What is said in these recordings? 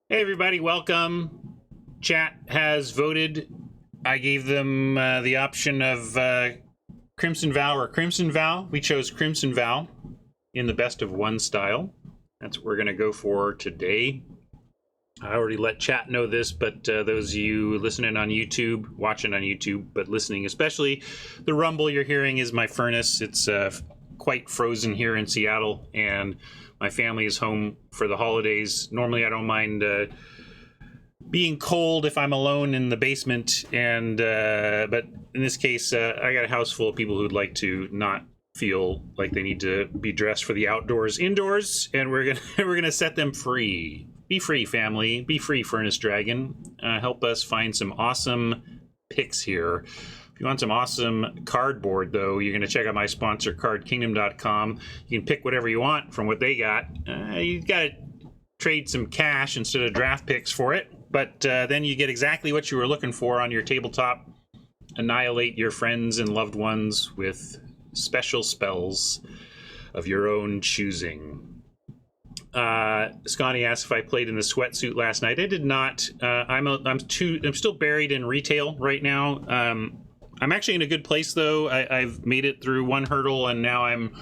Hey everybody, welcome. Chat has voted. I gave them the option of Crimson Vow or Crimson Vow. We chose Crimson Vow in the best of one style. That's what we're going to go for today. I already let chat know this, but those of you listening on YouTube, watching on YouTube, but listening especially, the rumble you're hearing is my furnace. It's quite frozen here in Seattle, and my family is home for the holidays. Normally, I don't mind being cold if I'm alone in the basement, and but in this case, I got a house full of people who'd like to not feel like they need to be dressed for the outdoors, indoors, and we're gonna set them free. Be free, family. Be free, Furnace Dragon. Help us find some awesome picks here. If you want some awesome cardboard, though, you're going to check out my sponsor, CardKingdom.com. You can pick whatever you want from what they got. You got to trade some cash instead of draft picks for it, but then you get exactly what you were looking for on your tabletop. Annihilate your friends and loved ones with special spells of your own choosing. Scotty asked if I played in the sweatsuit last night. I did not. I'm still buried in retail right now. I'm actually in a good place, though. I've made it through one hurdle, and now I'm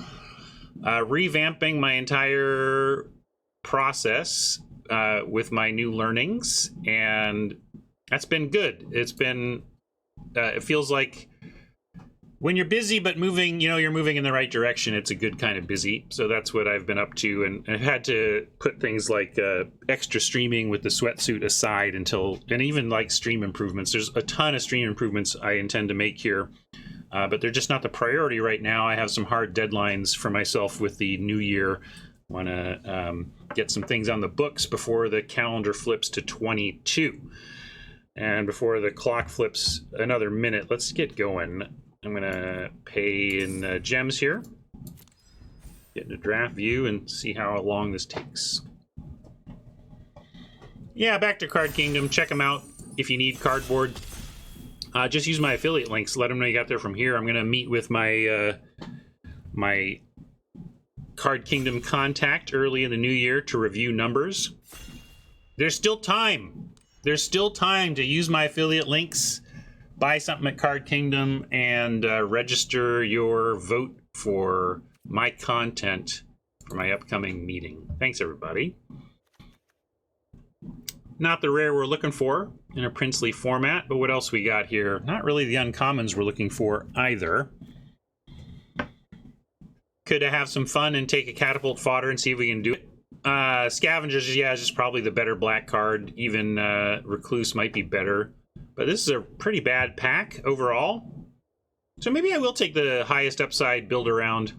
revamping my entire process with my new learnings, and that's been good. It's been, it feels like when you're busy but moving, you're moving in the right direction, it's a good kind of busy. So that's what I've been up to, and I've had to put things like extra streaming with the sweatsuit aside and even like stream improvements. There's a ton of stream improvements I intend to make here, but they're just not the priority right now. I have some hard deadlines for myself with the new year. Want to get some things on the books before the calendar flips to 22. And before the clock flips another minute, let's get going. I'm going to pay in gems here, get into draft view, and see how long this takes. Yeah, back to Card Kingdom. Check them out if you need cardboard. Just use my affiliate links. Let them know you got there from here. I'm going to meet with my my Card Kingdom contact early in the new year to review numbers. There's still time. There's still time to use my affiliate links. Buy something at Card Kingdom and register your vote for my content for my upcoming meeting. Thanks, everybody. Not the rare we're looking for in a princely format, but what else we got here? Not really the uncommons we're looking for either. Could have some fun and take a catapult fodder and see if we can do it. Scavengers, yeah, is just probably the better black card. Even Recluse might be better. But this is a pretty bad pack overall. So maybe I will take the highest upside build around.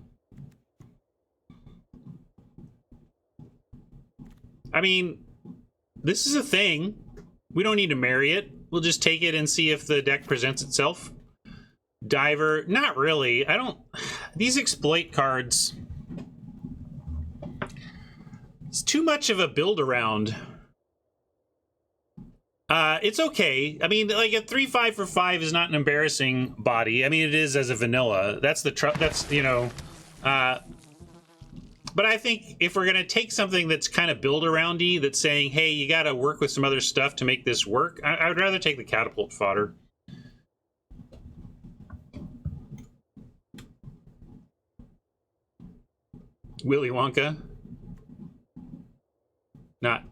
I mean, this is a thing. We don't need to marry it. We'll just take it and see if the deck presents itself. Diver, not really. These exploit cards, it's too much of a build around. It's okay. I mean, like a 3/5 for 5 is not an embarrassing body. I mean, it is as a vanilla. That's but I think if we're gonna take something that's kind of build aroundy, that's saying, hey, you got to work with some other stuff to make this work, I would rather take the catapult fodder. Willy Wonka. Not.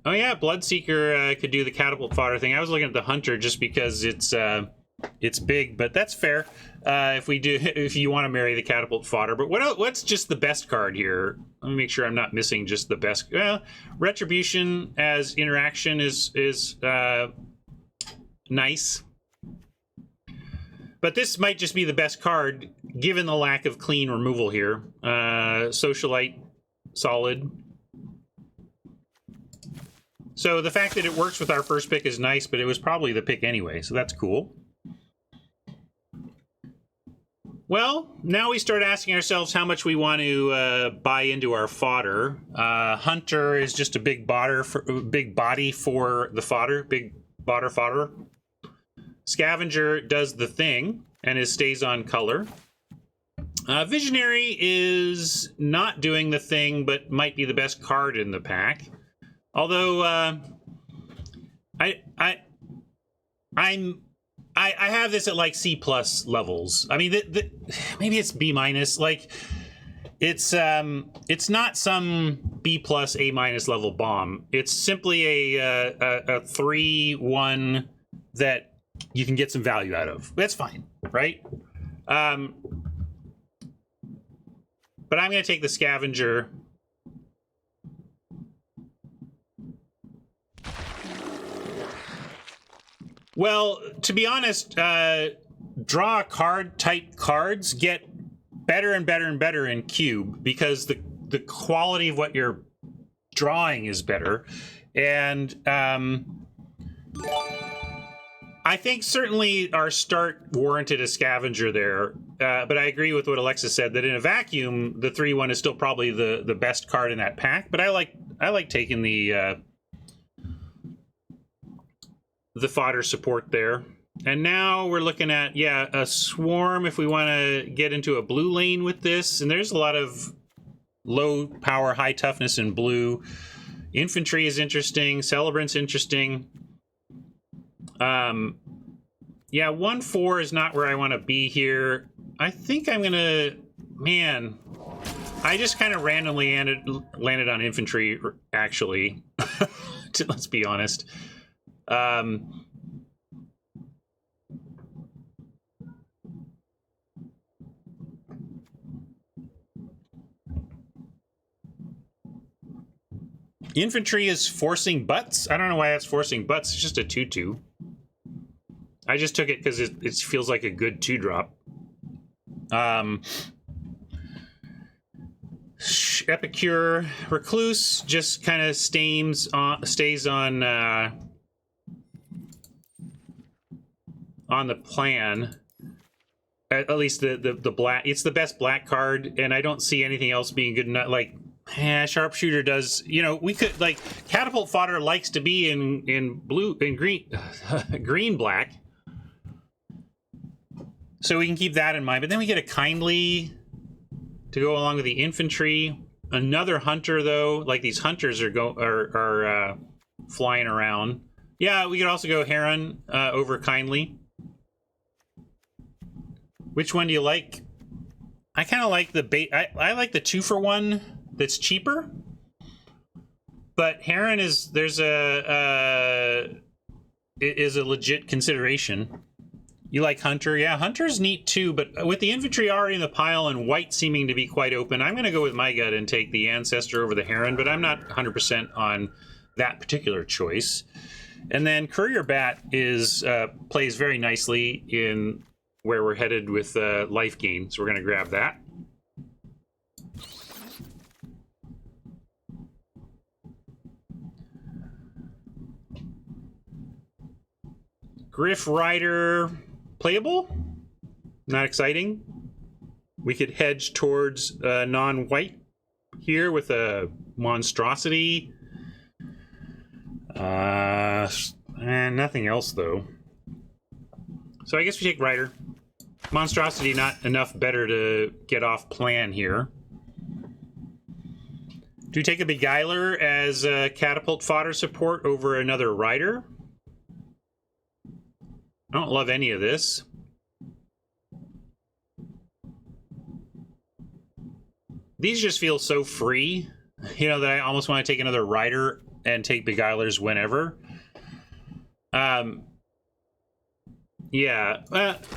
Oh yeah, Bloodseeker could do the catapult fodder thing. I was looking at the Hunter just because it's big, but that's fair. If you want to marry the catapult fodder. But what's just the best card here? Let me make sure I'm not missing just the best. Retribution as interaction is nice, but this might just be the best card given the lack of clean removal here. Socialite, solid. So the fact that it works with our first pick is nice, but it was probably the pick anyway, so that's cool. Well, now we start asking ourselves how much we want to buy into our fodder. Hunter is just a big body for the fodder, big fodder. Scavenger does the thing and stays on color. Visionary is not doing the thing, but might be the best card in the pack. Although I have this at like C+ levels. I mean, maybe it's B-. Like, it's not some B+ A- level bomb. It's simply a 3/1 that you can get some value out of. That's fine, right? But I'm going to take the Scavenger. Well, to be honest, draw card type cards get better and better and better in Cube because the quality of what you're drawing is better. And I think certainly our start warranted a Scavenger there, but I agree with what Alexis said, that in a vacuum, the 3/1 is still probably the best card in that pack. But I like taking the fodder support there. And now we're looking at, yeah, a Swarm if we want to get into a blue lane with this. And there's a lot of low power, high toughness in blue. Infantry is interesting. Celebrant's interesting. Yeah, 1/4 is not where I want to be here. I think I'm gonna, man, I just kind of randomly landed on infantry, actually. Let's be honest. Infantry is forcing butts. I don't know why that's forcing butts. It's just a 2/2. I just took it because it feels like a good 2-drop. Epicure Recluse just kind of stays on the plan. At least the black. It's the best black card, and I don't see anything else being good enough. Like, Sharpshooter does. You know, we could, like, Catapult Fodder likes to be in blue and green, green black. So we can keep that in mind. But then we get a Kindly to go along with the infantry. Another Hunter, though. Like, these Hunters are flying around. Yeah, we could also go Heron over Kindly. Which one do you like? I kind of like the I like the 2-for-1 that's cheaper. But Heron is a legit consideration. You like Hunter? Yeah, Hunter's neat too, but with the infantry already in the pile and white seeming to be quite open, I'm going to go with my gut and take the Ancestor over the Heron, but I'm not 100% on that particular choice. And then Courier Bat plays very nicely in where we're headed with life gain, so we're going to grab that. Griff Rider, playable, not exciting. We could hedge towards non-white here with a Monstrosity. And nothing else, though. So I guess we take Rider. Monstrosity not enough better to get off plan here. Do we take a Beguiler as a Catapult Fodder support over another Rider? I don't love any of this. These just feel so free, you know, that I almost want to take another Rider and take Beguilers whenever. Yeah,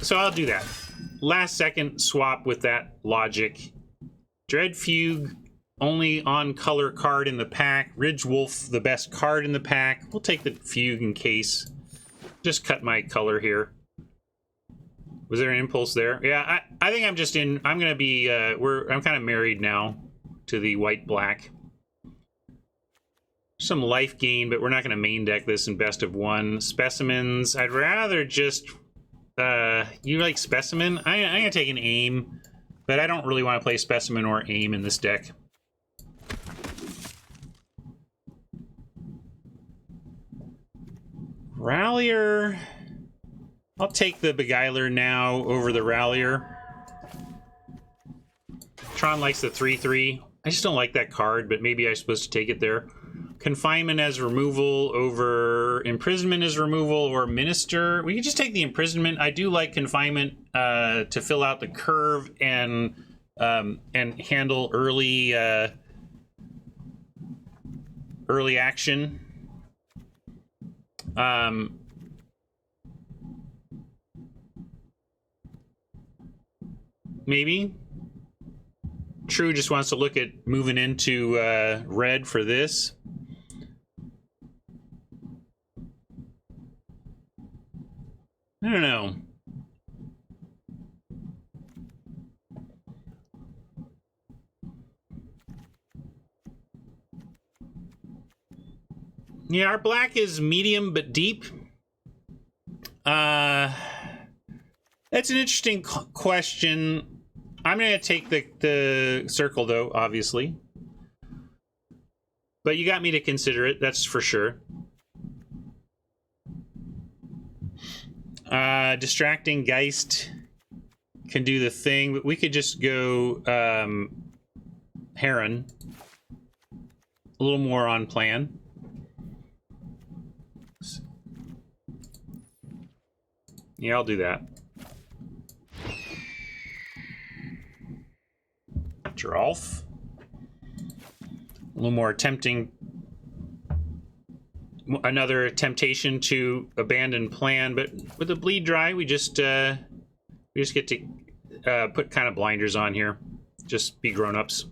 so I'll do that. Last second swap with that logic. Dread Fugue, only on color card in the pack. Ridge Wolf, the best card in the pack. We'll take the Fugue in case. Just cut my color here. Was there an impulse there? Yeah, I think I'm just in. I'm gonna be. I'm kind of married now to the white-black. Some life gain, but we're not gonna main deck this in best of one. Specimens. I'd rather just. You like Specimen? I'm gonna take an Aim, but I don't really want to play Specimen or Aim in this deck. Rallier. I'll take the Beguiler now over the Rallier. Tron likes the 3/3. I just don't like that card, but maybe I'm supposed to take it there. Confinement as removal over imprisonment as removal or minister. We can just take the imprisonment. I do like confinement to fill out the curve and handle early early action. Maybe. True just wants to look at moving into red for this. I don't know. Yeah, our black is medium but deep. That's an interesting question. I'm going to take the circle, though, obviously. But you got me to consider it, that's for sure. Distracting Geist can do the thing, but we could just go Heron. A little more on plan. Yeah, I'll do that. Giralf. A little more tempting. Another temptation to abandon plan, but with the bleed dry, we just get to put kind of blinders on here. Just be grown-ups.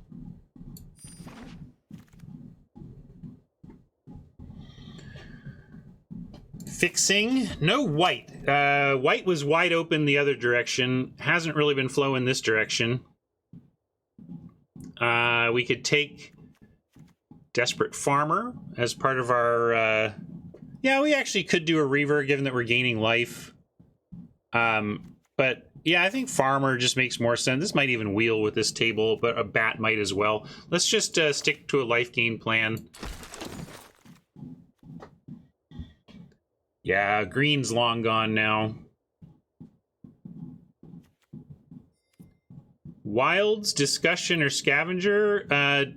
Fixing. No white. White was wide open the other direction. Hasn't really been flowing this direction. We could take Desperate Farmer as part of our... yeah, we actually could do a Reaver, given that we're gaining life. But, yeah, I think Farmer just makes more sense. This might even wheel with this table, but a Bat might as well. Let's just stick to a life gain plan. Yeah, green's long gone now. Wilds, Discussion, or Scavenger.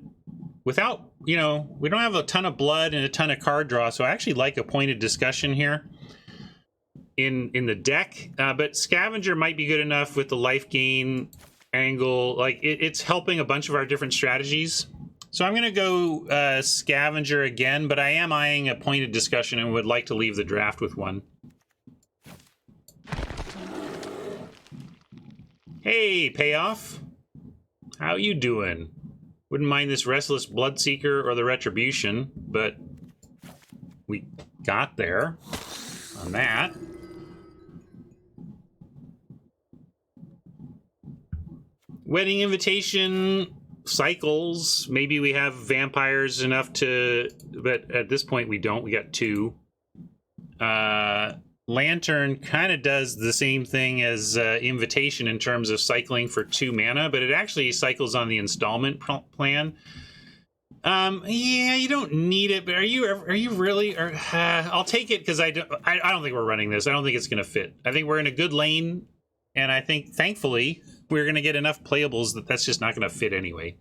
Without, you know, we don't have a ton of blood and a ton of card draw, so I actually like a Pointed Discussion here in the deck. But Scavenger might be good enough with the life gain angle. Like, it's helping a bunch of our different strategies. So I'm going to go Scavenger again, but I am eyeing a Pointed Discussion and would like to leave the draft with one. Hey, Payoff. How you doing? Wouldn't mind this Restless Bloodseeker or the Retribution, but we got there on that. Wedding Invitation... Cycles, maybe we have vampires enough to, but at this point we don't. We got 2. Lantern kind of does the same thing as Invitation in terms of cycling for 2 mana, but it actually cycles on the installment plan. Yeah, you don't need it, but are you really? I'll take it because I don't think we're running this. I don't think it's going to fit. I think we're in a good lane, and I think thankfully we're going to get enough playables that's just not going to fit anyway.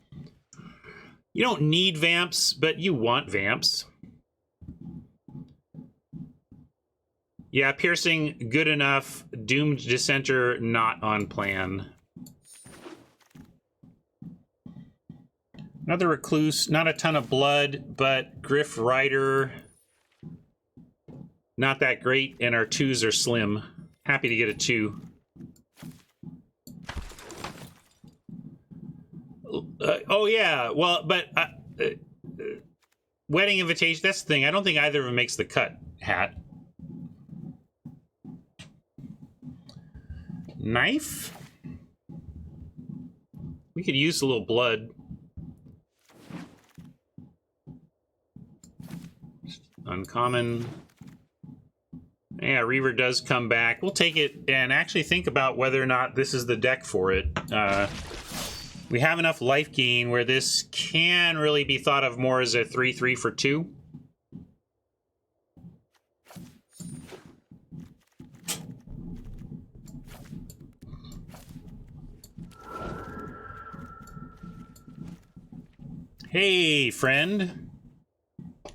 You don't need vamps, but you want vamps. Yeah, Piercing, good enough. Doomed Dissenter, not on plan. Another Recluse, not a ton of blood, but Griff Rider, not that great, and our 2s are slim. Happy to get a 2. Oh yeah, well, but Wedding Invitation, that's the thing. I don't think either of them makes the cut. Hat. Knife? We could use a little blood. Uncommon. Yeah, Reaver does come back. We'll take it and actually think about whether or not this is the deck for it. We have enough life gain where this can really be thought of more as a 3/3 for 2. Hey, friend.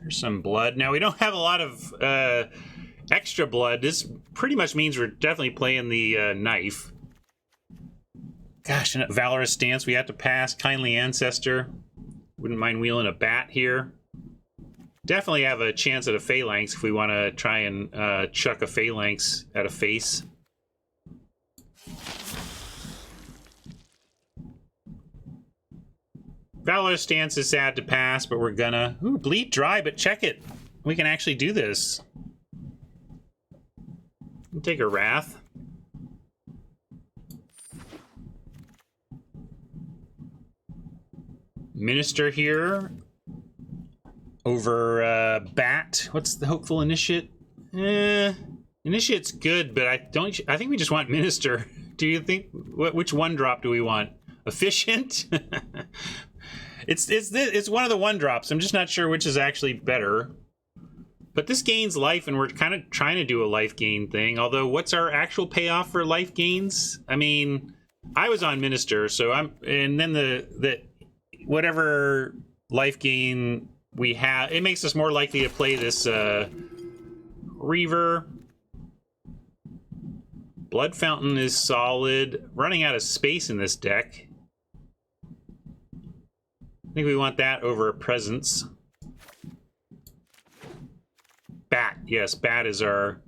There's some blood. Now, we don't have a lot of extra blood. This pretty much means we're definitely playing the knife. Gosh, and Valorous Stance we have to pass. Kindly Ancestor. Wouldn't mind wheeling a bat here. Definitely have a chance at a Phalanx if we want to try and chuck a Phalanx at a face. Valorous Stance is sad to pass, but we're gonna... Ooh, Bleed Dry, but check it. We can actually do this. We'll take a Wrath. Minister here over Bat. What's the hopeful Initiate? Initiate's good, but I think we just want Minister. Do you think which one drop do we want? Efficient? It's one of the one drops. I'm just not sure which is actually better. But this gains life, and we're kind of trying to do a life gain thing. Although, what's our actual payoff for life gains? I mean, I was on Minister, so and then the whatever life gain we have, it makes us more likely to play this Reaver. Blood Fountain is solid. Running out of space in this deck. I think we want that over a Presence. Bat. Yes, Bat is our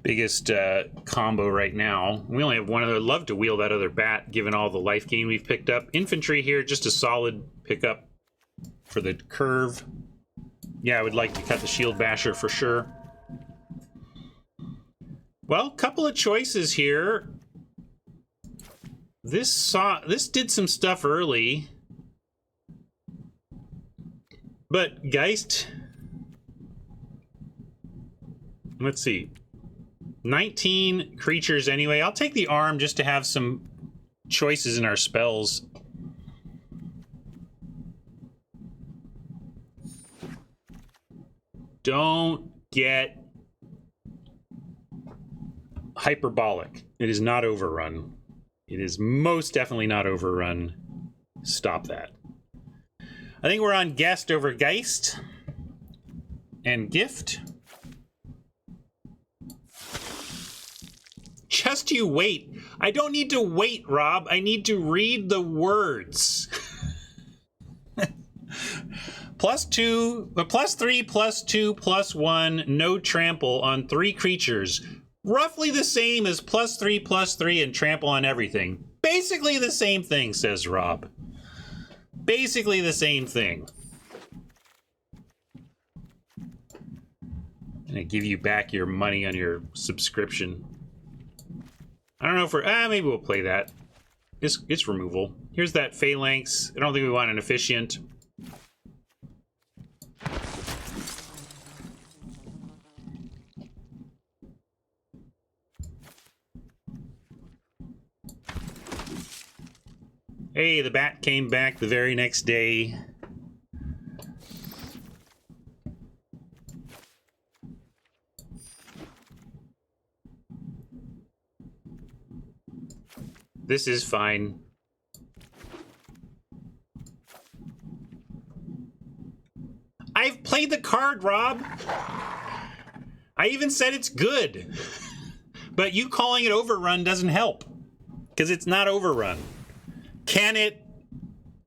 biggest combo right now. We only have one other. I'd love to wheel that other Bat, given all the life gain we've picked up. Infantry here, just a solid pickup for the curve. Yeah, I would like to cut the Shield Basher for sure. Well, couple of choices here. This did some stuff early. But Geist, let's see, 19 creatures anyway. I'll take the Arm just to have some choices in our spells. Don't get hyperbolic. It is not overrun. It is most definitely not overrun. Stop that. I think we're on Guest over Geist. And Gift. Just you wait. I don't need to wait, Rob. I need to read the words. +2, +3, +2, +1, no trample on 3 creatures. Roughly the same as +3, +3, and trample on everything. Basically the same thing, says Rob. Basically the same thing. I'm gonna give you back your money on your subscription. I don't know if we're... maybe we'll play that. It's removal. Here's that Phalanx. I don't think we want an Efficient. Hey, the Bat came back the very next day. This is fine. I've played the card, Rob. I even said it's good. But you calling it overrun doesn't help. Because it's not overrun. Can it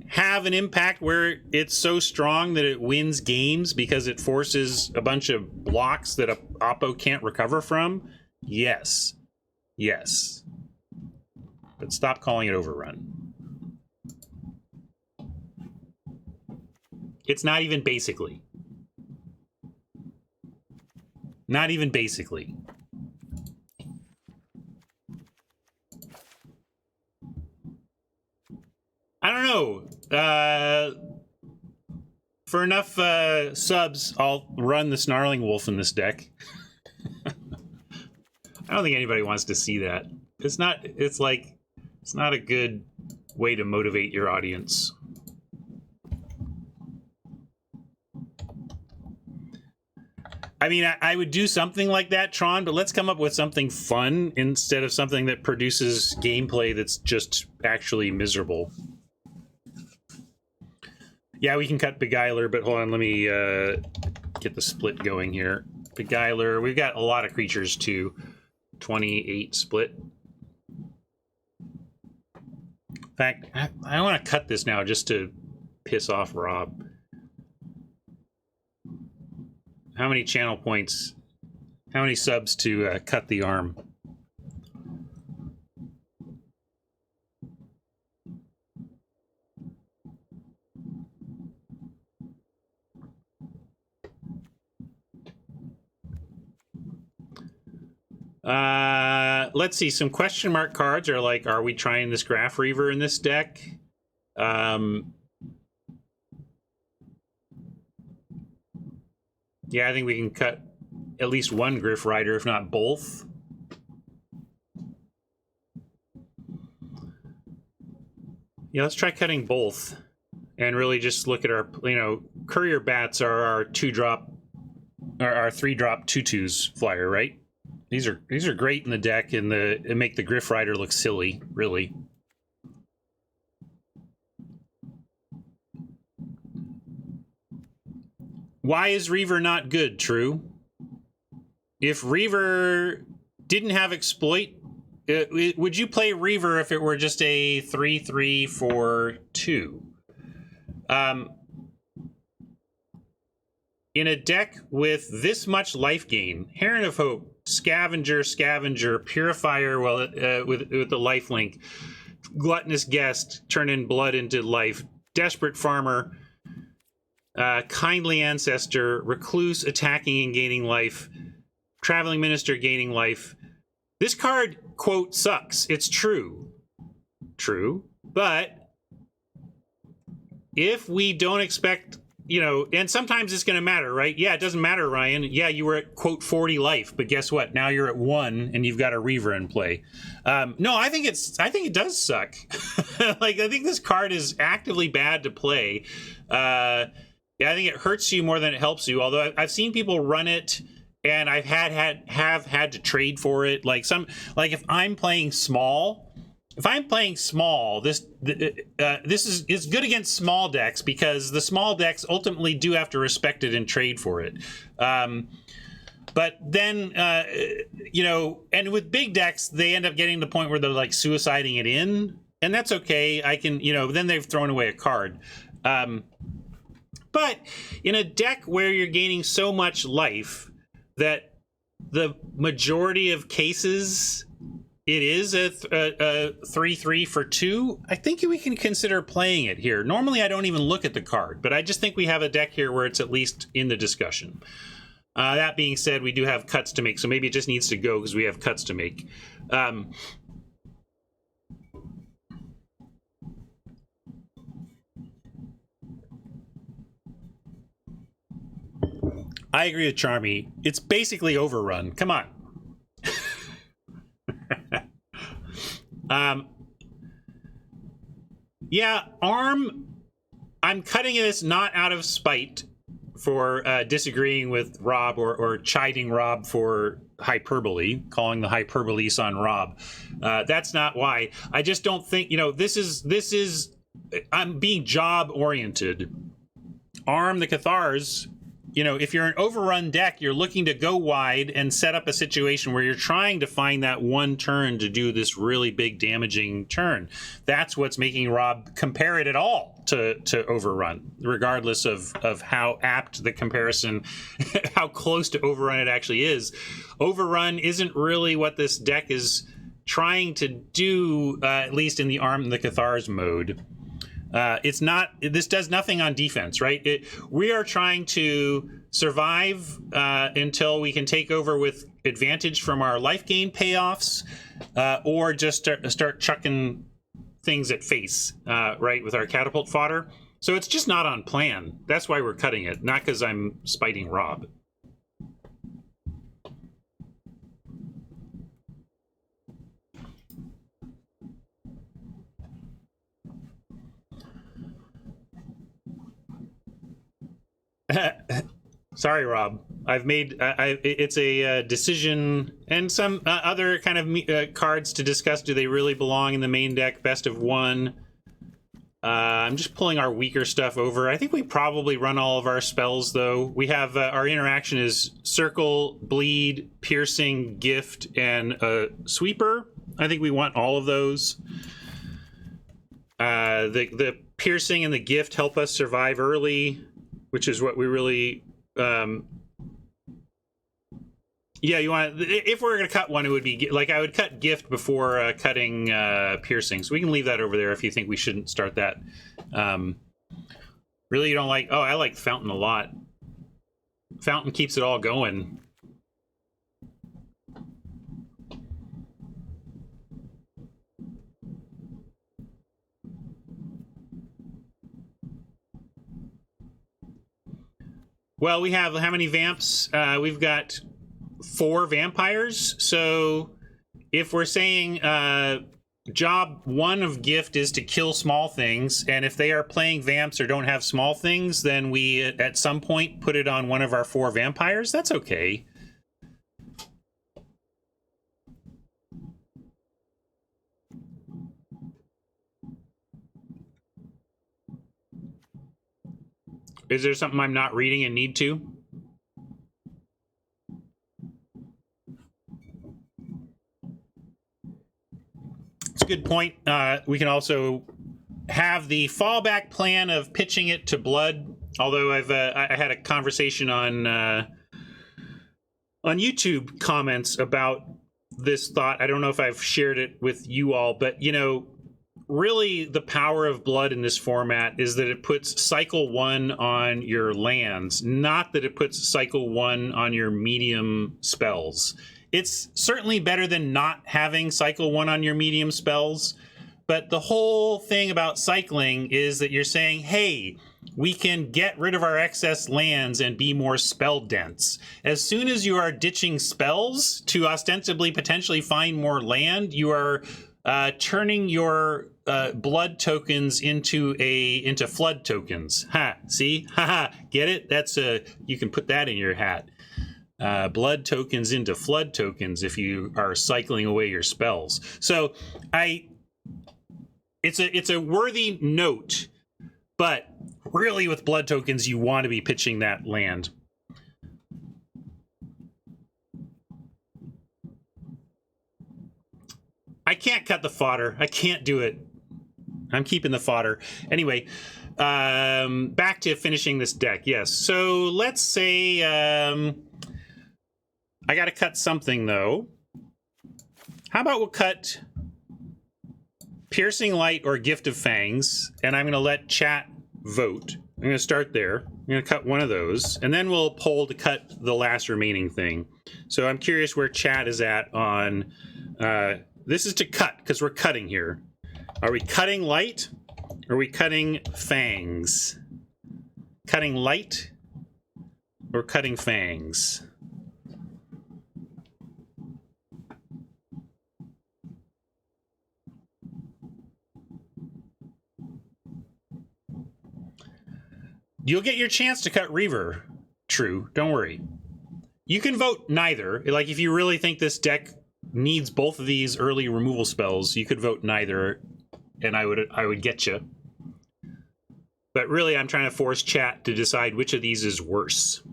have an impact where it's so strong that it wins games because it forces a bunch of blocks that a oppo can't recover from? Yes. Yes. But stop calling it overrun. It's not even basically. Not even basically. I don't know. For enough subs, I'll run the Snarling Wolf in this deck. I don't think anybody wants to see that. It's not a good way to motivate your audience. I mean, I would do something like that, Tron, but let's come up with something fun instead of something that produces gameplay that's just actually miserable. Yeah, we can cut Beguiler, but hold on, let me get the split going here. Beguiler, we've got a lot of creatures too. 28 split. In fact, I want to cut this now just to piss off Rob. How many channel points? How many subs to cut the arm? Let's see. Some question mark cards are like, are we trying this Graph Reaver in this deck? Yeah, I think we can cut at least one Griff Rider, if not both. Yeah, let's try cutting both and really just look at our, you know, Courier Bats are our 2-drop, or our 3-drop 2/2s flyer, right? These are great in the deck, and it make the Griff Rider look silly, really. Why is Reaver not good, True? If Reaver didn't have exploit, would you play Reaver if it were just a 3/3 for 2? In a deck with this much life gain, Heron of Hope, Scavenger, Purifier, well, with the life link, Gluttonous Guest, turn in blood into life, Desperate Farmer, Kindly Ancestor, Recluse attacking and gaining life, Traveling Minister gaining life. This card, quote, sucks. It's true. True. But if we don't expect, you know, and sometimes it's going to matter, right? Yeah, it doesn't matter, Ryan. Yeah, you were at, quote, 40 life, but guess what? Now you're at 1 and you've got a Reaver in play. No, I think it does suck. Like, I think this card is actively bad to play. Yeah, I think it hurts you more than it helps you. Although I've seen people run it, and I've had to trade for it. Like if I'm playing small, this is good against small decks, because the small decks ultimately do have to respect it and trade for it. But then, you know, and with big decks, they end up getting to the point where they're like suiciding it in, and that's okay. I can, you know, then they've thrown away a card. But in a deck where you're gaining so much life that the majority of cases it is a 3/3 for 2, I think we can consider playing it here. Normally I don't even look at the card, but I just think we have a deck here where it's at least in the discussion. That being said, we do have cuts to make, so maybe it just needs to go because we have cuts to make. I agree with Charmy. It's basically overrun. Come on. Yeah, ARM, I'm cutting this not out of spite for disagreeing with Rob or chiding Rob for hyperbole, calling the hyperboles on Rob. That's not why. I just don't think, you know, this is I'm being job oriented. ARM, the Cathars, you know, if you're an overrun deck, you're looking to go wide and set up a situation where you're trying to find that one turn to do this really big damaging turn. That's what's making Rob compare it at all to overrun, regardless of how apt the comparison, how close to overrun it actually is. Overrun isn't really what this deck is trying to do, at least in the ARM and the Cathars mode. It's not, this does nothing on defense, right? We are trying to survive until we can take over with advantage from our life gain payoffs, or just start chucking things at face, right, with our catapult fodder. So it's just not on plan. That's why we're cutting it, not because I'm spiting Rob. Sorry, Rob. I've made it's a decision, and some other kind of cards to discuss. Do they really belong in the main deck? Best of one. I'm just pulling our weaker stuff over. I think we probably run all of our spells, though. We have our interaction is Circle, Bleed, Piercing, Gift, and Sweeper. I think we want all of those. The Piercing and the Gift help us survive early, which is what we really... yeah, you want... If we're going to cut one, it would be... Like, I would cut Gift before cutting Piercing. So we can leave that over there if you think we shouldn't start that. Really, you don't like... Oh, I like Fountain a lot. Fountain keeps it all going. Well, we have... How many Vamps? We've got 4 Vampires. So if we're saying job 1 of Gift is to kill small things, and if they are playing Vamps or don't have small things, then we at some point put it on one of our 4 Vampires. That's okay. Is there something I'm not reading and need to? It's a good point. We can also have the fallback plan of pitching it to Blood. Although I had a conversation on YouTube comments about this thought. I don't know if I've shared it with you all, but you know, really the power of Blood in this format is that it puts cycle 1 on your lands, not that it puts cycle 1 on your medium spells. It's certainly better than not having cycle 1 on your medium spells, but the whole thing about cycling is that you're saying, hey, we can get rid of our excess lands and be more spell dense. As soon as you are ditching spells to ostensibly potentially find more land, you are turning your blood tokens into flood tokens. Ha, see? Ha ha, get it? That's you can put that in your hat. Blood tokens into flood tokens if you are cycling away your spells. So it's a worthy note, but really with blood tokens you want to be pitching that land. I can't cut the fodder. I can't do it. I'm keeping the fodder. Anyway, back to finishing this deck. Yes. So let's say I got to cut something, though. How about we'll cut Piercing Light or Gift of Fangs, and I'm going to let chat vote. I'm going to start there. I'm going to cut one of those, and then we'll poll to cut the last remaining thing. So I'm curious where chat is at on... this is to cut, because we're cutting here. Are we cutting Light? Or are we cutting Fangs? Cutting Light or cutting Fangs? You'll get your chance to cut Reaver. True, don't worry. You can vote neither. Like, if you really think this deck needs both of these early removal spells, you could vote neither, and I would get you. But really, I'm trying to force chat to decide which of these is worse.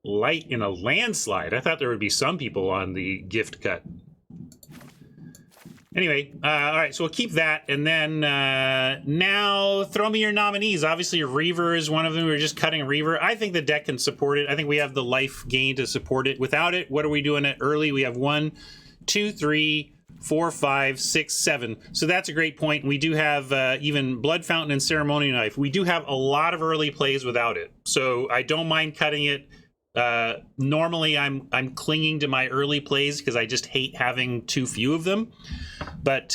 Light in a landslide. I thought there would be some people on the gift cut. Anyway, all right, so we'll keep that, and then now throw me your nominees. Obviously, Reaver is one of them. We're just cutting Reaver. I think the deck can support it. I think we have the life gain to support it. Without it, what are we doing it early? We have 1, 2, 3, 4, 5, 6, 7. So that's a great point. We do have even Blood Fountain and Ceremonial Knife. We do have a lot of early plays without it. So I don't mind cutting it. Normally I'm clinging to my early plays because I just hate having too few of them, but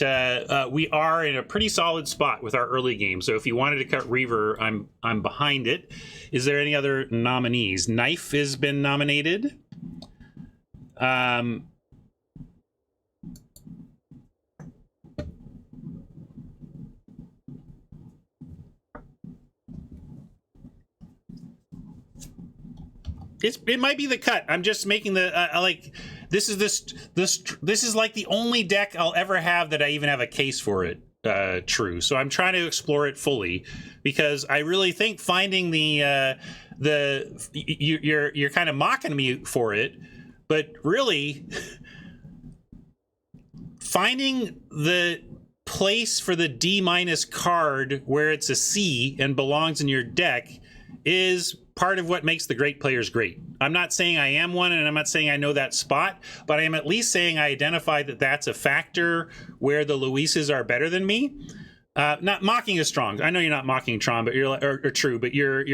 we are in a pretty solid spot with our early game. So if you wanted to cut Reaver, I'm behind it. Is there any other nominees? Knife has been nominated. It might be the cut. I'm just making the like this is like the only deck I'll ever have that I even have a case for it true. So I'm trying to explore it fully because I really think finding you're kind of mocking me for it, but really finding the place for the D- card where it's a C and belongs in your deck is part of what makes the great players great. I'm not saying I am one, and I'm not saying I know that spot, but I am at least saying I identify that that's a factor where the Luises are better than me. Not mocking is strong. I know you're not mocking Tron, but you're true. But you're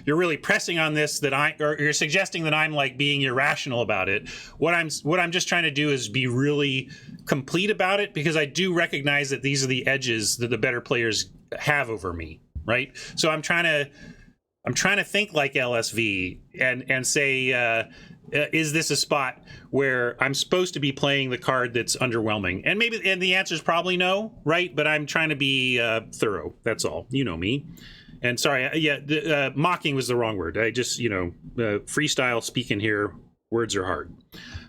really pressing on this or you're suggesting that I'm like being irrational about it. What I'm just trying to do is be really complete about it, because I do recognize that these are the edges that the better players have over me, right? So I'm trying to think like LSV and say, is this a spot where I'm supposed to be playing the card that's underwhelming? And the answer is probably no, right? But I'm trying to be thorough. That's all. You know me. And sorry, mocking was the wrong word. I just, freestyle speaking here. Words are hard.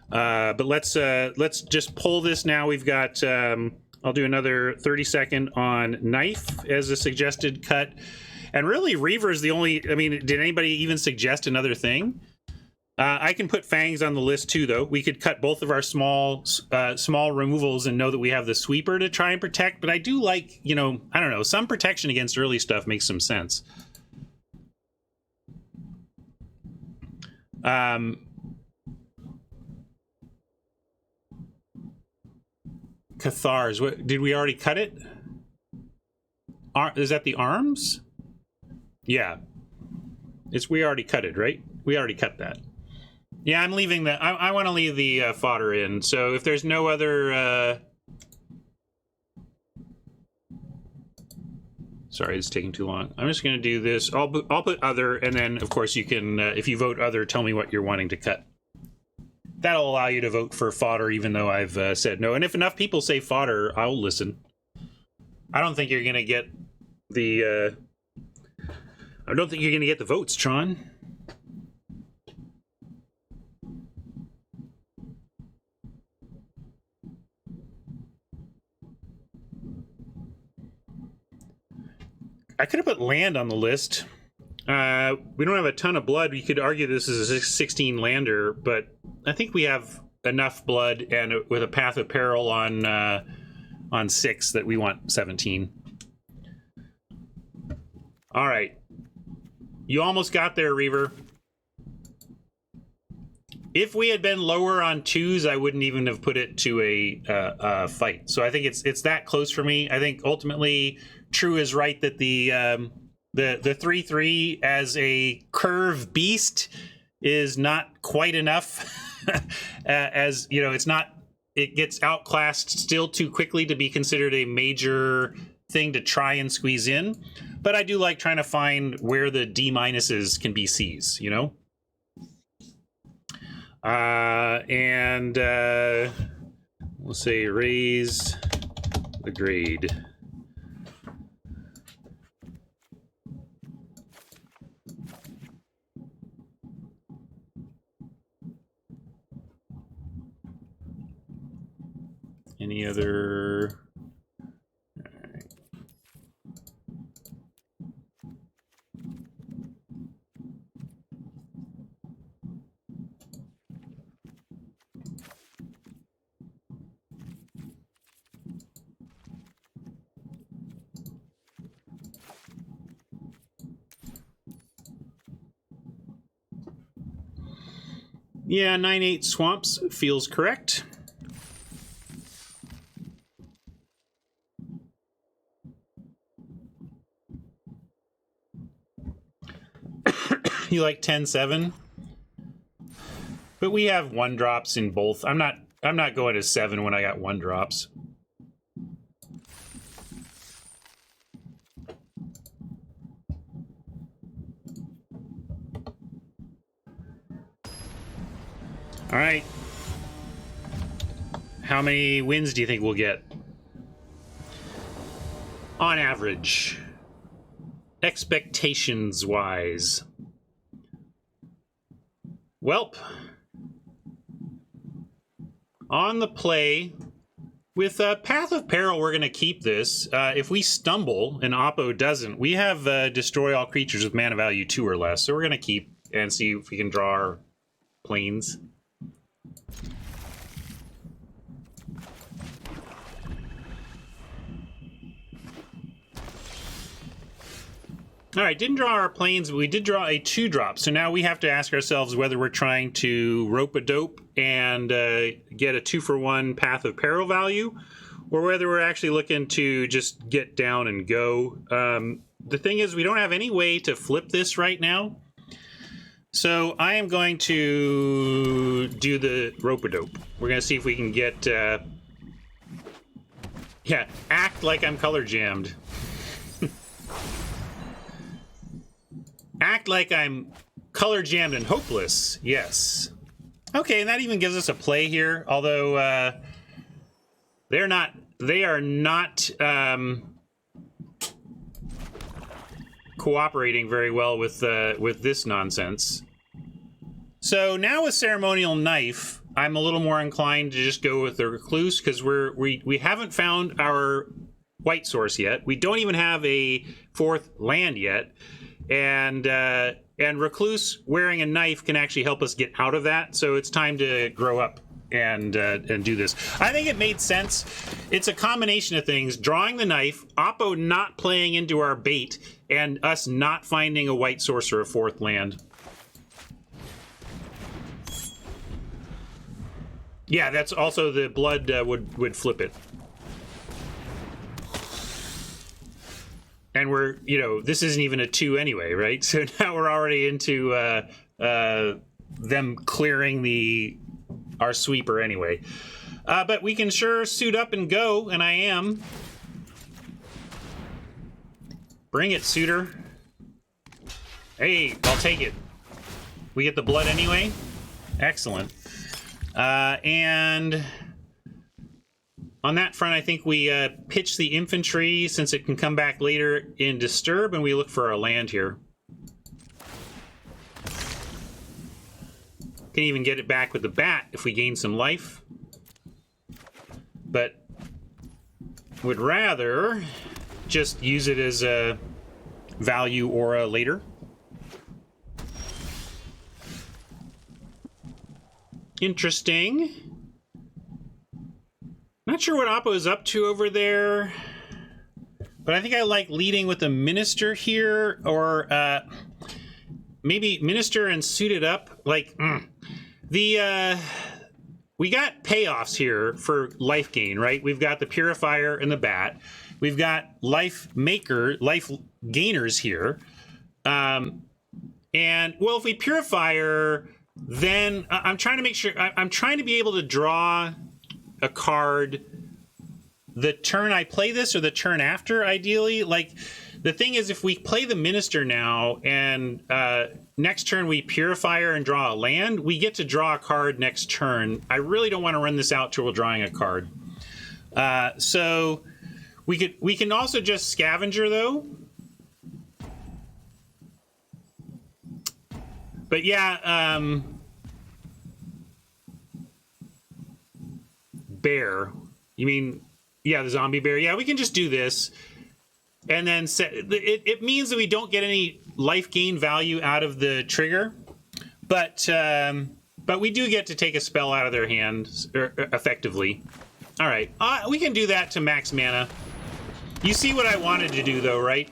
But let's just pull this now. We've got. I'll do another 30-second on Knife as a suggested cut. And really, Reaver is the only. I mean, did anybody even suggest another thing? I can put Fangs on the list too, though. We could cut both of our small removals and know that we have the Sweeper to try and protect. But I do like, I don't know, some protection against early stuff makes some sense. Cathars. What did we already cut it? Is that the arms? Yeah. We already cut it, right? We already cut that. Yeah, I'm leaving that. I want to leave the fodder in. So if there's no other... Sorry, it's taking too long. I'm just going to do this. I'll put other, and then, of course, you can, if you vote other, tell me what you're wanting to cut. That'll allow you to vote for fodder, even though I've said no. And if enough people say fodder, I'll listen. I don't think you're going to get the... I don't think you're going to get the votes, Tron. I could have put land on the list. We don't have a ton of blood. We could argue this is a 16 lander, but I think we have enough blood and with a Path of Peril on 6 that we want 17. All right. You almost got there, Reaver. If we had been lower on 2s, I wouldn't even have put it to a fight. So I think it's that close for me. I think ultimately True is right that the 3/3 as a curve beast is not quite enough. As it's not. It gets outclassed still too quickly to be considered a major thing to try and squeeze in. But I do like trying to find where the D- can be Cs, and we'll say raise the grade. Any other... Yeah, 9/8 swamps feels correct. You like 10/7? But we have 1-drops in both. I'm not going to 7 when I got 1-drops. All right. How many wins do you think we'll get? On average. Expectations-wise. Welp. On the play, with Path of Peril, we're going to keep this. If we stumble and Oppo doesn't, we have destroy all creatures with mana value 2 or less. So we're going to keep and see if we can draw our planes. All right, didn't draw our planes, but we did draw a 2-drop. So now we have to ask ourselves whether we're trying to rope-a-dope and get a 2-for-1 Path of Peril value, or whether we're actually looking to just get down and go. The thing is, we don't have any way to flip this right now. So I am going to do the rope-a-dope. We're going to see if we can get... yeah, act like I'm color jammed. Act like I'm color jammed and hopeless. Yes. Okay, and that even gives us a play here. Although they are not cooperating very well with this nonsense. So now with Ceremonial Knife, I'm a little more inclined to just go with the Recluse because we haven't found our white source yet. We don't even have a 4th land yet. And Recluse wearing a knife can actually help us get out of that. So it's time to grow up and do this. I think it made sense. It's a combination of things. Drawing the knife, Oppo not playing into our bait, and us not finding a white source or a 4th land. Yeah, that's also the blood would flip it. And we're, this isn't even a 2 anyway, right? So now we're already into them clearing our sweeper anyway. But we can sure suit up and go, and I am. Bring it, suitor. Hey, I'll take it. We get the blood anyway? Excellent. And... on that front, I think we pitch the infantry since it can come back later in Disturb, and we look for our land here. Can even get it back with the bat if we gain some life. But would rather just use it as a value aura later. Interesting. Not sure what Oppo is up to over there, but I think I like leading with a Minister here, or maybe Minister and suit it up. Like, we got payoffs here for life gain, right? We've got the Purifier and the Bat. We've got life gainers here. And, well, if we Purifier, then I'm trying to make sure, I'm trying to be able to draw a card the turn I play this or the turn after, ideally. Like, the thing is, if we play the Minister now and next turn we Purifier and draw a land, we get to draw a card next turn. I really don't want to run this out till we're drawing a card. So we can also just Scavenger, though. But yeah, bear. You mean, yeah, the zombie bear. Yeah, we can just do this. And then it means that we don't get any life gain value out of the trigger. But we do get to take a spell out of their hand effectively. All right, we can do that to max mana. You see what I wanted to do, though, right?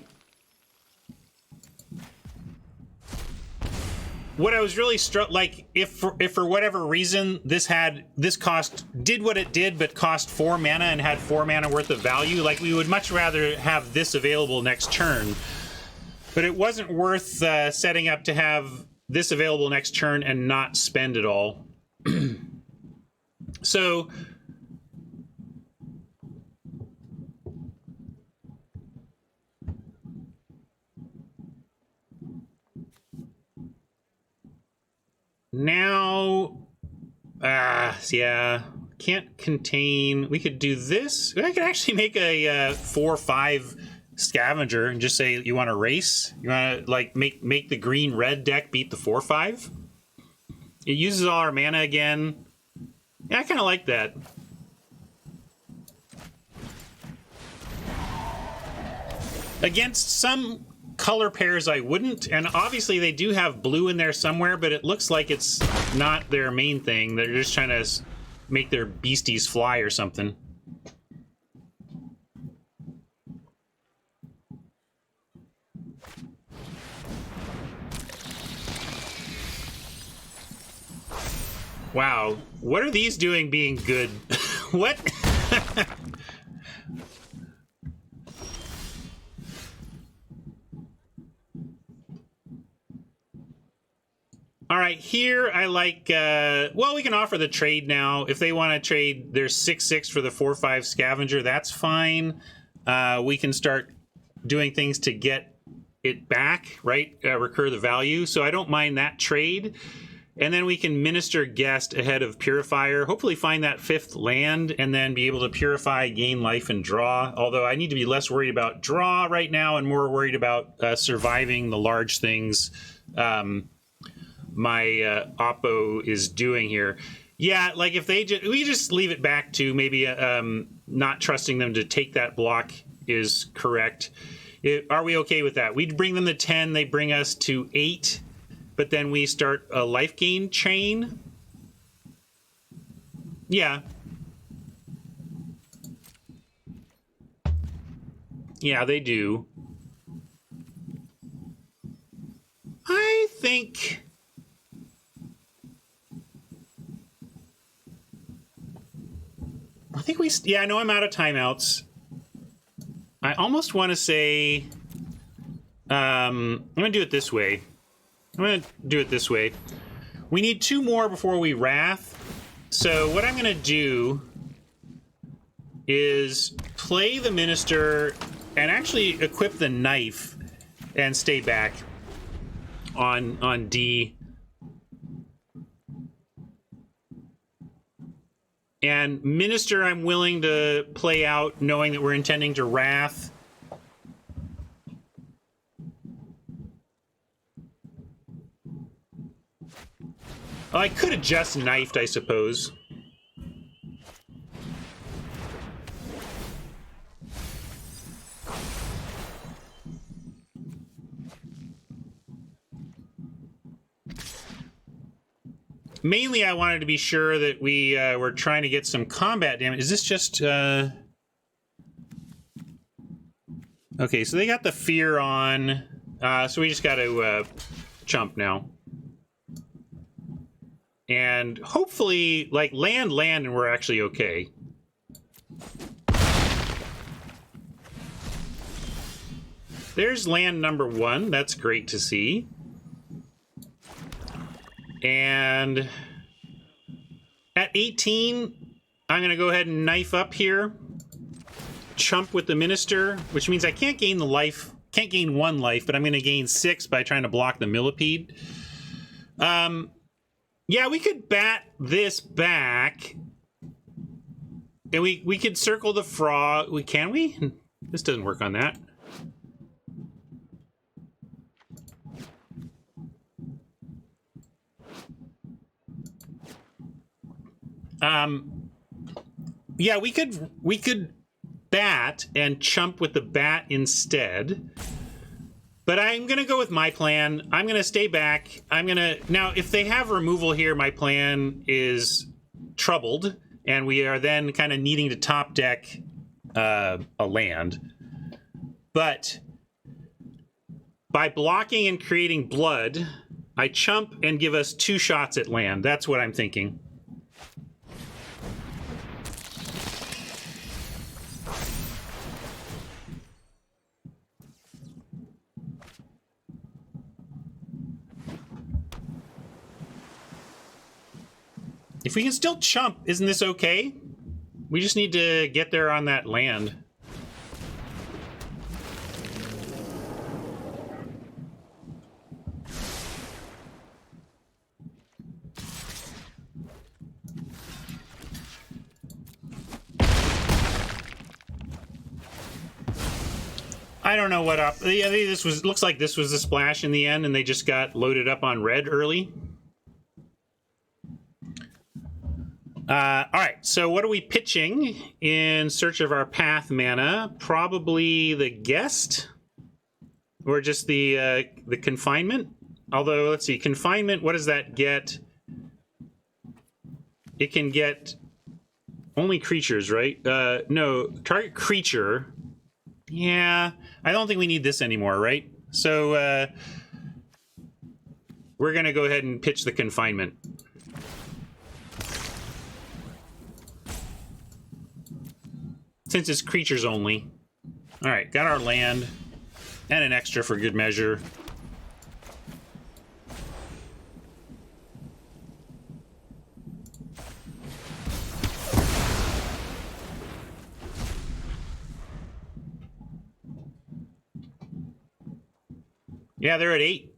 What I was really struck, like, if for whatever reason this did what it did, but cost 4 mana and had 4 mana worth of value, like, we would much rather have this available next turn. But it wasn't worth setting up to have this available next turn and not spend it all. So now, yeah, can't contain. We could do this. I could actually make a 4/5 Scavenger and just say, you want to race? You want to, like, make the green-red deck beat the 4/5? It uses all our mana again. Yeah, I kind of like that. Against some color pairs I wouldn't, and obviously they do have blue in there somewhere, but it looks like it's not their main thing. They're just trying to make their beasties fly or something. Wow, what are these doing being good? What? All right, here I like, well, we can offer the trade now. If they want to trade, there's 6/6 for the 4/5 scavenger. That's fine. We can start doing things to get it back, right? Recur the value. So I don't mind that trade. And then we can Minister Guest ahead of Purifier. Hopefully find that 5th land and then be able to Purify, gain life, and draw. Although I need to be less worried about draw right now and more worried about surviving the large things my Oppo is doing here. Yeah, like if they we just leave it back to maybe not trusting them to take that block is correct. Are we okay with that? We'd bring them to 10, they bring us to 8, but then we start a life gain chain. Yeah. Yeah, they do. I think... yeah, I know I'm out of timeouts. I almost want to say, I'm going to do it this way. We need 2 more before we Wrath. So what I'm going to do is play the Minister and actually equip the knife and stay back on D. And Minister, I'm willing to play out knowing that we're intending to Wrath. I could have just knifed, I suppose. Mainly, I wanted to be sure that we were trying to get some combat damage. Is this just... Okay, so they got the fear on. So we just got to chump now. And hopefully, like, land, and we're actually okay. There's land number 1. That's great to see. And at 18, I'm going to go ahead and knife up here. Chump with the Minister, which means I can't gain the life. Can't gain 1 life, but I'm going to gain 6 by trying to block the Millipede. Yeah, we could bat this back. And we could circle the frog. Can we? This doesn't work on that. Yeah, we could bat and chump with the bat instead. But I'm going to go with my plan. I'm going to stay back. Now, if they have removal here, my plan is troubled, and we are then kind of needing to top deck a land. But by blocking and creating blood, I chump and give us 2 shots at land. That's what I'm thinking. If we can still chump, isn't this okay? We just need to get there on that land. I don't know what up. Yeah, this was. Looks like this was the splash in the end, and they just got loaded up on red early. All right, so what are we pitching in search of our path mana? Probably the guest, or just the confinement. Although, let's see, confinement. What does that get? It can get only creatures, right? No, target creature. Yeah, I don't think we need this anymore, right? So we're gonna go ahead and pitch the confinement. Since it's creatures only. All right, got our land and an extra for good measure. Yeah, they're at 8.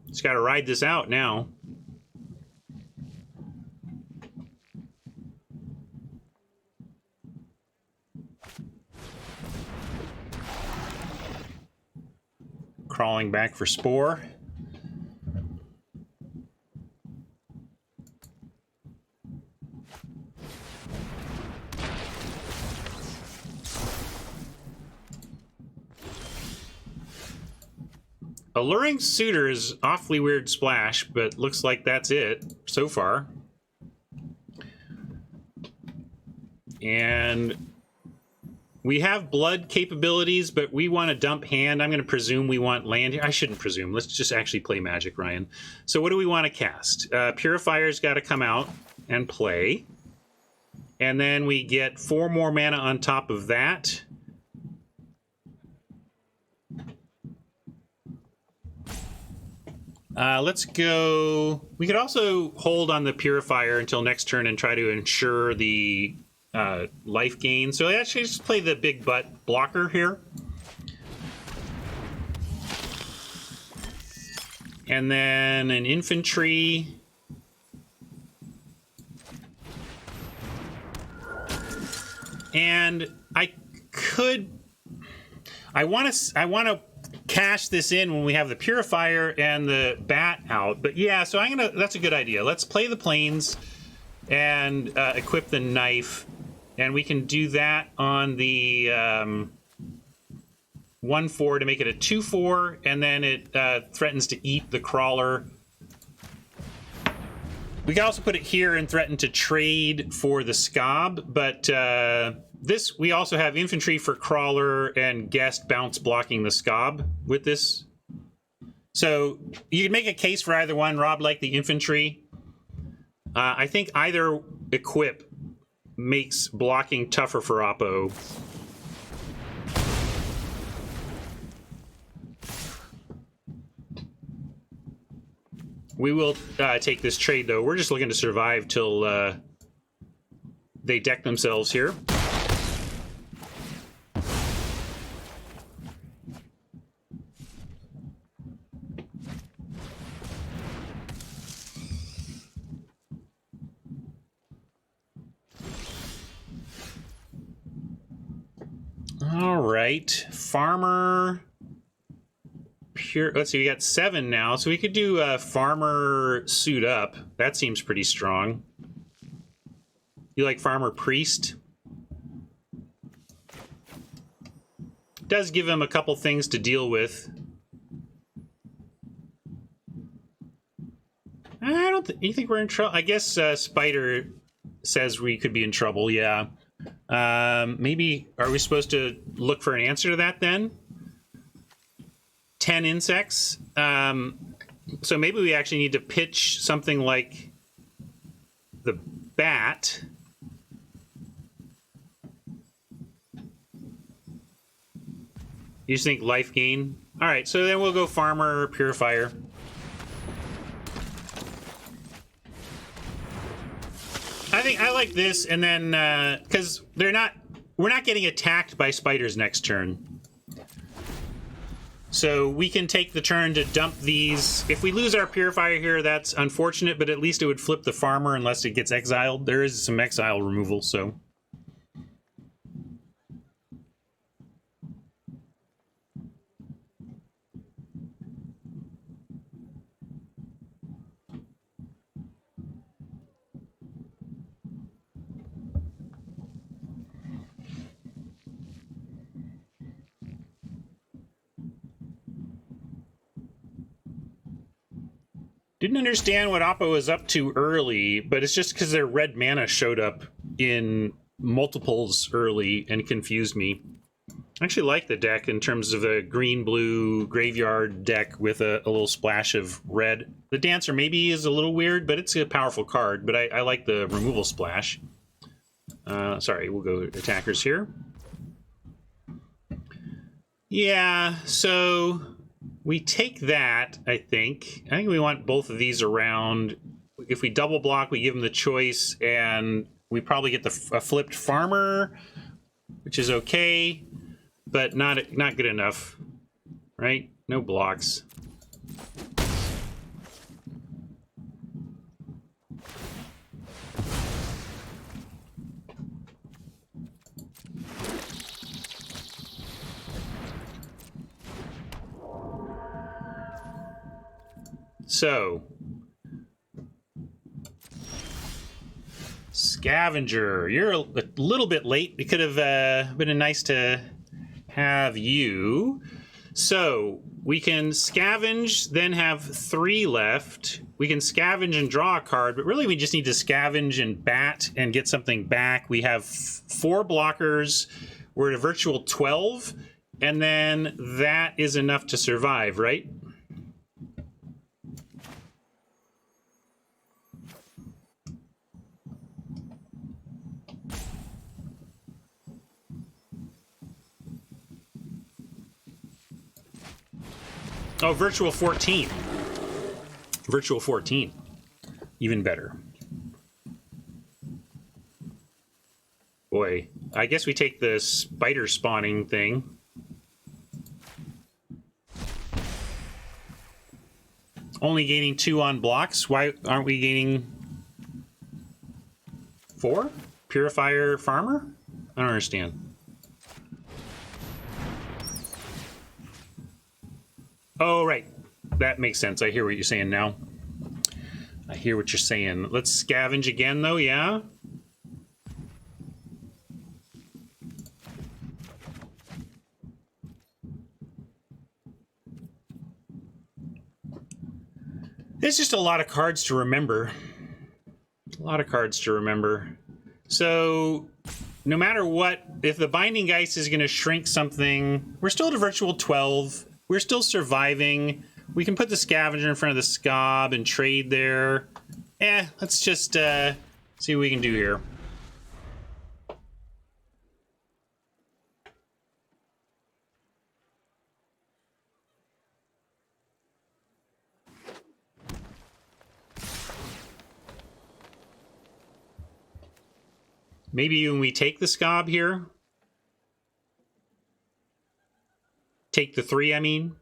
Just got to ride this out now. Crawling back for Spore. Alluring Suitor is awfully weird splash, but looks like that's it so far. And we have blood capabilities, but we want to dump hand. I'm going to presume we want land here. I shouldn't presume. Let's just actually play Magic, Ryan. So what do we want to cast? Purifier's got to come out and play. And then we get 4 more mana on top of that. Let's go. We could also hold on the Purifier until next turn and try to ensure the life gain. So actually just play the big butt blocker here. And then an infantry. And I want to cash this in when we have the Purifier and the bat out. But yeah, so that's a good idea. Let's play the planes and equip the knife. And we can do that on the 1/4 to make it a 2/4, and then it threatens to eat the crawler. We can also put it here and threaten to trade for the Scob, but this, we also have infantry for crawler and guest bounce blocking the Scob with this. So you can make a case for either one. Rob liked the infantry. I think either equip makes blocking tougher for Oppo. We will take this trade, though. We're just looking to survive till they deck themselves here. All right, farmer. Pure. Let's see, we got 7 now, so we could do farmer suit up. That seems pretty strong. You like farmer priest? Does give him a couple things to deal with. I don't. You think we're in trouble? I guess Spider says we could be in trouble. Yeah. Maybe, are we supposed to look for an answer to that then? 10 insects. So maybe we actually need to pitch something like the bat. You just think life gain? All right, so then we'll go farmer, purifier. I think I like this, and then because we're not getting attacked by spiders next turn, so we can take the turn to dump these. If we lose our purifier here, that's unfortunate, but at least it would flip the farmer unless it gets exiled. There is some exile removal, so. Didn't understand what Oppo was up to early, but it's just because their red mana showed up in multiples early and confused me. I actually like the deck in terms of a green-blue graveyard deck with a little splash of red. The Dancer maybe is a little weird, but it's a powerful card, but I like the removal splash. Sorry, we'll go attackers here. Yeah, so we take that, I think. I think we want both of these around. If we double block, we give them the choice, and we probably get a flipped farmer, which is okay, but not good enough, right? No blocks. So, Scavenger, you're a little bit late. It could have been nice to have you. So, we can scavenge, then have 3 left. We can scavenge and draw a card, but really we just need to scavenge and bat and get something back. We have 4 blockers. We're at a virtual 12, and then that is enough to survive, right? Oh, virtual 14. Virtual 14. Even better. Boy, I guess we take the spider spawning thing. Only gaining 2 on blocks. Why aren't we gaining 4? Purifier farmer? I don't understand. Oh, right. That makes sense. I hear what you're saying now. I hear what you're saying. Let's scavenge again, though, yeah? There's just a lot of cards to remember. A lot of cards to remember. So, no matter what, if the Binding Geist is going to shrink something, we're still at a virtual 12. We're still surviving. We can put the Scavenger in front of the Scob and trade there. Let's just see what we can do here. Maybe when we take the Scob here. Take the 3, I mean.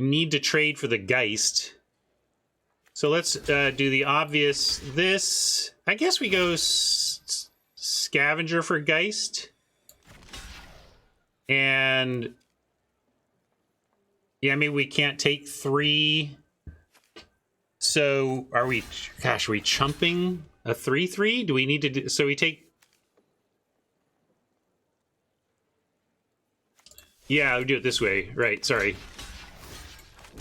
Need to trade for the Geist. So let's do the obvious. This, I guess we go Scavenger for Geist. And yeah, maybe we can't take 3. So are we, gosh, are we chumping a 3/3? Do we need to do, so we take, yeah, we do it this way. Right, sorry.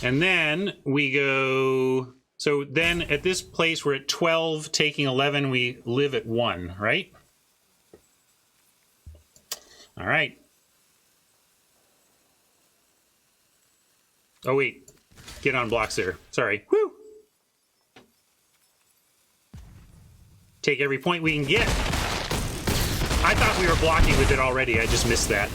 And then we go... So then at this place, we're at 12, taking 11. We live at 1, right? All right. Oh, wait. Get on blocks there. Sorry. Woo! Take every point we can get. I thought we were blocking with it already. I just missed that.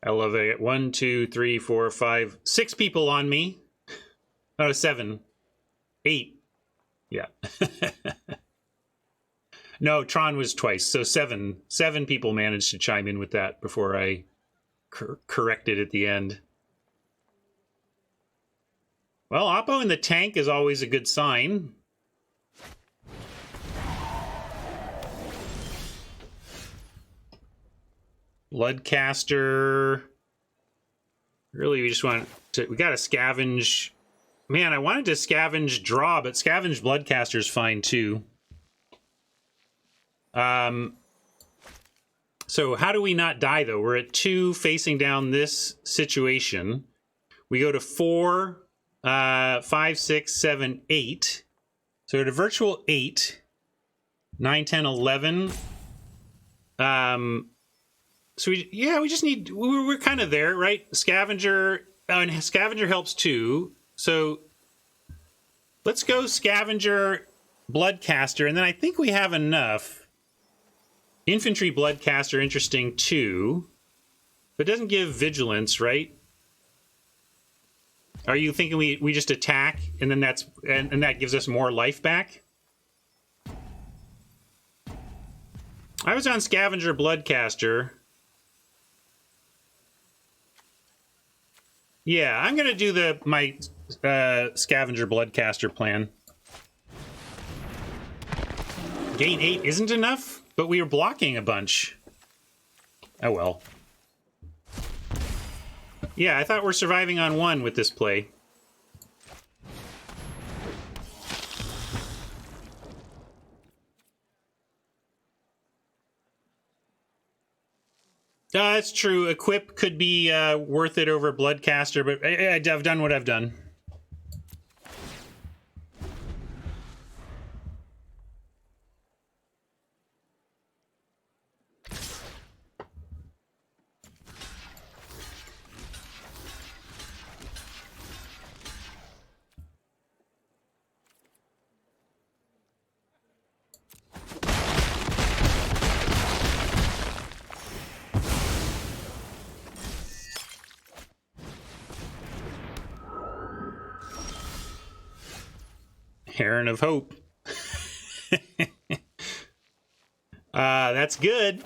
I love it. 1, 2, 3, 4, 5, 6 people on me. Oh, 7. 8. Yeah. No, Tron was twice. So 7 people managed to chime in with that before I corrected at the end. Well, Oppo in the tank is always a good sign. Bloodcaster. Really, we just want to... We gotta scavenge... Man, I wanted to scavenge draw, but scavenge Bloodcaster's fine too. So how do we not die, though? We're at 2 facing down this situation. We go to 4, 5, 6, 7, 8. So at a virtual 8, 9, 10, 11. So we just need... We're kind of there, right? Scavenger... and Scavenger helps too. So let's go Scavenger, Bloodcaster, and then I think we have enough. Infantry Bloodcaster, interesting too. But it doesn't give vigilance, right? Are you thinking we just attack and then that's and that gives us more life back? I was on Scavenger Bloodcaster. Yeah, I'm gonna do my Scavenger Bloodcaster plan. Gain 8 isn't enough? But we were blocking a bunch. Oh well. Yeah, I thought we're surviving on 1 with this play. That's true. Equip could be worth it over Bloodcaster, but I've done what I've done. Heron of Hope. That's good.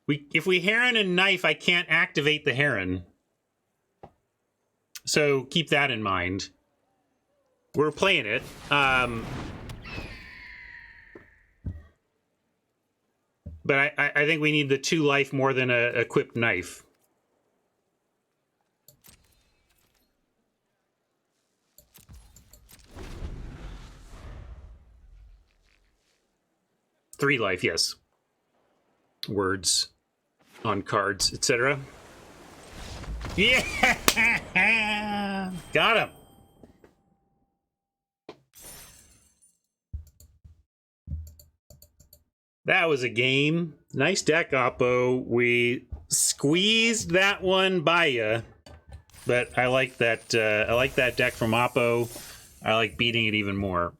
If we Heron and Knife, I can't activate the Heron. So keep that in mind. We're playing it. But I think we need the 2 life more than a equipped knife. Three life, yes. Words on cards, etc. Yeah! Got him! That was a game. Nice deck, Oppo. We squeezed that one by ya, but I like that. I like that deck from Oppo. I like beating it even more.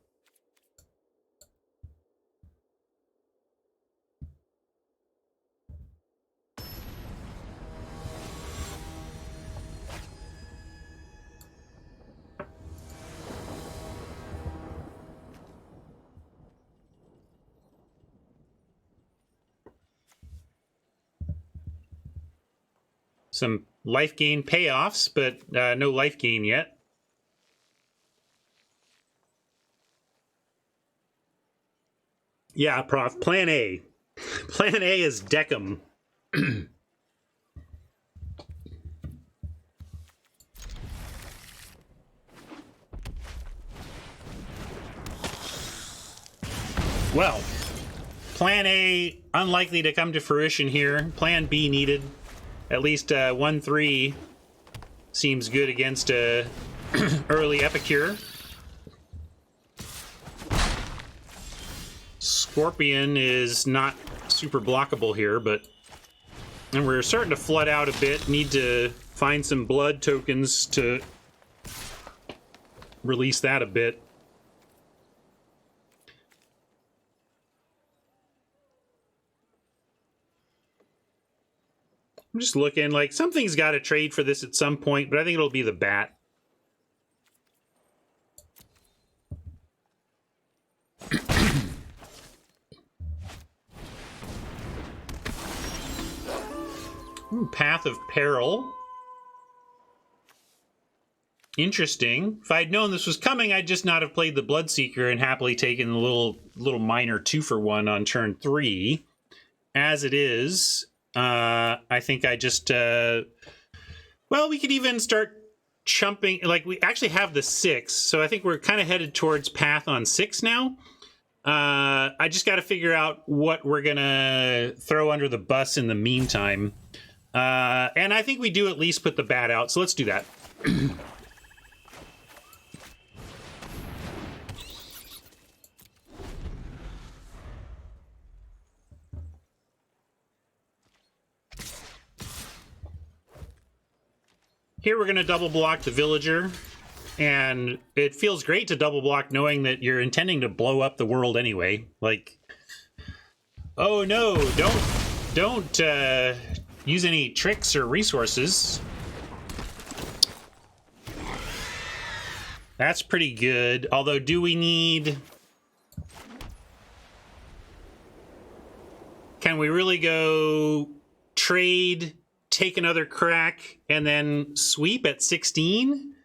Some life gain payoffs, but no life gain yet. Yeah, Prof. Plan A. Plan A is Deckham. Well, Plan A unlikely to come to fruition here. Plan B needed. At least 1-3 seems good against early Epicure. Scorpion is not super blockable here, and we're starting to flood out a bit. Need to find some blood tokens to release that a bit. I'm just looking, like, something's got to trade for this at some point, but I think it'll be the bat. Ooh, Path of Peril. Interesting. If I'd known this was coming, I'd just not have played the Bloodseeker and happily taken the little minor 2-for-1 on turn 3. As it is, I think I just... well, we could even start chumping... Like, we actually have the 6, so I think we're kind of headed towards path on 6 now. I just got to figure out what we're going to throw under the bus in the meantime. And I think we do at least put the bat out, so let's do that. Here we're going to double block the villager, and it feels great to double block knowing that you're intending to blow up the world anyway. Like, oh no, don't use any tricks or resources. That's pretty good. Although, do we need... Can we really go trade, take another crack, and then sweep at 16?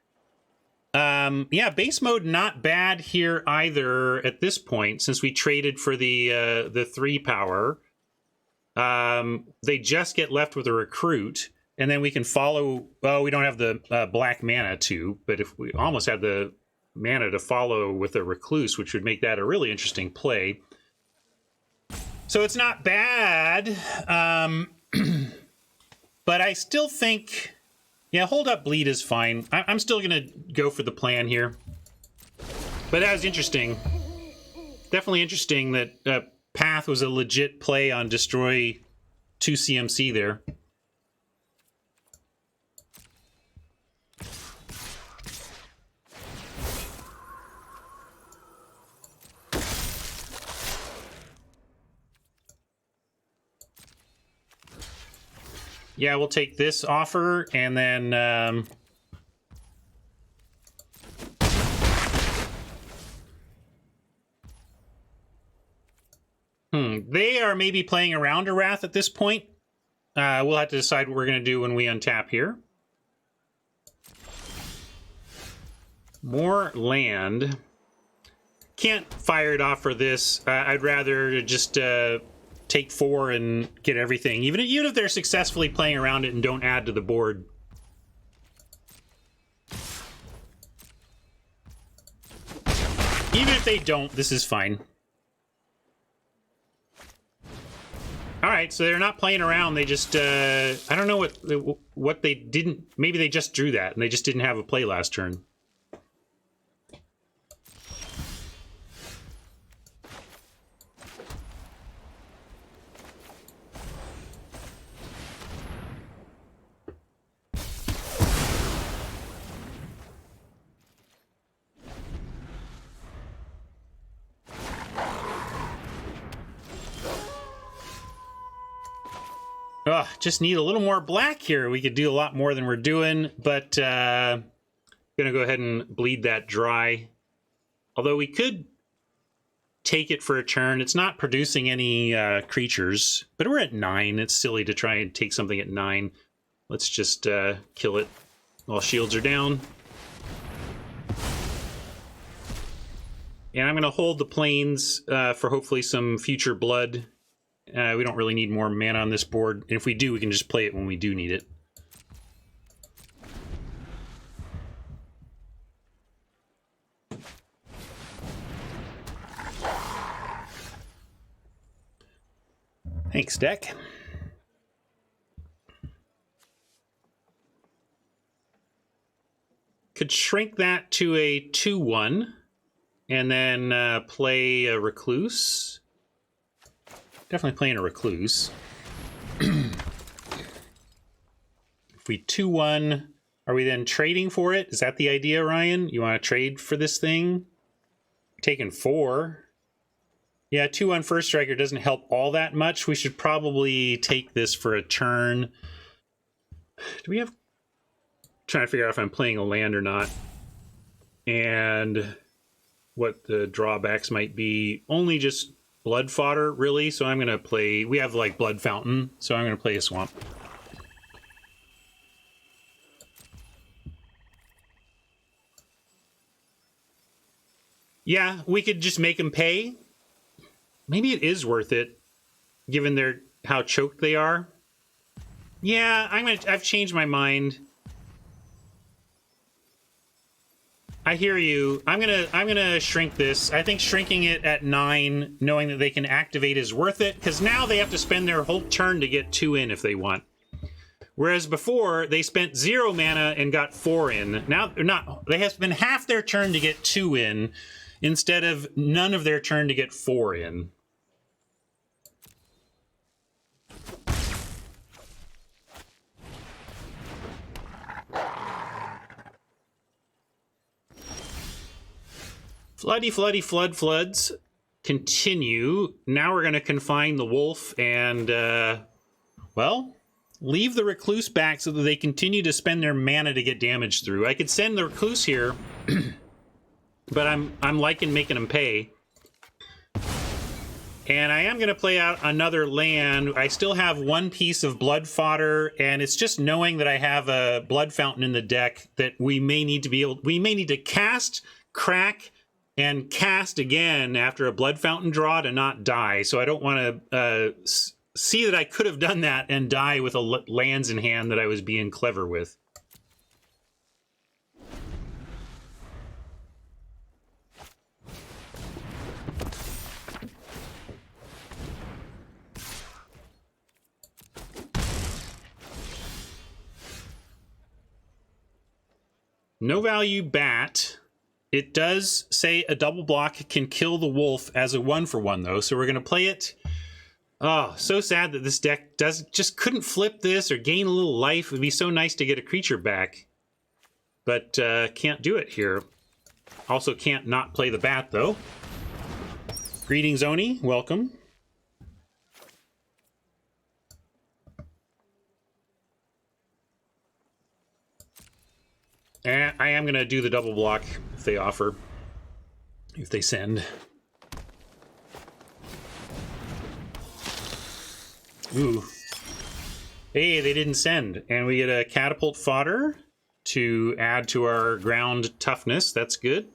Yeah, base mode not bad here either at this point, since we traded for the 3 power. They just get left with a recruit, and then we can follow... Well, we don't have the black mana too, but if we almost have the mana to follow with a recluse, which would make that a really interesting play. So it's not bad, but I still think... Yeah, hold up bleed is fine. I'm still going to go for the plan here. But that was interesting. Definitely interesting that Path was a legit play on destroy 2 CMC there. Yeah, we'll take this offer, and then... They are maybe playing around a Wrath at this point. We'll have to decide what we're going to do when we untap here. More land. Can't fire it off for this. I'd rather just... take 4 and get everything, even if they're successfully playing around it and don't add to the board. Even if they don't, this is fine. All right, so they're not playing around. They just, I don't know what they didn't... Maybe they just drew that and they just didn't have a play last turn. Ugh, just need a little more black here. We could do a lot more than we're doing, but gonna go ahead and bleed that dry. Although we could take it for a turn. It's not producing any creatures, but we're at 9. It's silly to try and take something at 9. Let's just kill it while shields are down. And I'm gonna hold the plains for hopefully some future blood. We don't really need more mana on this board. And if we do, we can just play it when we do need it. Thanks, deck. Could shrink that to a 2/1 and then play a recluse. Definitely playing a recluse. If we 2/1, are we then trading for it? Is that the idea, Ryan? You want to trade for this thing? Taking 4. Yeah, 2/1 first striker doesn't help all that much. We should probably take this for a turn. Do we have... Trying to figure out if I'm playing a land or not. And what the drawbacks might be. Only just... blood fodder, really, so I'm gonna play... We have, like, Blood Fountain, so I'm gonna play a Swamp. Yeah, we could just make them pay. Maybe it is worth it, given how choked they are. Yeah, I've changed my mind. I hear you. I'm gonna shrink this. I think shrinking it at 9, knowing that they can activate, is worth it, because now they have to spend their whole turn to get 2 in if they want. Whereas before, they spent 0 mana and got 4 in. Now, they have spent half their turn to get 2 in, instead of none of their turn to get 4 in. Floods continue. Now we're going to confine the wolf and, well, leave the recluse back so that they continue to spend their mana to get damage through. I could send the recluse here, but I'm liking making them pay. And I am going to play out another land. I still have 1 piece of blood fodder, and it's just knowing that I have a blood fountain in the deck that we may need to cast, crack, and cast again after a blood fountain draw to not die. So I don't want to see that I could have done that and die with lands in hand that I was being clever with. No value bat. It does say a double block can kill the wolf as a 1/1 though, so we're gonna play it. Oh, so sad that this deck just couldn't flip this or gain a little life. It would be so nice to get a creature back, but can't do it here. Also can't not play the bat though. Greetings, Oni. Welcome. And I am gonna do the double block if they offer, if they send. Ooh. Hey, they didn't send. And we get a catapult fodder to add to our ground toughness. That's good.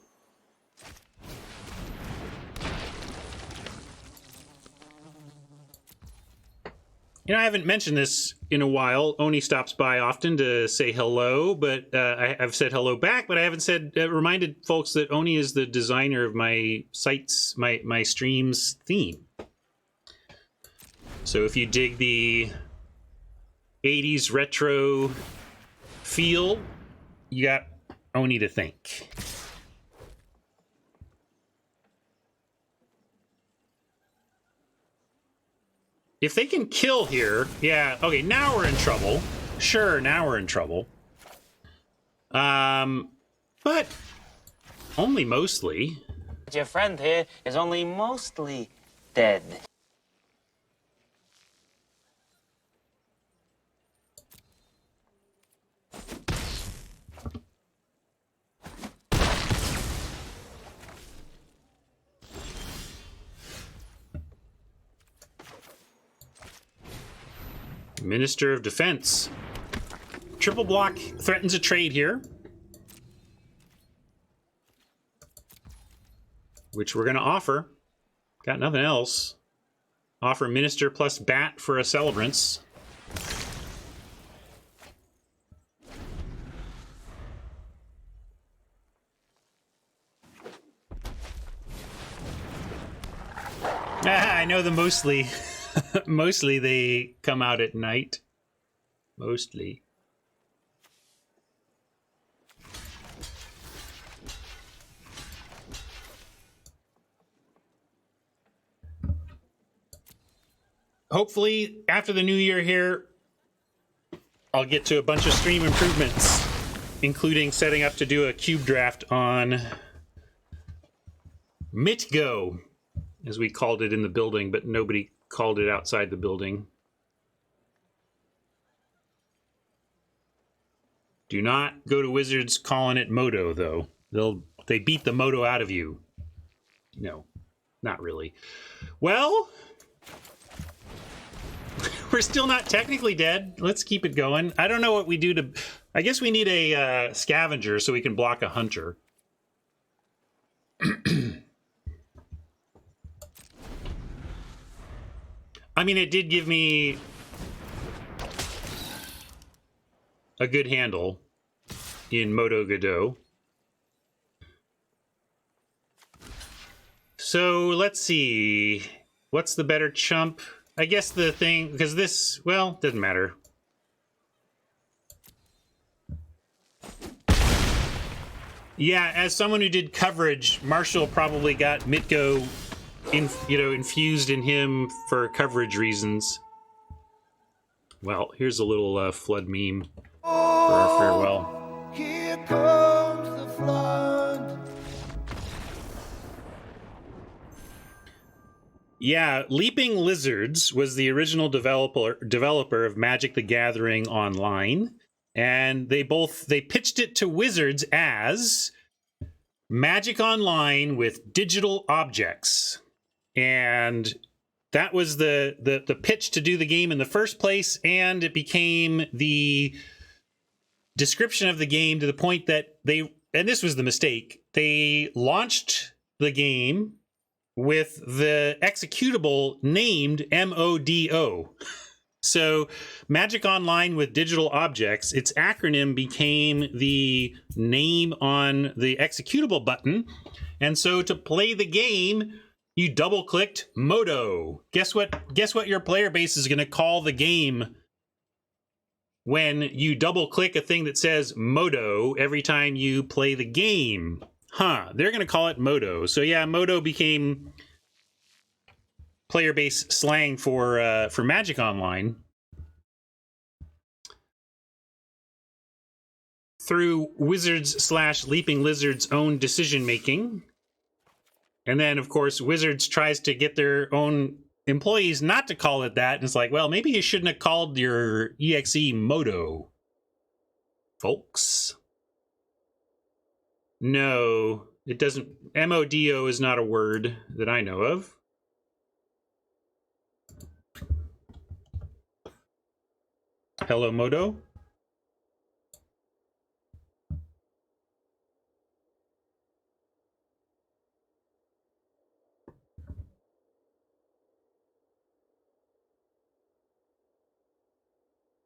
You know, I haven't mentioned this in a while. Oni stops by often to say hello, but I've said hello back, but I haven't said, reminded folks that Oni is the designer of my sites, my streams theme. So if you dig the 80s retro feel, you got Oni to thank. If they can kill here, yeah, okay, now we're in trouble. Sure, now we're in trouble. But only mostly. Your friend here is only mostly dead. Minister of Defense. Triple block threatens a trade here, which we're going to offer. Got nothing else. Offer Minister plus Bat for a Celebrance. I know the mostly. Mostly they come out at night. Mostly. Hopefully, after the new year here, I'll get to a bunch of stream improvements, including setting up to do a cube draft on MTGO, as we called it in the building, but nobody called it outside the building. Do not go to Wizards calling it Moto, though. They beat the Moto out of you. No, not really. Well, we're still not technically dead. Let's keep it going. I don't know what we do to... I guess we need a scavenger so we can block a hunter. I mean, it did give me a good handle in Moto Godot. So let's see. What's the better chump? I guess the thing, because this, well, doesn't matter. Yeah, as someone who did coverage, Marshall probably got Mitgo infused in him for coverage reasons. Well, here's a little flood meme for our farewell. Here comes the flood. Yeah, Leaping Lizards was the original developer of Magic the Gathering Online, and they pitched it to Wizards as Magic Online with digital objects. And that was the pitch to do the game in the first place, and it became the description of the game to the point that and this was the mistake, they launched the game with the executable named MODO. So Magic Online with digital objects, its acronym became the name on the executable button. And so to play the game, you double-clicked Modo. Guess what your player base is going to call the game when you double-click a thing that says Modo every time you play the game? They're going to call it Modo. So yeah, Modo became player base slang for Magic Online through Wizards/Leaping Lizards' own decision making. And then, of course, Wizards tries to get their own employees not to call it that. And it's like, well, maybe you shouldn't have called your EXE Modo, folks. No, it doesn't. MODO is not a word that I know of. Hello, Modo.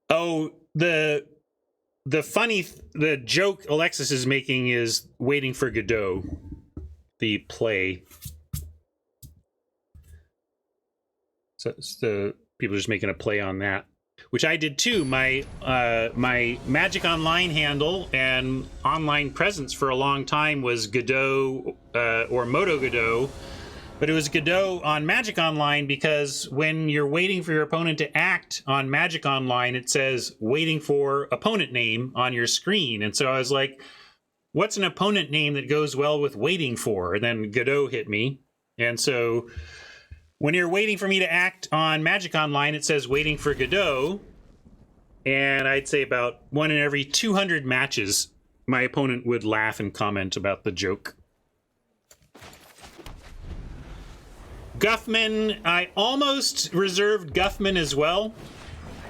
Oh, the joke Alexis is making is Waiting for Godot, the play. So the people are just making a play on that, which I did too. My Magic Online handle and online presence for a long time was Godot or Moto Godot. But it was Godot on Magic Online because when you're waiting for your opponent to act on Magic Online, it says waiting for opponent name on your screen. And so I was like, what's an opponent name that goes well with waiting for? And then Godot hit me. And so when you're waiting for me to act on Magic Online, it says waiting for Godot. And I'd say about 1 in every 200 matches, my opponent would laugh and comment about the joke. Guffman, I almost reserved Guffman as well.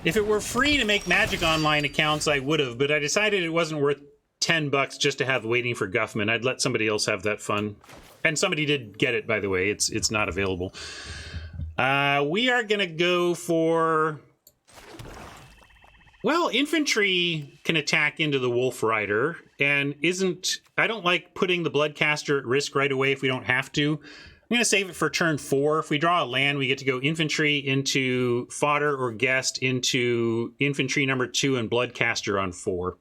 If it were free to make Magic Online accounts, I would have, but I decided it wasn't worth $10 just to have waiting for Guffman. I'd let somebody else have that fun. And somebody did get it, by the way. It's not available. We are going to go for... Well, infantry can attack into the Wolf Rider, and I don't like putting the Bloodcaster at risk right away if we don't have to. I'm going to save it for turn 4. If we draw a land, we get to go infantry into fodder or guest into infantry number 2 and Bloodcaster on 4.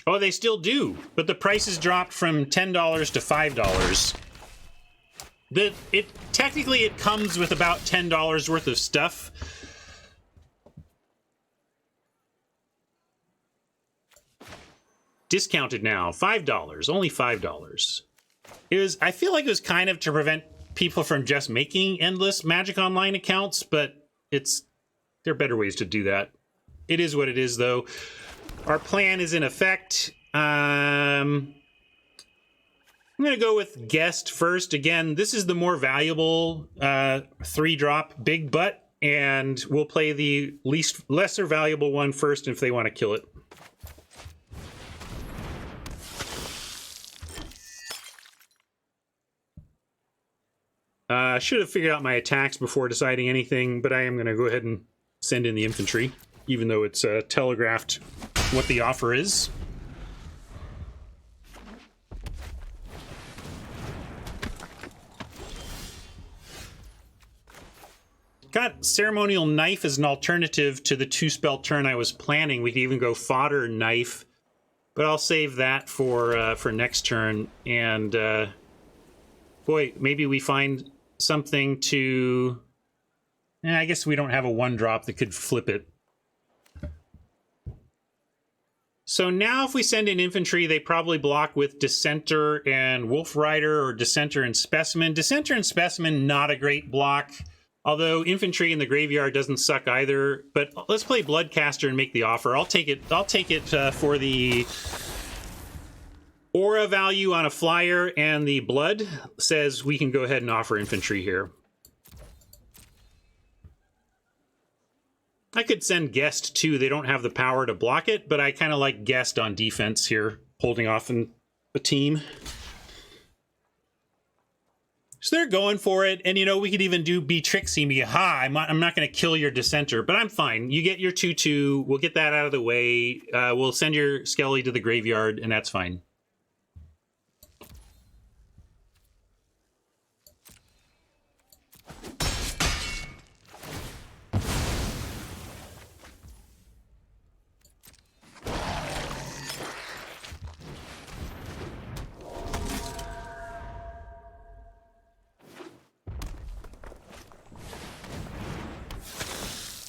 Oh, they still do, but the price has dropped from $10 to $5. Technically, it comes with about $10 worth of stuff. Discounted now, $5, only $5. I feel like it was kind of to prevent people from just making endless Magic Online accounts, but there are better ways to do that. It is what it is, though. Our plan is in effect. I'm going to go with guest first. Again, this is the more valuable 3-drop big butt, and we'll play the lesser valuable one first if they want to kill it. Should have figured out my attacks before deciding anything, but I am going to go ahead and send in the infantry, even though it's telegraphed what the offer is. Got Ceremonial Knife as an alternative to the 2-spell turn I was planning. We could even go Fodder Knife, but I'll save that for next turn. And boy, maybe we find something to... I guess we don't have a 1-drop that could flip it. So now if we send in infantry, they probably block with Dissenter and Wolf Rider, or Dissenter and Specimen. Dissenter and Specimen, not a great block. Although infantry in the graveyard doesn't suck either. But let's play Bloodcaster and make the offer. I'll take it for the aura value on a flyer, and the blood says we can go ahead and offer infantry here. I could send Guest too. They don't have the power to block it, but I kind of like Guest on defense here, holding off in a team. So they're going for it, and you know, we could even do Be Tricksy Me. Ha! I'm not going to kill your Dissenter, but I'm fine. You get your 2/2. We'll get that out of the way. We'll send your Skelly to the graveyard, and that's fine.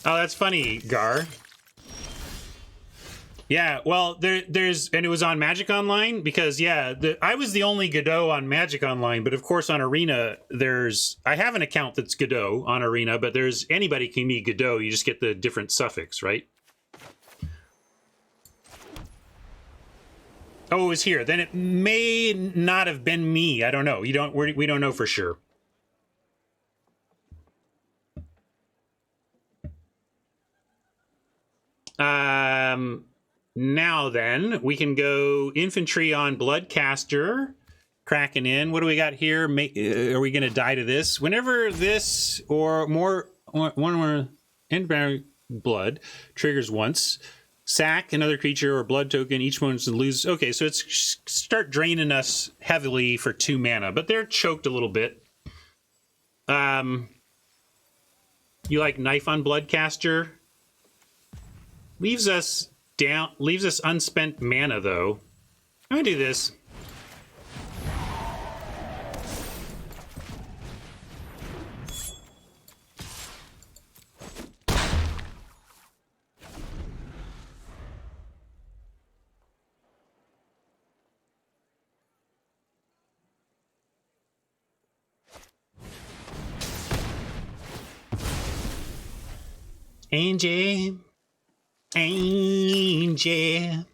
Oh, that's funny, Gar. Yeah, well, there's, and it was on Magic Online, because, yeah, I was the only Godot on Magic Online, but of course on Arena, I have an account that's Godot on Arena, but anybody can be Godot, you just get the different suffix, right? Oh, it was here. Then it may not have been me. I don't know. We don't know for sure. Now then, we can go infantry on Bloodcaster, cracking in. What do we got here? Are we going to die to this? Whenever this or one more end blood triggers once, sack another creature or blood token. Each one's to lose. Okay, so it's start draining us heavily for 2 mana, but they're choked a little bit. You like Knife on Bloodcaster? Leaves us unspent mana, though. I'm gonna do this. Angel,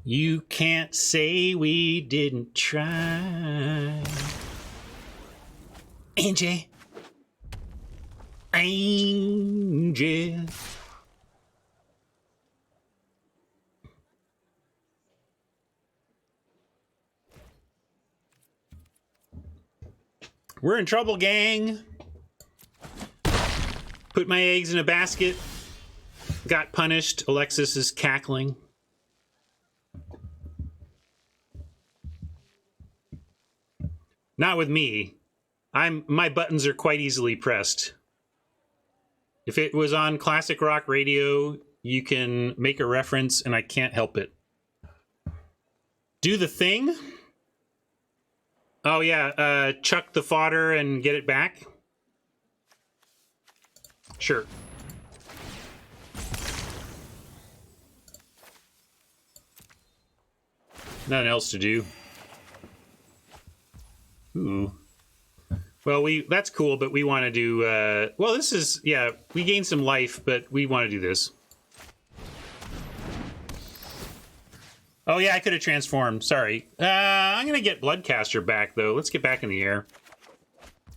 you can't say we didn't try. Angel. We're in trouble, gang. Put my eggs in a basket. Got punished. Alexis is cackling. Not with me. My buttons are quite easily pressed. If it was on classic rock radio, you can make a reference and I can't help it. Do the thing? Oh yeah, chuck the fodder and get it back? Sure. Nothing else to do. Ooh. Well, that's cool, but we want to do... well, this is... Yeah, we gain some life, but we want to do this. Oh, yeah, I could have transformed. Sorry. I'm going to get Bloodcaster back, though. Let's get back in the air.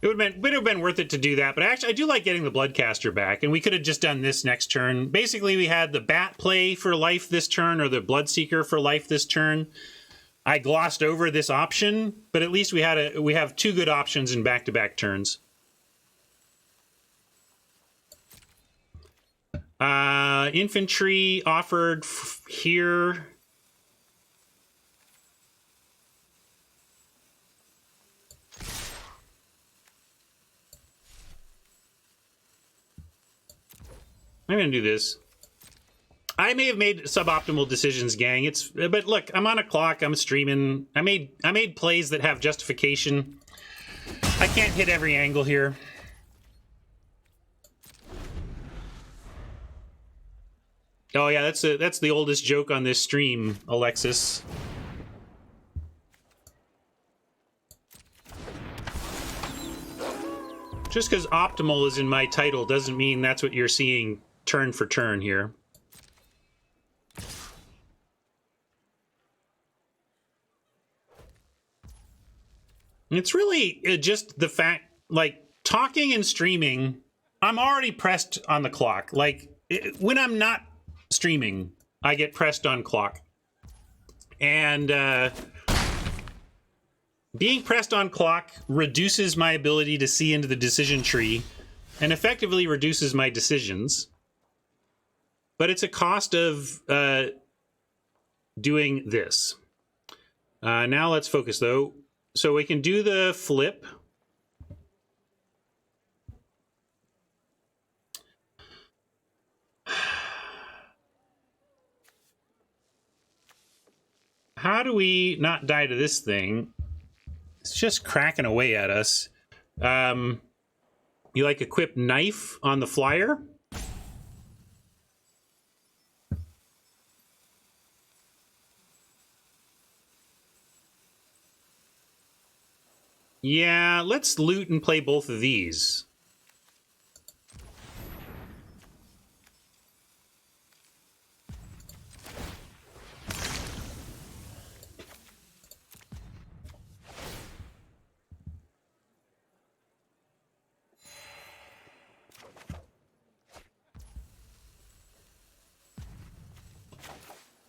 It would have been worth it to do that, but actually, I do like getting the Bloodcaster back, and we could have just done this next turn. Basically, we had the Bat play for life this turn, or the Bloodseeker for life this turn. I glossed over this option, but at least we have two good options in back-to-back turns. Infantry offered here. I'm gonna do this. I may have made suboptimal decisions, gang. But look, I'm on a clock. I'm streaming. I made plays that have justification. I can't hit every angle here. Oh yeah, that's the oldest joke on this stream, Alexis. Just because optimal is in my title doesn't mean that's what you're seeing turn for turn here. It's really just the fact, like, talking and streaming, I'm already pressed on the clock. Like, when I'm not streaming, I get pressed on clock. And being pressed on clock reduces my ability to see into the decision tree and effectively reduces my decisions. But it's a cost of doing this. Now let's focus, though. So we can do the flip. How do we not die to this thing? It's just cracking away at us. You like equip knife on the flyer? Yeah, let's loot and play both of these.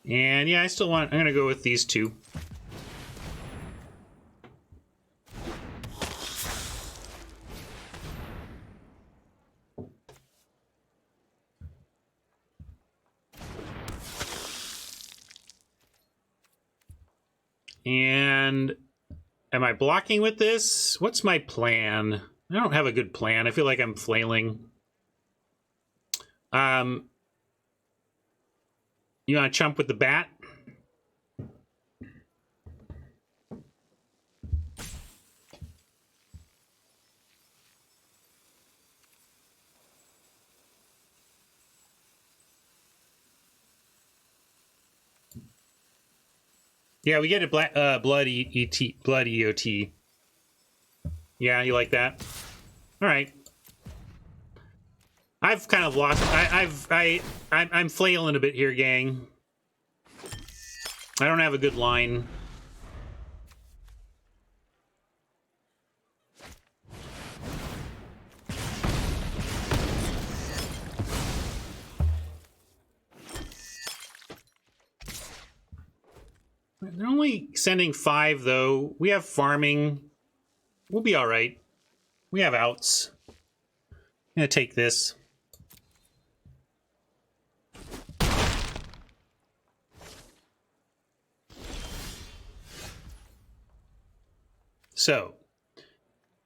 And yeah, I'm going to go with these two. And am I blocking with this? What's my plan? I don't have a good plan. I feel like I'm flailing. You want to chump with the bat? Yeah, we get a blood EOT. Yeah, you like that? All right. I've kind of lost. I'm flailing a bit here, gang. I don't have a good line. They're only sending 5, though. We have farming. We'll be all right. We have outs. I'm gonna take this. So,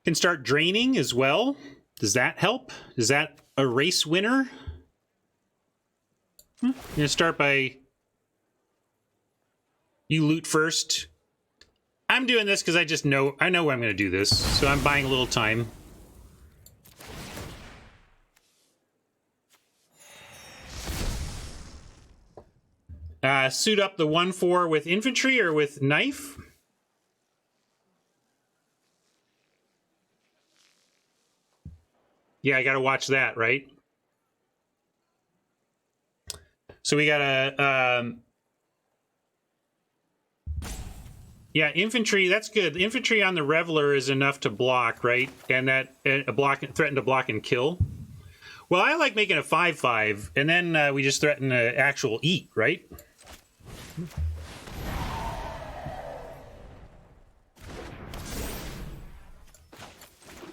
can start draining as well. Does that help? Is that a race winner? I'm gonna start by you loot first. I'm doing this because I know I'm going to do this, so I'm buying a little time. Suit up the 1/4 with infantry or with knife. Yeah, I got to watch that, right? So we got a... yeah, infantry, that's good. Infantry on the Reveler is enough to block, right? And that threaten to block and kill. Well, I like making a 5/5, and then we just threaten an actual eat, right?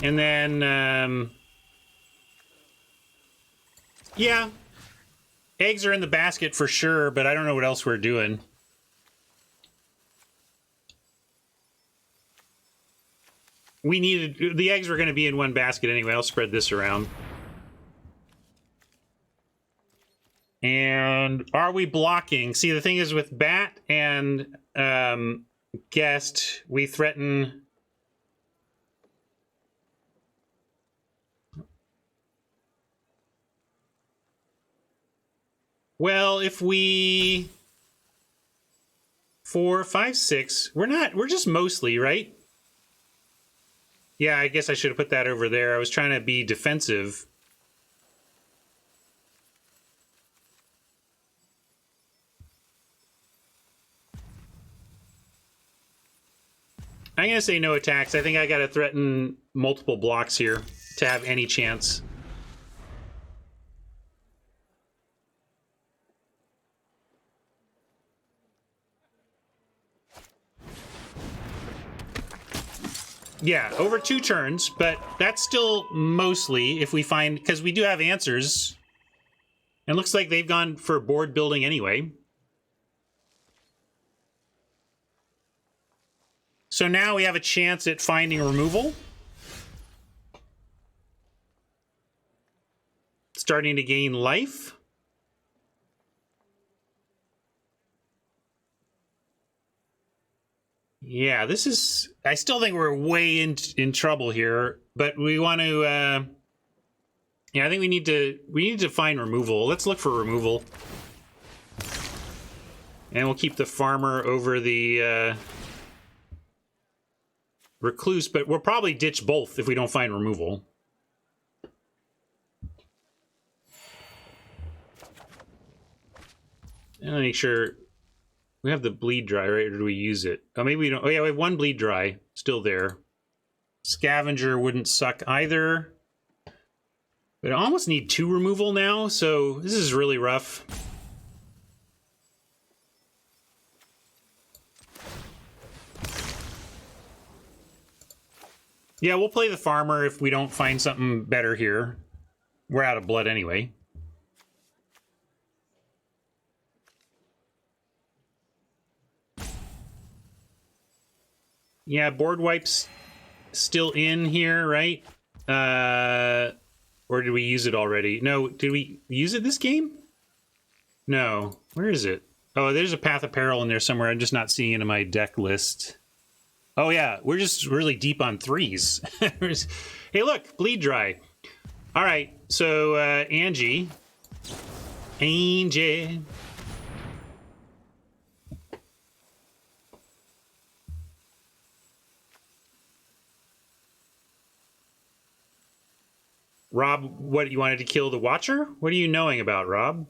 And then, yeah, eggs are in the basket for sure, but I don't know what else we're doing. We needed, the eggs were going to be in one basket anyway. I'll spread this around. And are we blocking? See, the thing is with Bat and Guest, we threaten... Well, if we... 4, 5, 6, we're just mostly, right? Yeah, I guess I should have put that over there. I was trying to be defensive. I'm going to say no attacks. I think I got to threaten multiple blocks here to have any chance. Yeah, over 2 turns, but that's still mostly if we find... Because we do have answers. And looks like they've gone for board building anyway. So now we have a chance at finding removal. Starting to gain life. Yeah, this is... I still think we're way in trouble here, but we want to... yeah, I think we need to find removal. Let's look for removal. And we'll keep the farmer over the recluse, but we'll probably ditch both if we don't find removal. And make sure... We have the bleed dry, right? Or do we use it? Oh, maybe we don't. Oh, yeah, we have 1 bleed dry still there. Scavenger wouldn't suck either. But I almost need 2 removal now, so this is really rough. Yeah, we'll play the farmer if we don't find something better here. We're out of blood anyway. Yeah, board wipes still in here, right? Or did we use it already? No, did we use it this game? No. Where is it? Oh, there's a Path of Peril in there somewhere. I'm just not seeing it in my deck list. Oh, yeah. We're just really deep on 3s. Hey, look. Bleed dry. All right. So, Angie. Rob, what, you wanted to kill the Watcher? What are you knowing about, Rob?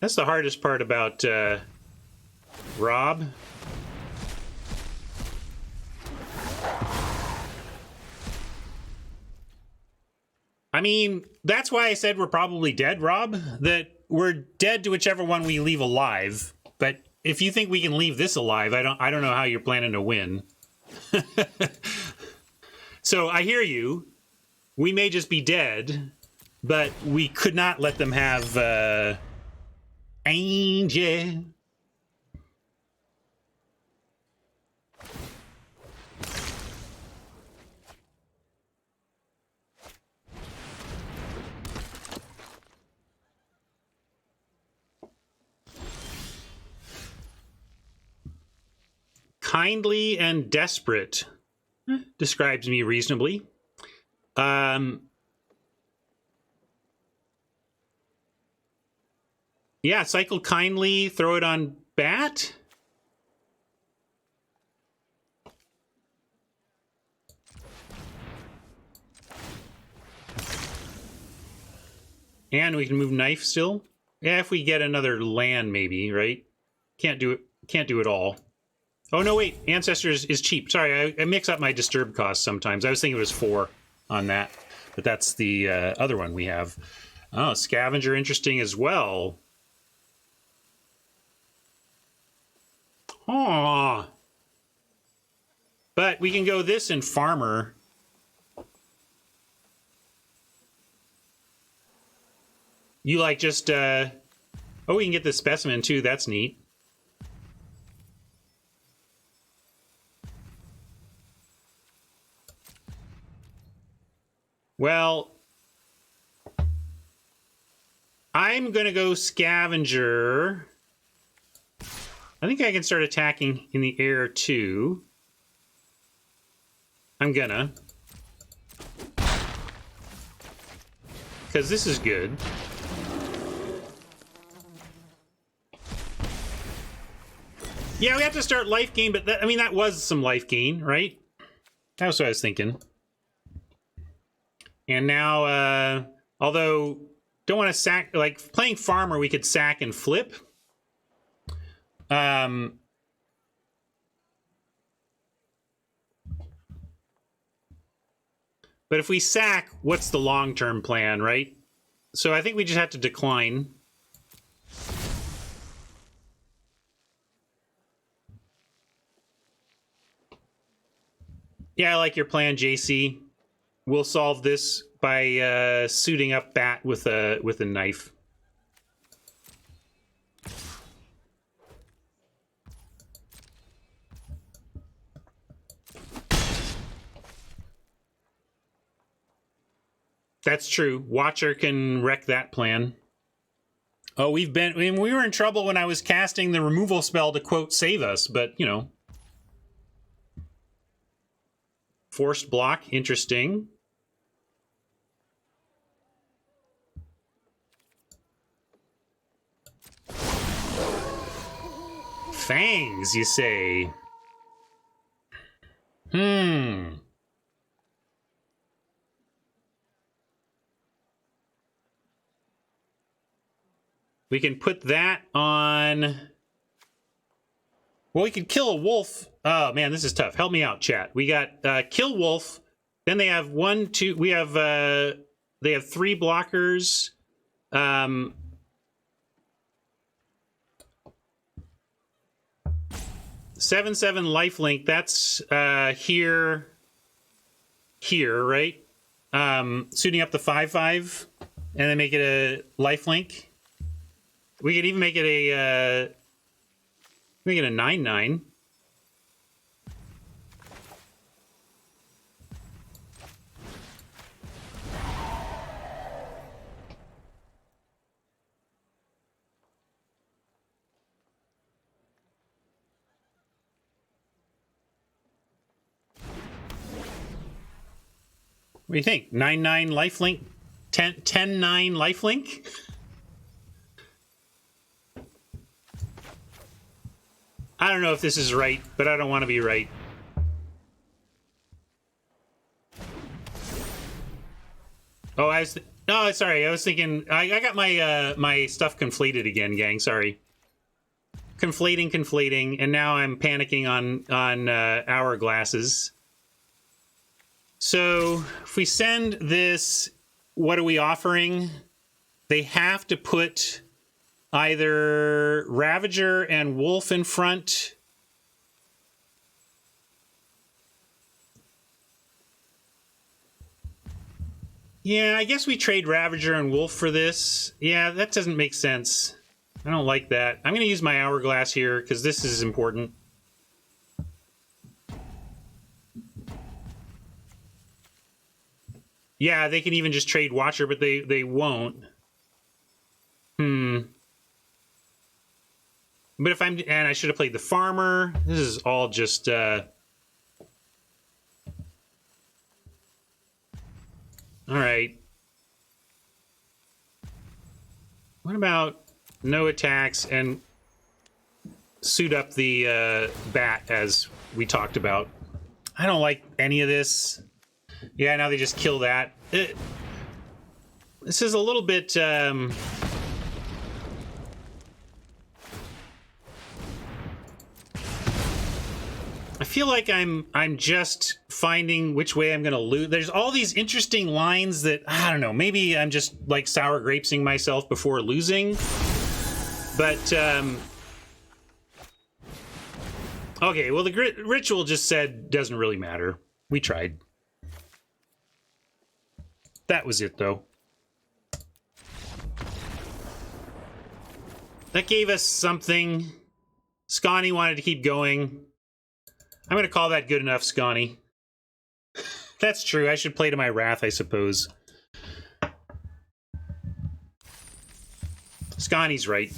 That's the hardest part about, Rob. I mean, that's why I said we're probably dead, Rob. That we're dead to whichever one we leave alive. But if you think we can leave this alive, I don't know how you're planning to win. So I hear you. We may just be dead, but we could not let them have Angel. Kindly and desperate. Describes me reasonably. Yeah, cycle kindly, throw it on Bat. And we can move knife still. Yeah, if we get another land, maybe, right? Can't do it all. Oh, no, wait. Ancestors is cheap. Sorry, I mix up my disturb costs sometimes. I was thinking it was 4 on that. But that's the other one we have. Oh, Scavenger interesting as well. Oh. But we can go this and farmer. You like just, oh, we can get the specimen too. That's neat. Well, I'm going to go scavenger. I think I can start attacking in the air too. I'm gonna. Because this is good. Yeah, we have to start life gain, but that, I mean, that was some life gain, right? That was what I was thinking. And now, although don't want to sack, like playing farmer, we could sack and flip. But if we sack, what's the long-term plan, right? So I think we just have to decline. Yeah, I like your plan, JC. We'll solve this by suiting up Bat with a knife. That's true. Watcher can wreck that plan. Oh, we were in trouble when I was casting the removal spell to, quote, save us, but, you know. Forced block, interesting. Fangs, you say? We can put that on... Well, we could kill a wolf. Oh, man, this is tough. Help me out, chat. We got kill wolf. Then they have 1, 2... We have... They have 3 blockers. 7/7 lifelink. That's here, right? Suiting up the 5/5, and then make it a lifelink. We could even make it a 9/9. What do you think? 9/9 lifelink? 10/9 lifelink? I don't know if this is right, but I don't want to be right. Oh, sorry. I was thinking I got my my stuff conflated again, gang. Sorry. Conflating, and now I'm panicking on hourglasses. So if we send this, what are we offering? They have to put either Ravager and Wolf in front. Yeah, I guess we trade Ravager and Wolf for this. Yeah, that doesn't make sense. I don't like that. I'm going to use my hourglass here because this is important. Yeah, they can even just trade Watcher, but they won't. But if I'm... And I should have played the Farmer. This is all just... Alright. What about no attacks and suit up the Bat as we talked about? I don't like any of this. Yeah, now they just kill that. This is a little bit... I feel like I'm just finding which way I'm going to lose. There's all these interesting lines that, I don't know, maybe I'm just like sour grapesing myself before losing. But Okay, well, the ritual just said doesn't really matter. We tried. That was it, though. That gave us something. Scotty wanted to keep going. I'm going to call that good enough, Scotty. That's true. I should play to my wrath, I suppose. Scotty's right.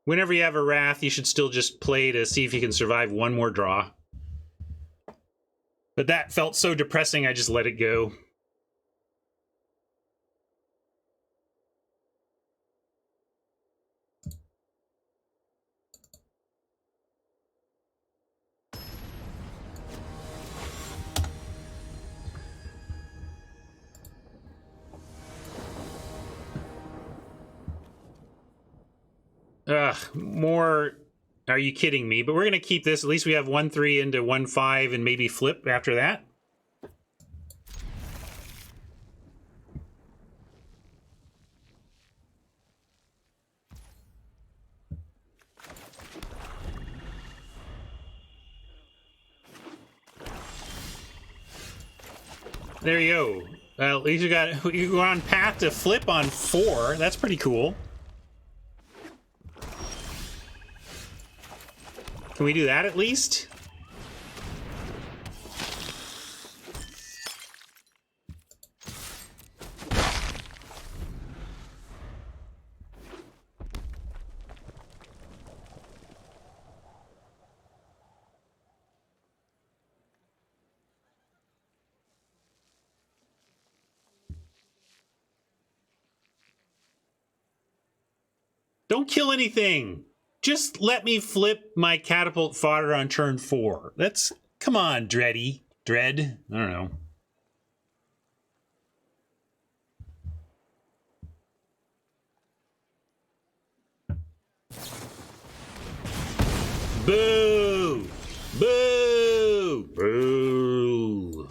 Whenever you have a wrath, you should still just play to see if you can survive one more draw. But that felt so depressing, I just let it go. Ugh, more... Are you kidding me? But we're going to keep this. At least we have 1-3 into 1-5 and maybe flip after that. There you go. At least you go on path to flip on 4. That's pretty cool. Can we do that at least? Don't kill anything. Just let me flip my catapult fodder on turn 4. That's... Come on, Dready. Dread? I don't know. Boo! Boo! Boo!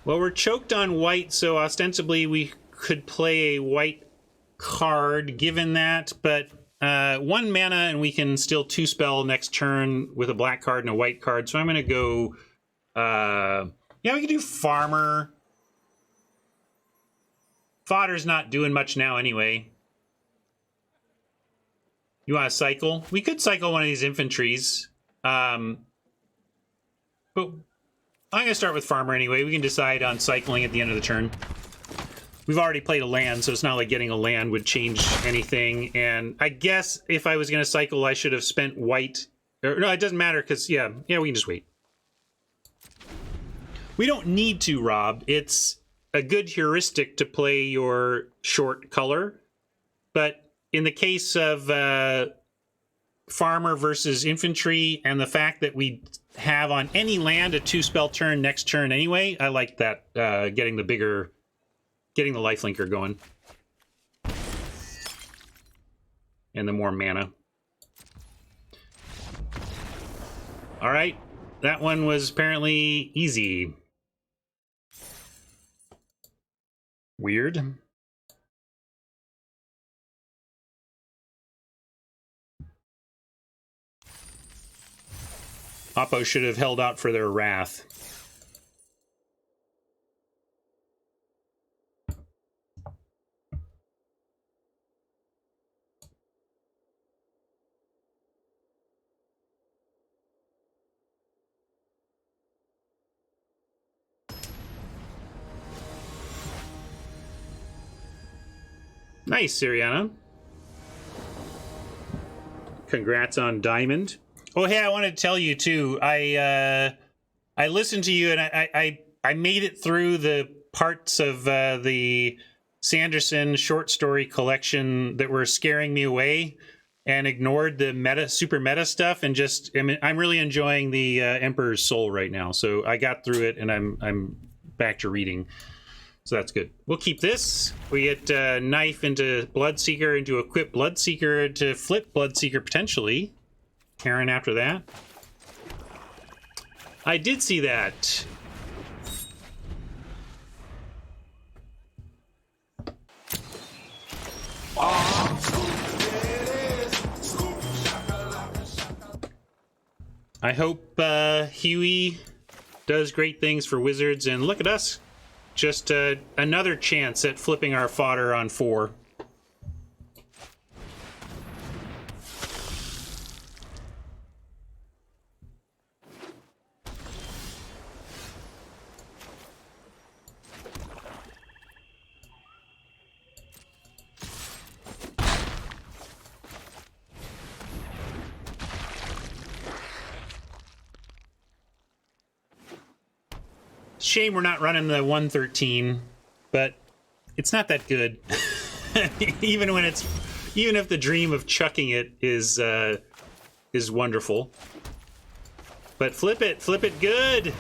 Well, we're choked on white, so ostensibly we could play a white card given that, but 1 mana and we can still 2-spell next turn with a black card and a white card, so I'm going to go... yeah, we can do Farmer. Fodder's not doing much now anyway. You want to cycle? We could cycle one of these infantries. But I'm going to start with Farmer anyway. We can decide on cycling at the end of the turn. We've already played a land, so it's not like getting a land would change anything. And I guess if I was going to cycle, I should have spent white. Or, no, it doesn't matter because, yeah, we can just wait. We don't need to, Rob. It's a good heuristic to play your short color. But in the case of Farmer versus Infantry and the fact that we have on any land a 2-spell turn next turn anyway, I like that, getting the lifelinker going. And the more mana. All right. That one was apparently easy. Weird. Oppo should have held out for their wrath. Nice, Siriana. Congrats on Diamond. Oh, hey, I wanted to tell you, too. I listened to you, and I made it through the parts of the Sanderson short story collection that were scaring me away and ignored the super meta stuff, and just, I'm really enjoying the Emperor's Soul right now. So I got through it, and I'm back to reading. So that's good. We'll keep this. We get Knife into Bloodseeker, into Equip Bloodseeker to flip Bloodseeker potentially. Karen after that. I did see that. I hope Huey does great things for Wizards, and look at us. Just another chance at flipping our fodder on 4. Shame we're not running the 113, but it's not that good. even if the dream of chucking it is wonderful. But flip it good.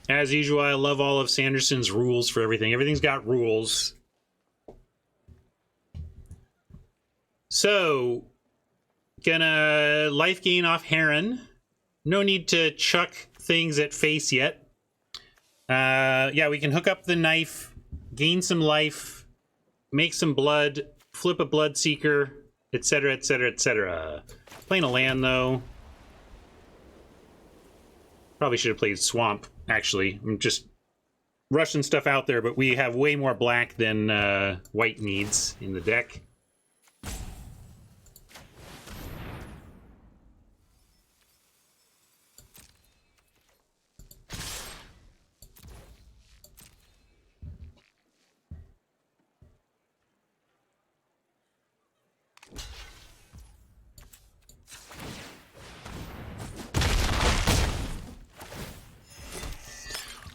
As usual, I love all of Sanderson's rules for everything. Everything's got rules. So, gonna life gain off Heron. No need to chuck things at face yet. Yeah, we can hook up the knife, gain some life, make some blood, flip a blood seeker, etc., etc., etc. Playing a land, though. Probably should have played Swamp, actually. I'm just rushing stuff out there, but we have way more black than white needs in the deck.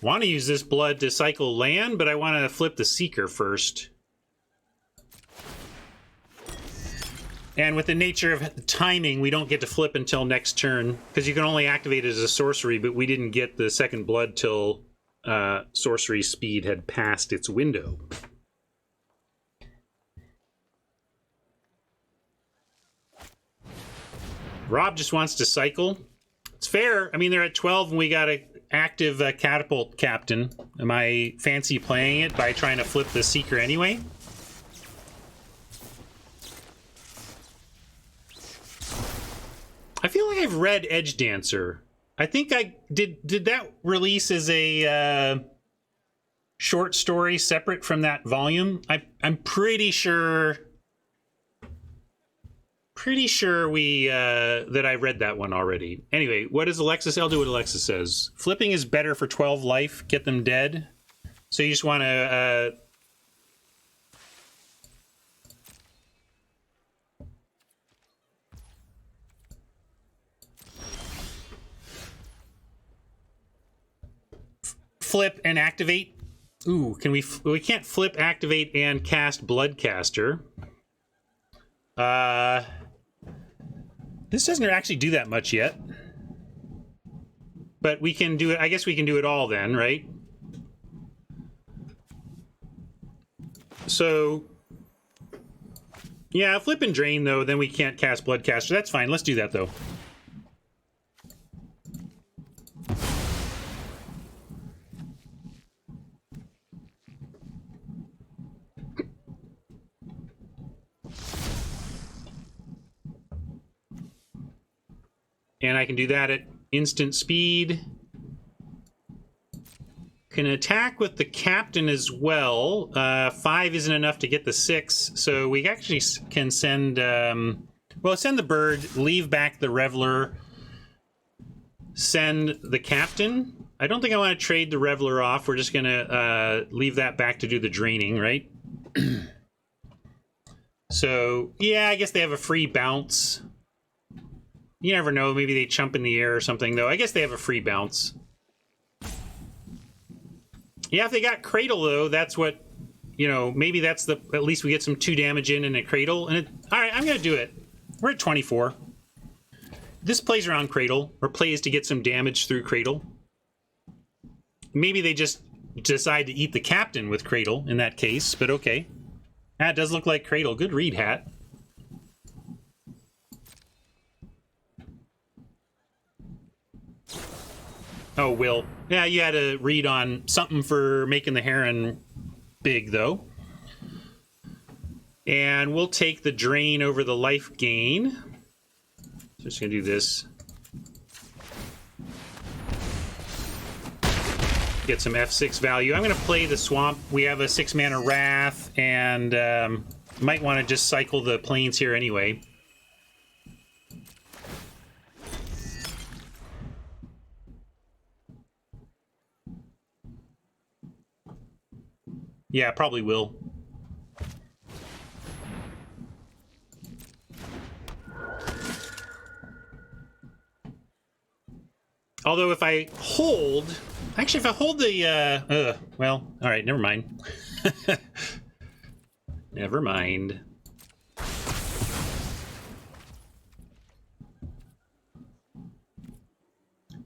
Want to use this blood to cycle land, but I want to flip the Seeker first. And with the nature of timing, we don't get to flip until next turn, because you can only activate it as a sorcery, but we didn't get the second blood till sorcery speed had passed its window. Rob just wants to cycle. It's fair. I mean, they're at 12 and we got a active catapult captain. Am I fancy playing it by trying to flip the Seeker anyway? I feel like I've read Edge Dancer. I think I did that release as a short story separate from that volume. I'm pretty sure we that I read that one already. Anyway, what does Alexis? I'll do what Alexis says. Flipping is better for 12 life. Get them dead. So you just want to flip and activate. Ooh, can we can't flip, activate, and cast Bloodcaster. This doesn't actually do that much yet. But we can do it. I guess we can do it all then, right? So, yeah, flip and drain, though, then we can't cast Bloodcaster. That's fine. Let's do that, though. And I can do that at instant speed. Can attack with the captain as well. 5 isn't enough to get the 6, so we actually can send... well, send the bird, leave back the Reveler, send the captain. I don't think I want to trade the Reveler off. We're just going to leave that back to do the draining, right? So, yeah, I guess they have a free bounce. You never know, maybe they chump in the air or something, though. I guess they have a free bounce. Yeah, if they got Cradle, though, that's what, you know, maybe that's the, at least we get some 2 damage in and a Cradle. And it, all right, I'm going to do it. We're at 24. this plays around Cradle, or plays to get some damage through Cradle. Maybe they just decide to eat the captain with Cradle in that case, but okay. That does look like Cradle. Good read, Hat. Oh, Will. Yeah, you had a read on something for making the Heron big, though. And we'll take the drain over the life gain. Just gonna do this. Get some F6 value. I'm gonna play the swamp. We have a 6-mana Wrath, and might want to just cycle the plains here anyway. Yeah, probably will. Although if I hold... Actually, if I hold the... well, alright, never mind. Never mind.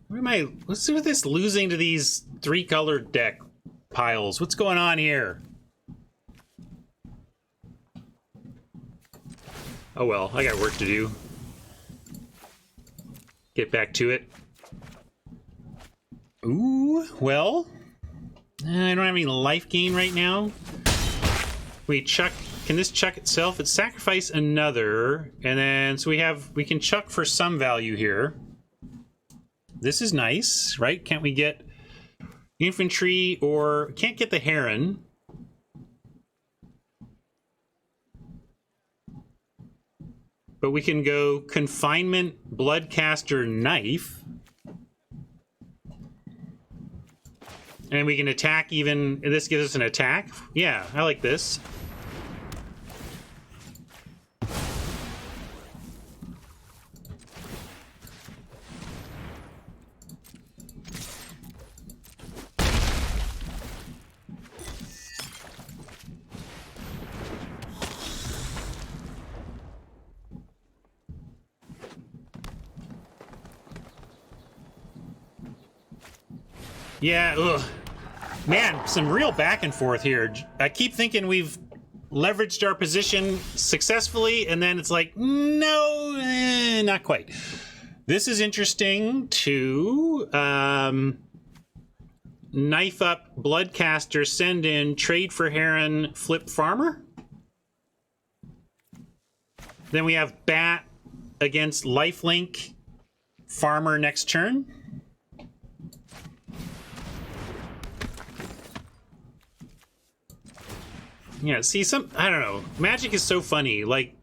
Where am I? Let's see what this losing to these 3-colored deck piles. What's going on here? Oh well, I got work to do. Get back to it. Ooh, well, I don't have any life gain right now. We chuck. Can this chuck itself? It's sacrifice another, and then so we can chuck for some value here. This is nice, right? Can't we get infantry, or can't get the Heron? But we can go confinement, bloodcaster, knife. And we can attack even... This gives us an attack? Yeah, I like this. Yeah, ugh. Man, some real back and forth here. I keep thinking we've leveraged our position successfully, and then it's like, no, not quite. This is interesting too. Knife up, bloodcaster, send in, trade for Heron, flip farmer. Then we have bat against lifelink, farmer next turn. Yeah, see, I don't know. Magic is so funny. Like,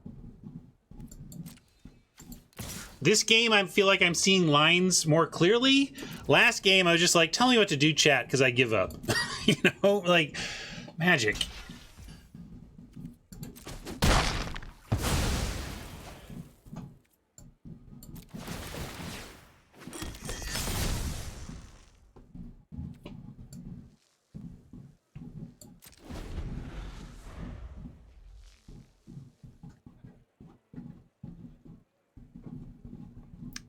this game, I feel like I'm seeing lines more clearly. Last game, I was just like, tell me what to do, chat, because I give up. You know, like, Magic.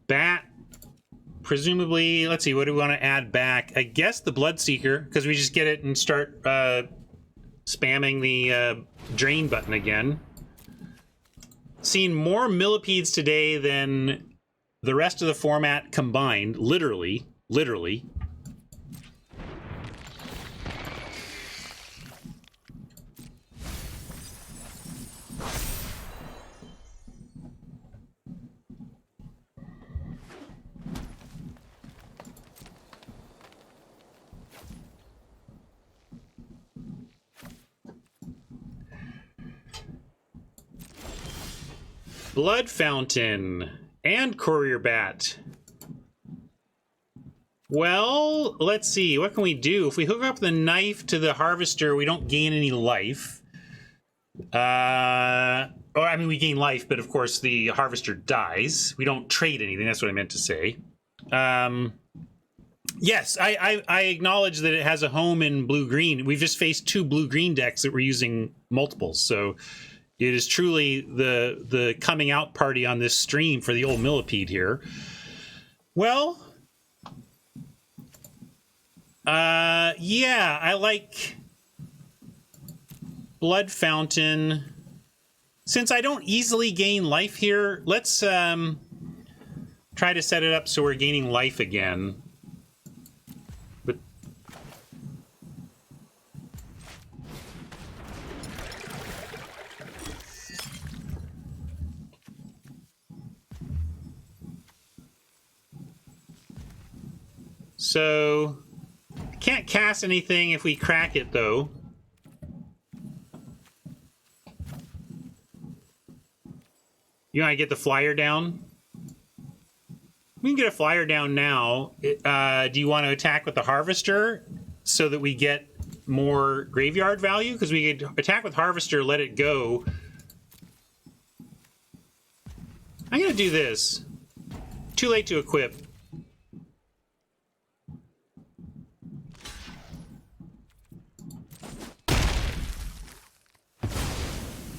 Bat, presumably, let's see, what do we want to add back? I guess the Bloodseeker, because we just get it and start spamming the drain button again. Seen more millipedes today than the rest of the format combined, literally. Blood Fountain and Courier Bat. Well, let's see. What can we do? If we hook up the knife to the harvester, we don't gain any life. Or, I mean, we gain life, but of course the harvester dies. We don't trade anything. That's what I meant to say. Yes, I acknowledge that it has a home in blue-green. We've just faced 2 blue-green decks that were using multiples, so It is truly the coming out party on this stream for the old millipede here. Well, yeah, I like Blood Fountain. Since I don't easily gain life here, let's try to set it up so we're gaining life again. But so can't cast anything if we crack it though. You want to get the flyer down? We can get a flyer down now. Do you want to attack with the harvester so that we get more graveyard value? Because we could attack with harvester, let it go. I'm going to do this. Too late to equip.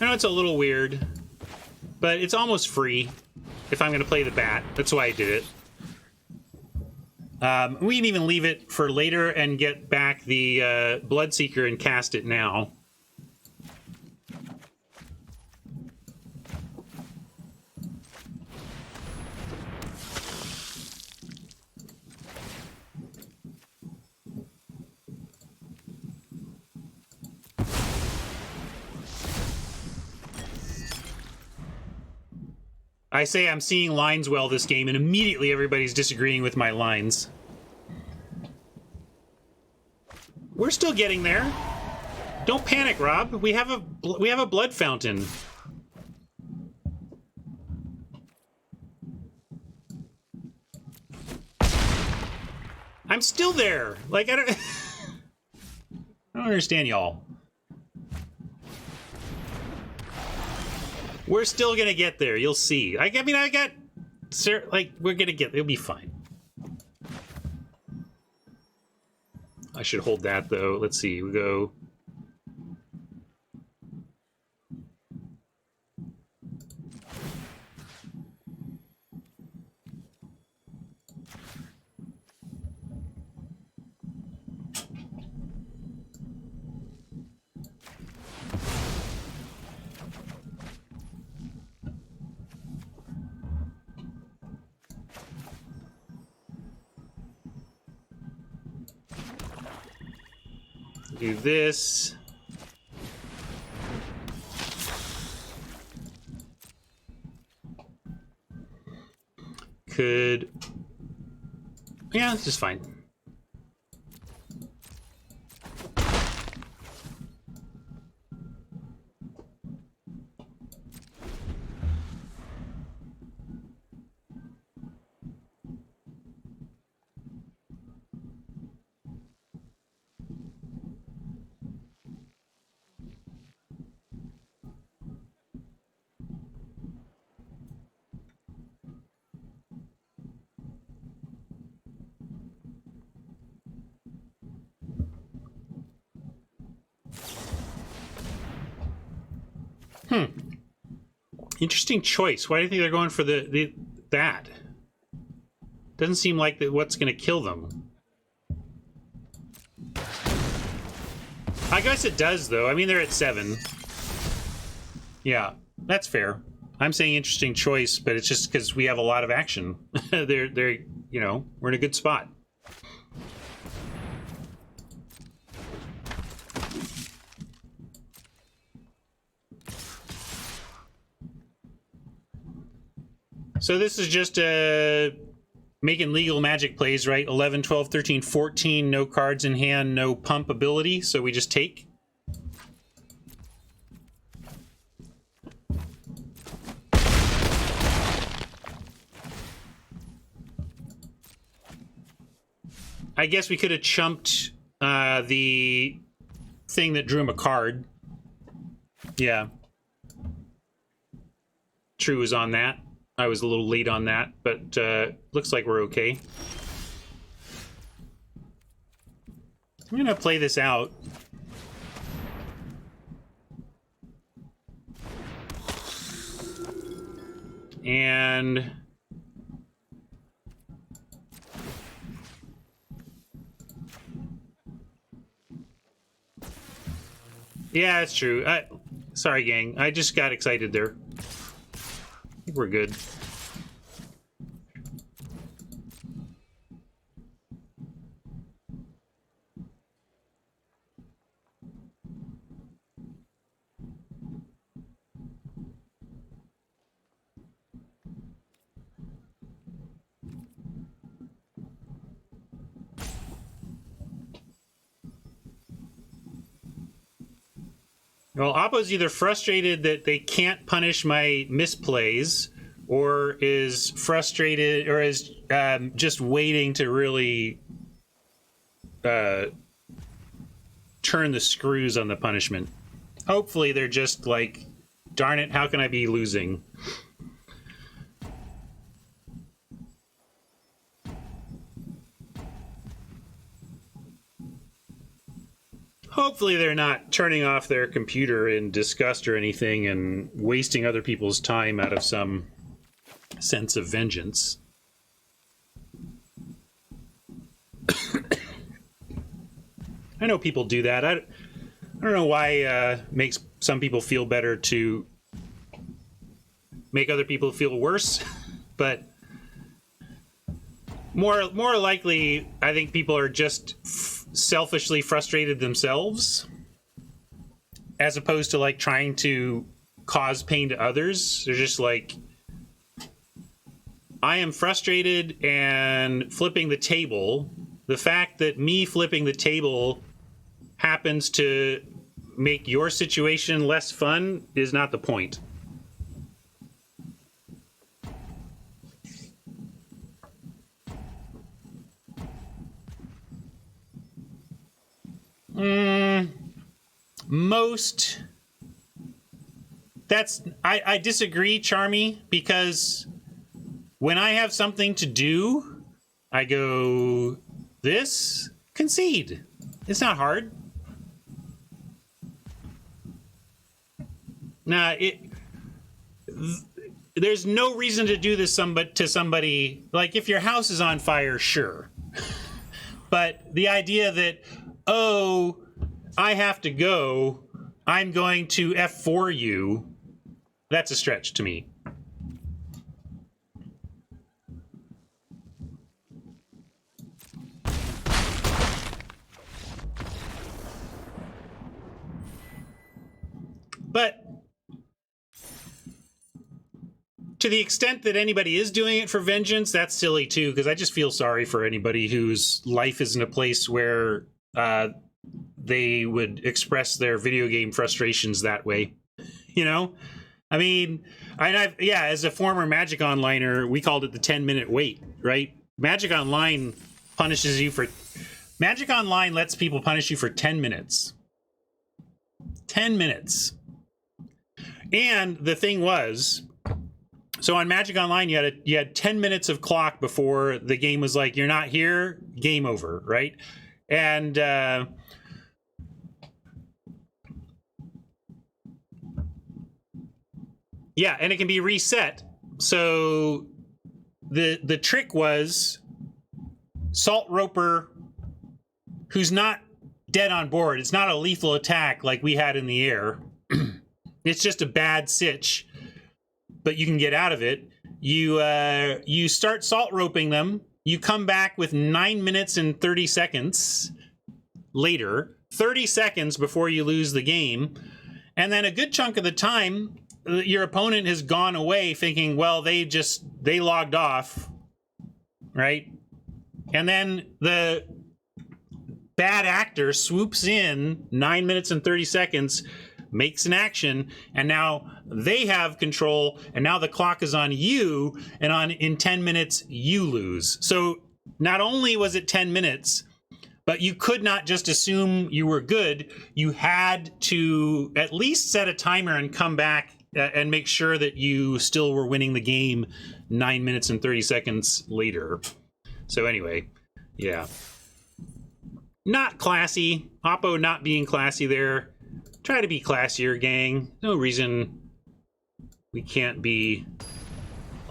I know it's a little weird, but it's almost free if I'm going to play the bat. That's why I did it. We can even leave it for later and get back the Bloodseeker and cast it now. I say I'm seeing lines well this game, and immediately everybody's disagreeing with my lines. We're still getting there. Don't panic, Rob. We have a blood fountain. I'm still there. Like I don't understand y'all. We're still gonna get there. You'll see. I mean, we're gonna get. It'll be fine. I should hold that though. Let's see. We go. Do this. Yeah, it's just fine. Interesting choice. Why do you think they're going for that? Doesn't seem like what's going to kill them. I guess it does, though. I mean, they're at 7. Yeah, that's fair. I'm saying interesting choice, but it's just because we have a lot of action. they're you know, we're in a good spot. So this is just making legal Magic plays, right? 11, 12, 13, 14, no cards in hand, no pump ability, so we just take. I guess we could have chumped the thing that drew him a card. Yeah. True was on that. I was a little late on that, but looks like we're okay. I'm gonna play this out. and yeah, it's true. Sorry, gang. I just got excited there. I think we're good. Well, Oppo's either frustrated that they can't punish my misplays, or is frustrated, or is just waiting to really turn the screws on the punishment. Hopefully they're just like, darn it, how can I be losing? Hopefully they're not turning off their computer in disgust or anything and wasting other people's time out of some sense of vengeance. I know people do that. I don't know why it makes some people feel better to make other people feel worse, but more likely, I think people are just selfishly frustrated themselves, as opposed to like trying to cause pain to others. They're just like, I am frustrated and flipping the table. The fact that me flipping the table happens to make your situation less fun is not the point. Most. I disagree, Charmy, because when I have something to do, I go, this, concede. It's not hard. Nah, there's no reason to do this to somebody. Like, if your house is on fire, sure. But the idea that, oh, I have to go, I'm going to F4 you, that's a stretch to me. But to the extent that anybody is doing it for vengeance, that's silly too, because I just feel sorry for anybody whose life is in a place where they would express their video game frustrations that way. You know? I mean, as a former Magic Onliner, we called it the 10-minute wait, right? Magic Online punishes you for... Magic Online lets people punish you for 10 minutes. 10 minutes. And the thing was, so on Magic Online, you had 10 minutes of clock before the game was like, you're not here, game over, right? And yeah, and it can be reset. So the trick was Salt Roper, who's not dead on board. It's not a lethal attack like we had in the air. It's just a bad sitch, but you can get out of it. You start salt roping them. You come back with 9 minutes and 30 seconds later, 30 seconds before you lose the game. And then a good chunk of the time, your opponent has gone away thinking, well, they logged off, right? And then the bad actor swoops in 9 minutes and 30 seconds, makes an action, and now they have control, and now the clock is on you, and in 10 minutes, you lose. So not only was it 10 minutes, but you could not just assume you were good. You had to at least set a timer and come back and make sure that you still were winning the game 9 minutes and 30 seconds later. So anyway, yeah. Not classy. Oppo not being classy there. Try to be classier, gang. No reason we can't be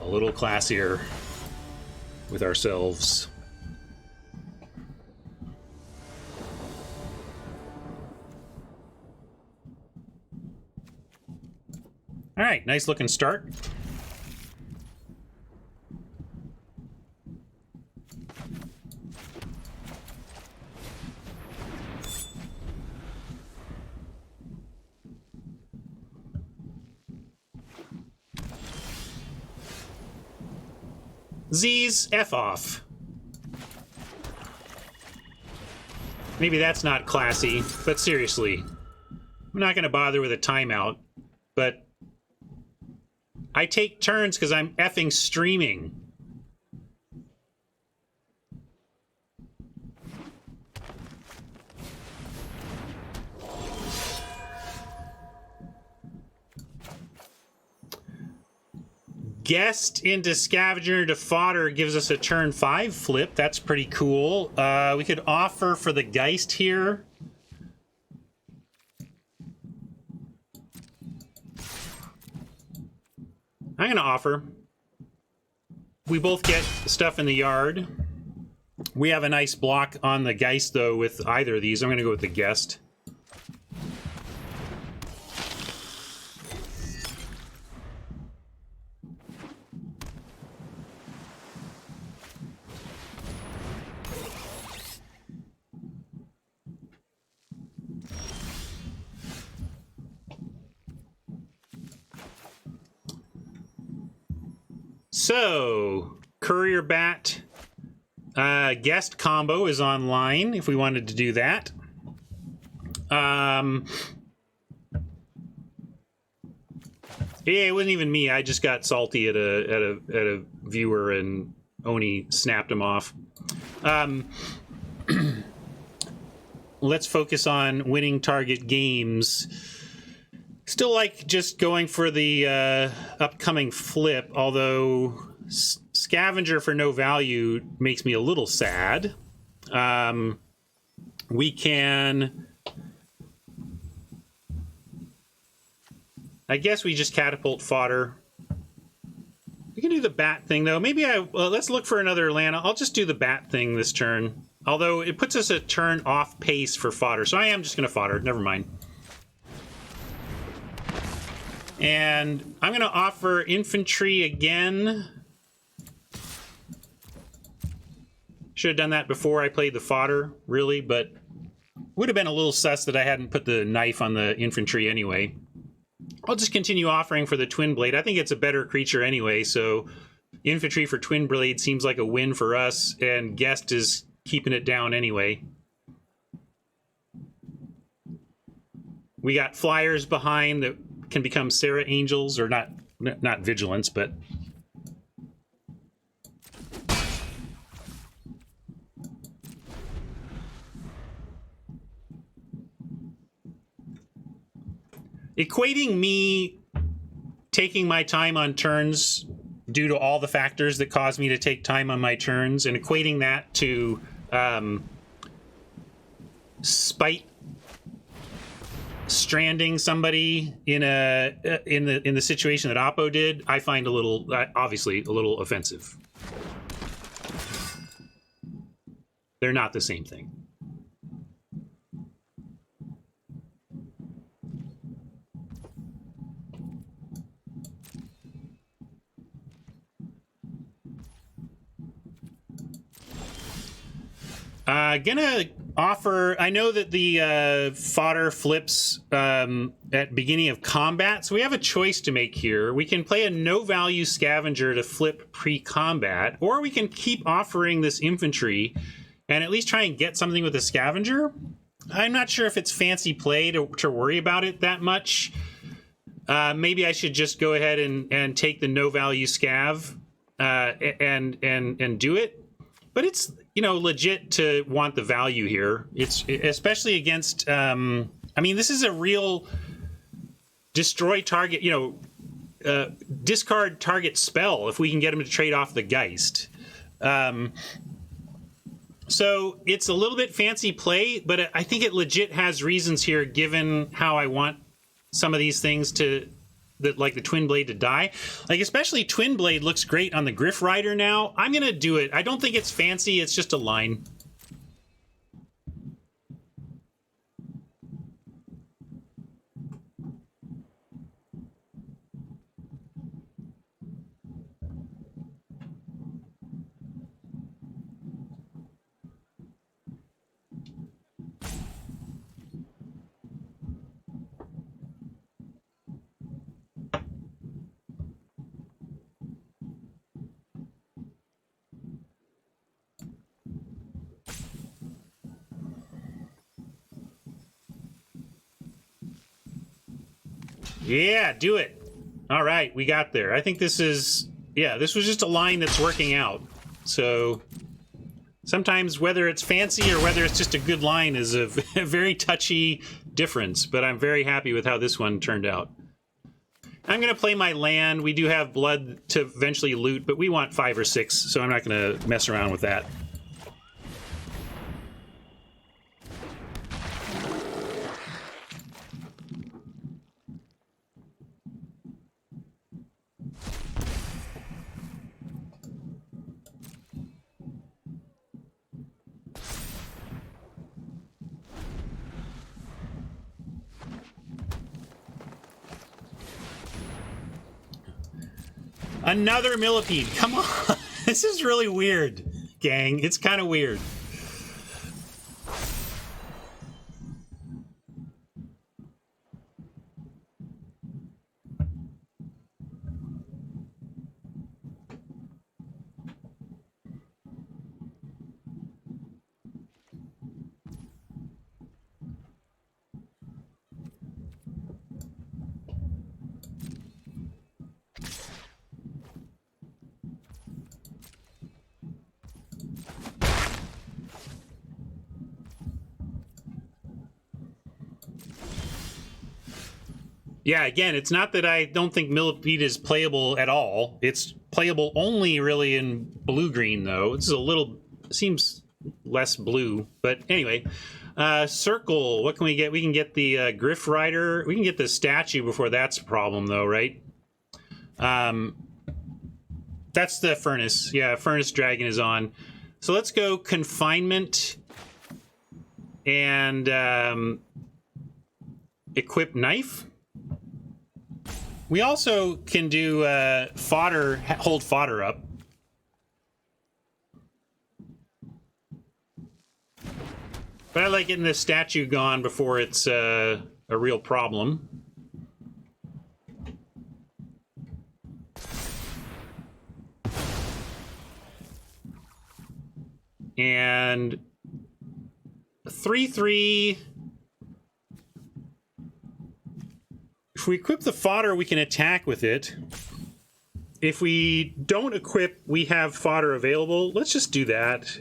a little classier with ourselves. All right, nice looking start. Z's F off. Maybe that's not classy, but seriously, I'm not going to bother with a timeout, but I take turns because I'm effing streaming. Guest into Scavenger to Fodder gives us a turn 5 flip. That's pretty cool. We could offer for the Geist here. I'm going to offer. We both get stuff in the yard. We have a nice block on the Geist, though, with either of these. I'm going to go with the Guest. So, Courier Bat Guest combo is online if we wanted to do that. Yeah, it wasn't even me. I just got salty at a viewer and Oni snapped him off. Let's focus on winning target games. Still like just going for the upcoming flip, although Scavenger for no value makes me a little sad. We can... I guess we just catapult Fodder. We can do the bat thing, though. Maybe let's look for another land. I'll just do the bat thing this turn. Although it puts us a turn off pace for Fodder, so I am just going to Fodder. Never mind. And I'm going to offer infantry again. Should have done that before I played the fodder, really, but would have been a little sus that I hadn't put the knife on the infantry anyway. I'll just continue offering for the Twin Blade. I think it's a better creature anyway, so infantry for Twin Blade seems like a win for us, and Guest is keeping it down anyway. We got flyers behind that can become Sarah Angels, or not Vigilance, but equating me taking my time on turns due to all the factors that cause me to take time on my turns, and equating that to spite stranding somebody in the situation that Oppo did, I find a little obviously a little offensive. They're not the same thing. Gonna offer, I know that the fodder flips at beginning of combat, so we have a choice to make here. We can play a no value scavenger to flip pre-combat, or we can keep offering this infantry and at least try and get something with a scavenger. I'm not sure if it's fancy play to worry about it that much. Maybe I should just go ahead and take the no value scav and do it. But it's, you know, legit to want the value here. It's especially against, I mean, this is a real destroy target, you know, discard target spell if we can get him to trade off the Geist. So it's a little bit fancy play, but I think it legit has reasons here given how I want some of these things to like the Twin Blade to die. Like, especially Twin Blade looks great on the Griff Rider now. I'm gonna do it. I don't think it's fancy, it's just a line. Yeah, do it. All right, we got there. I think this is, yeah, this was just a line that's working out. So sometimes whether it's fancy or whether it's just a good line is a very touchy difference, but I'm very happy with how this one turned out. I'm going to play my land. We do have blood to eventually loot, but we want 5 or 6, so I'm not going to mess around with that. Another millipede. Come on. This is really weird, gang. It's kind of weird. Yeah, again, it's not that I don't think Millipede is playable at all. It's playable only really in blue-green, though. It's a little, seems less blue. But anyway, Circle, what can we get? We can get the Griff Rider. We can get the statue before that's a problem, though, right? That's the Furnace. Yeah, Furnace Dragon is on. So let's go Confinement and equip Knife. We also can do fodder, hold fodder up. But I like getting this statue gone before it's a real problem. And 3/3. If we equip the fodder, we can attack with it. If we don't equip, we have fodder available. Let's just do that.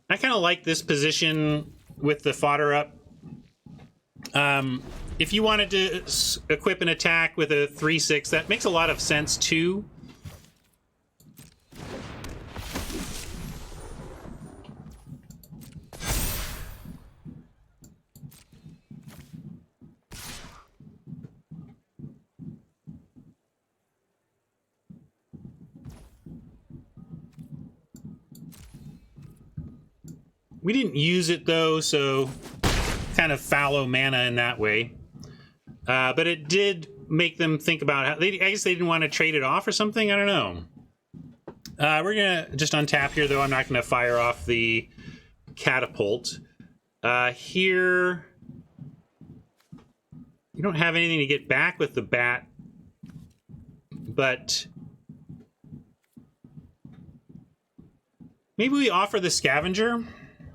I kind of like this position with the fodder up. If you wanted to equip an attack with a 3/6, that makes a lot of sense too. We didn't use it though, so kind of fallow mana in that way. But it did make them think about how I guess they didn't want to trade it off or something. I don't know. We're gonna just untap here though. I'm not gonna fire off the catapult. Here, you don't have anything to get back with the bat, but maybe we offer the scavenger.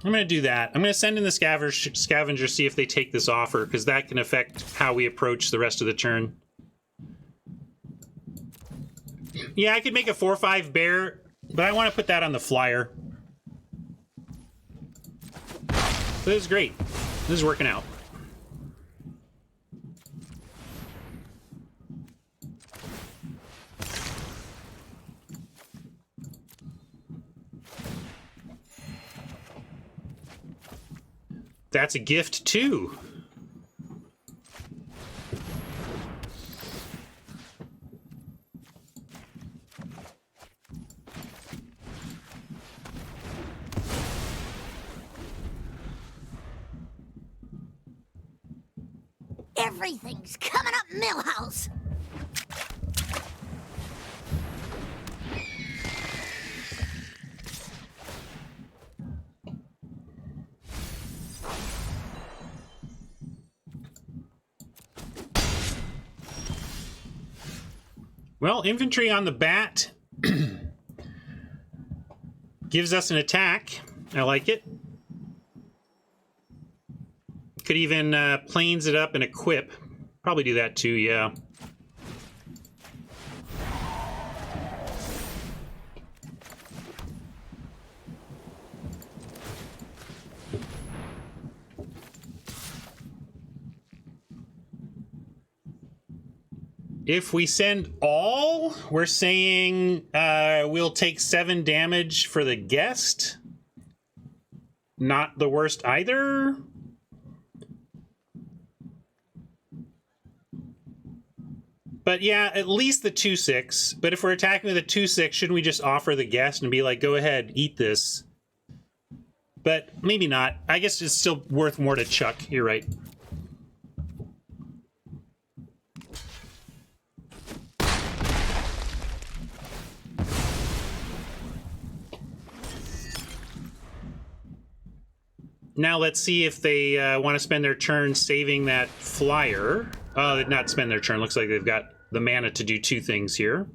I'm going to do that. I'm going to send in the scavenger, see if they take this offer, because that can affect how we approach the rest of the turn. Yeah, I could make a 4/5 bear, but I want to put that on the flyer. This is great. This is working out. That's a gift too. Everything's coming up Millhouse. Well, infantry on the bat gives us an attack. I like it. Could even planes it up and equip. Probably do that too, yeah. If we send all, we're saying we'll take 7 damage for the guest. Not the worst either. But yeah, at least the 2/6. But if we're attacking with a 2/6, shouldn't we just offer the guest and be like, go ahead, eat this? But maybe not. I guess it's still worth more to chuck. You're right. Now let's see if they want to spend their turn saving that flyer. Oh, they'd not spend their turn. Looks like they've got the mana to do 2 things here.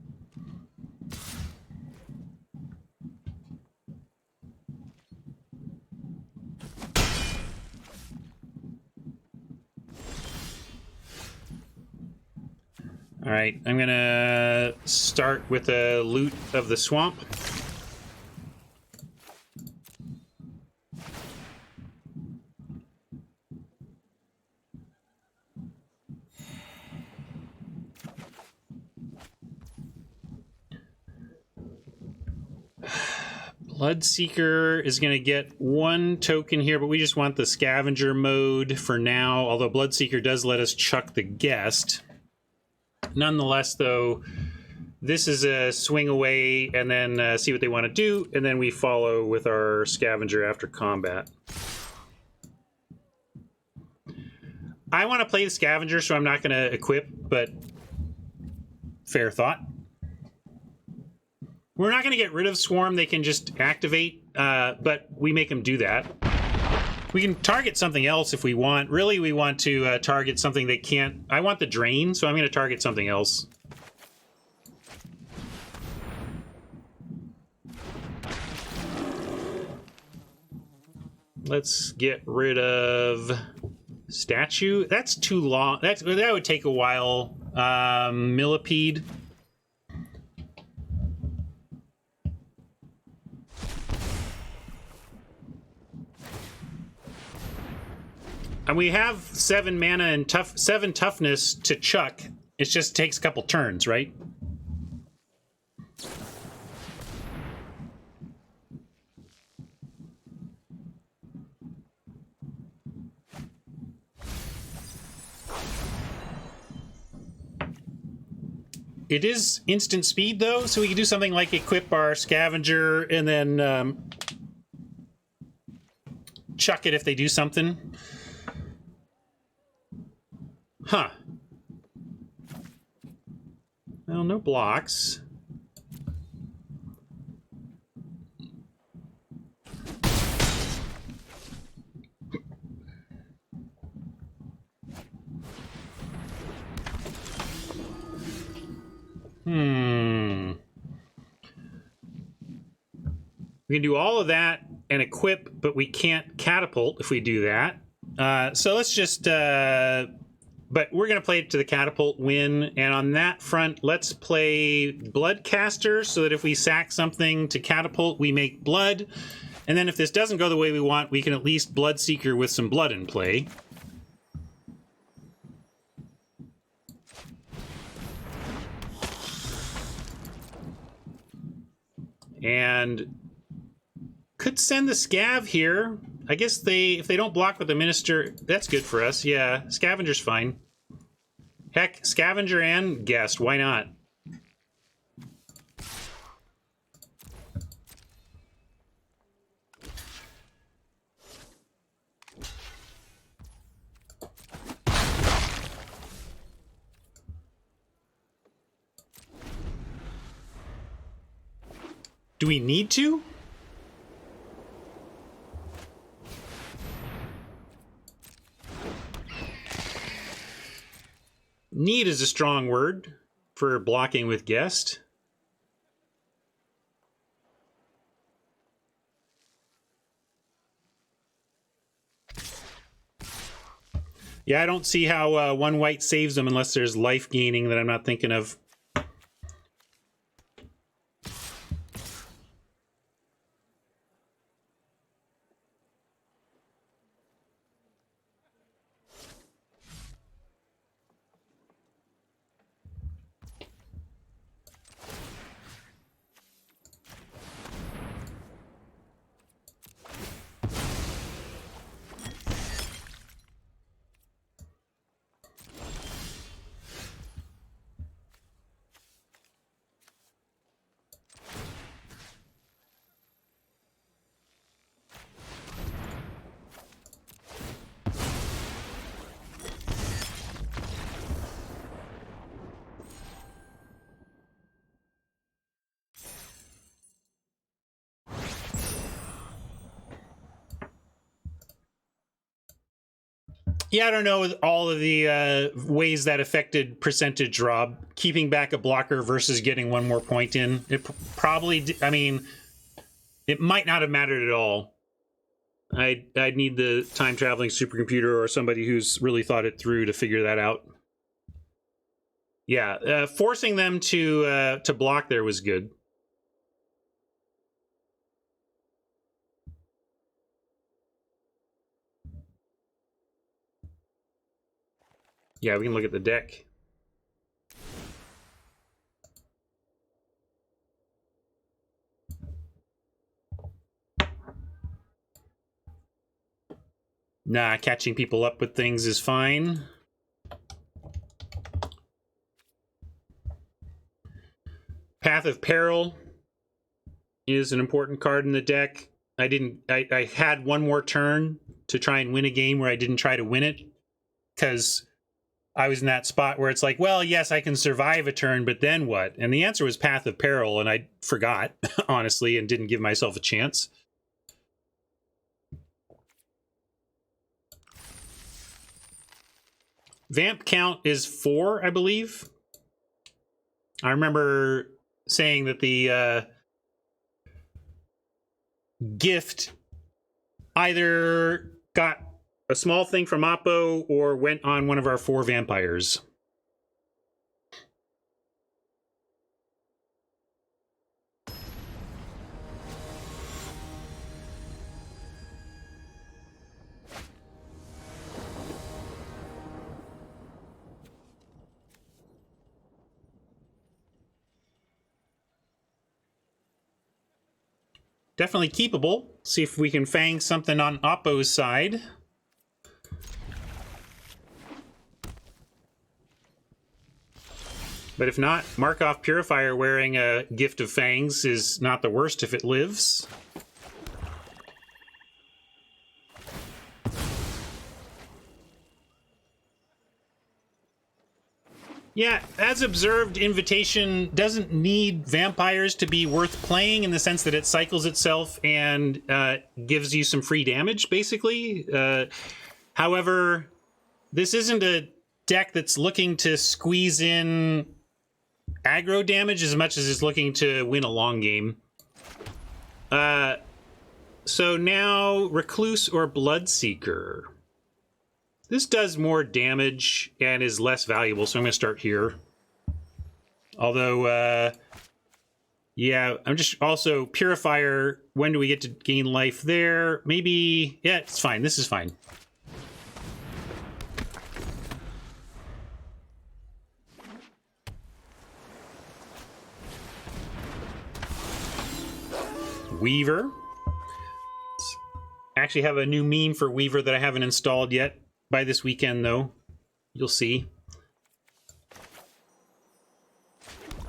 All right, I'm gonna start with a loot of the swamp. Bloodseeker is going to get 1 token here, but we just want the scavenger mode for now, although Bloodseeker does let us chuck the guest. Nonetheless, though, this is a swing away and then see what they want to do, and then we follow with our scavenger after combat. I want to play the scavenger, so I'm not going to equip, but fair thought. We're not going to get rid of Swarm. They can just activate, but we make them do that. We can target something else if we want. Really, we want to target something they can't. I want the Drain, so I'm going to target something else. Let's get rid of Statue. That's too long. That would take a while. Millipede. And we have 7 mana and 7 toughness to chuck. It just takes a couple turns, right? It is instant speed, though, so we can do something like equip our scavenger and then chuck it if they do something. Huh. Well, no blocks. We can do all of that and equip, but we can't catapult if we do that. So let's just... but we're going to play it to the catapult win, and on that front, let's play Bloodcaster, so that if we sack something to catapult, we make blood. And then if this doesn't go the way we want, we can at least Bloodseeker with some blood in play. And could send the scav here. I guess if they don't block with the Minister, that's good for us. Yeah, Scavenger's fine. Heck, Scavenger and Guest, why not? Do we need to? Need is a strong word for blocking with Guest. Yeah, I don't see how one white saves them unless there's life gaining that I'm not thinking of. Yeah, I don't know all of the ways that affected percentage, Rob. Keeping back a blocker versus getting one more point in. It probably, I mean, it might not have mattered at all. I'd need the time-traveling supercomputer or somebody who's really thought it through to figure that out. Yeah, forcing them to block there was good. Yeah, we can look at the deck. Nah, catching people up with things is fine. Path of Peril is an important card in the deck. I had one more turn to try and win a game where I didn't try to win it because I was in that spot where it's like, well, yes, I can survive a turn, but then what? And the answer was Path of Peril, and I forgot, honestly, and didn't give myself a chance. Vamp count is 4, I believe. I remember saying that the gift either got a small thing from Oppo or went on one of our 4 vampires. Definitely keepable. See if we can fang something on Oppo's side. But if not, Markov Purifier wearing a Gift of Fangs is not the worst if it lives. Yeah, as observed, Invitation doesn't need vampires to be worth playing in the sense that it cycles itself and gives you some free damage, basically. However, this isn't a deck that's looking to squeeze in aggro damage as much as it's looking to win a long game. So now, Recluse or Bloodseeker. This does more damage and is less valuable, so I'm going to start here. Although, yeah, I'm just also Purifier. When do we get to gain life there? Maybe, yeah, it's fine. This is fine. Weaver. actually have a new meme for Weaver that I haven't installed yet. By this weekend, though. You'll see.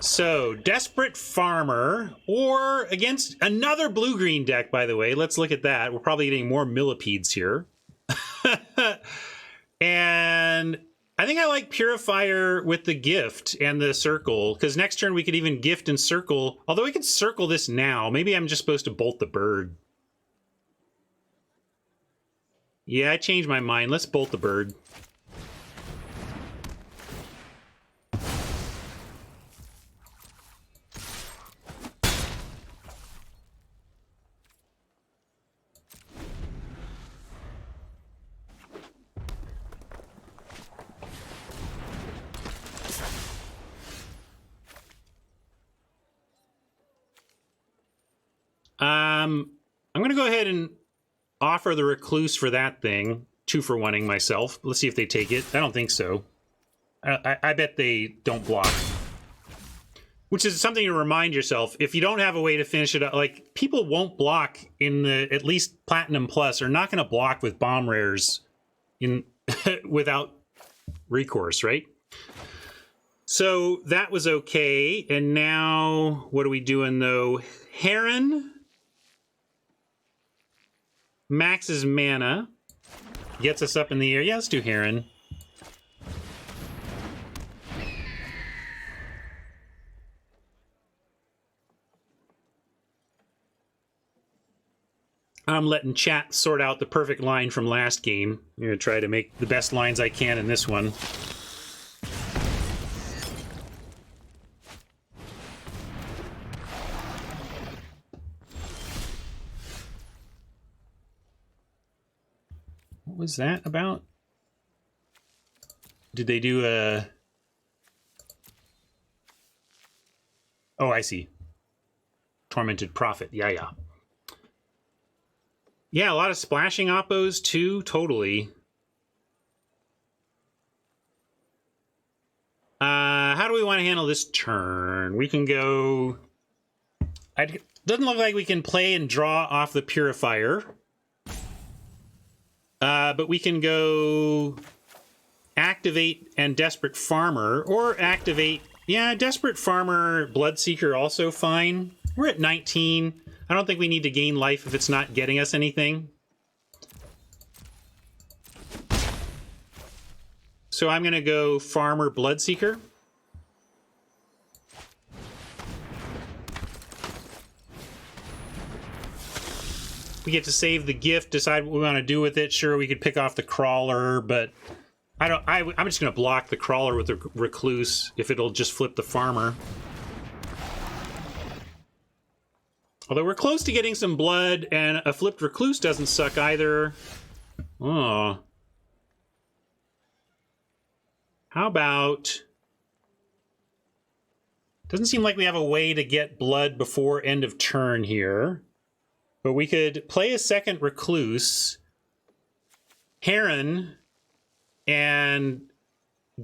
So, Desperate Farmer, or against another blue-green deck, by the way. Let's look at that. We're probably getting more millipedes here. And I think I like Purifier with the gift and the circle, because next turn we could even gift and circle. Although we could circle this now. Maybe I'm just supposed to bolt the bird. Yeah, I changed my mind. Let's bolt the bird. I'm going to go ahead and offer the Recluse for that thing. 2-for-1ing myself. Let's see if they take it. I don't think so. I bet they don't block. Which is something to remind yourself. If you don't have a way to finish it up, like, people won't block in the, at least Platinum Plus, are not going to block with bomb rares in without recourse, right? So that was okay. And now, what are we doing, though? Heron maxes mana, gets us up in the air. Yeah, let's do Heron. I'm letting chat sort out the perfect line from last game. I'm going to try to make the best lines I can in this one. What was that about? Did they do a... Oh, I see. Tormented Prophet. Yeah, yeah. Yeah, a lot of splashing oppos too, totally. How do we want to handle this turn? We can go... Doesn't look like we can play and draw off the Purifier. But we can go activate and Desperate Farmer, or activate... Yeah, Desperate Farmer, Bloodseeker also fine. We're at 19. I don't think we need to gain life if it's not getting us anything. So I'm going to go Farmer Bloodseeker. We get to save the gift, decide what we want to do with it. Sure, we could pick off the Crawler, but I'm just going to block the Crawler with the Recluse if it'll just flip the Farmer. Although we're close to getting some blood, and a flipped Recluse doesn't suck either. Oh. How about... Doesn't seem like we have a way to get blood before end of turn here. But we could play a second Recluse, Heron, and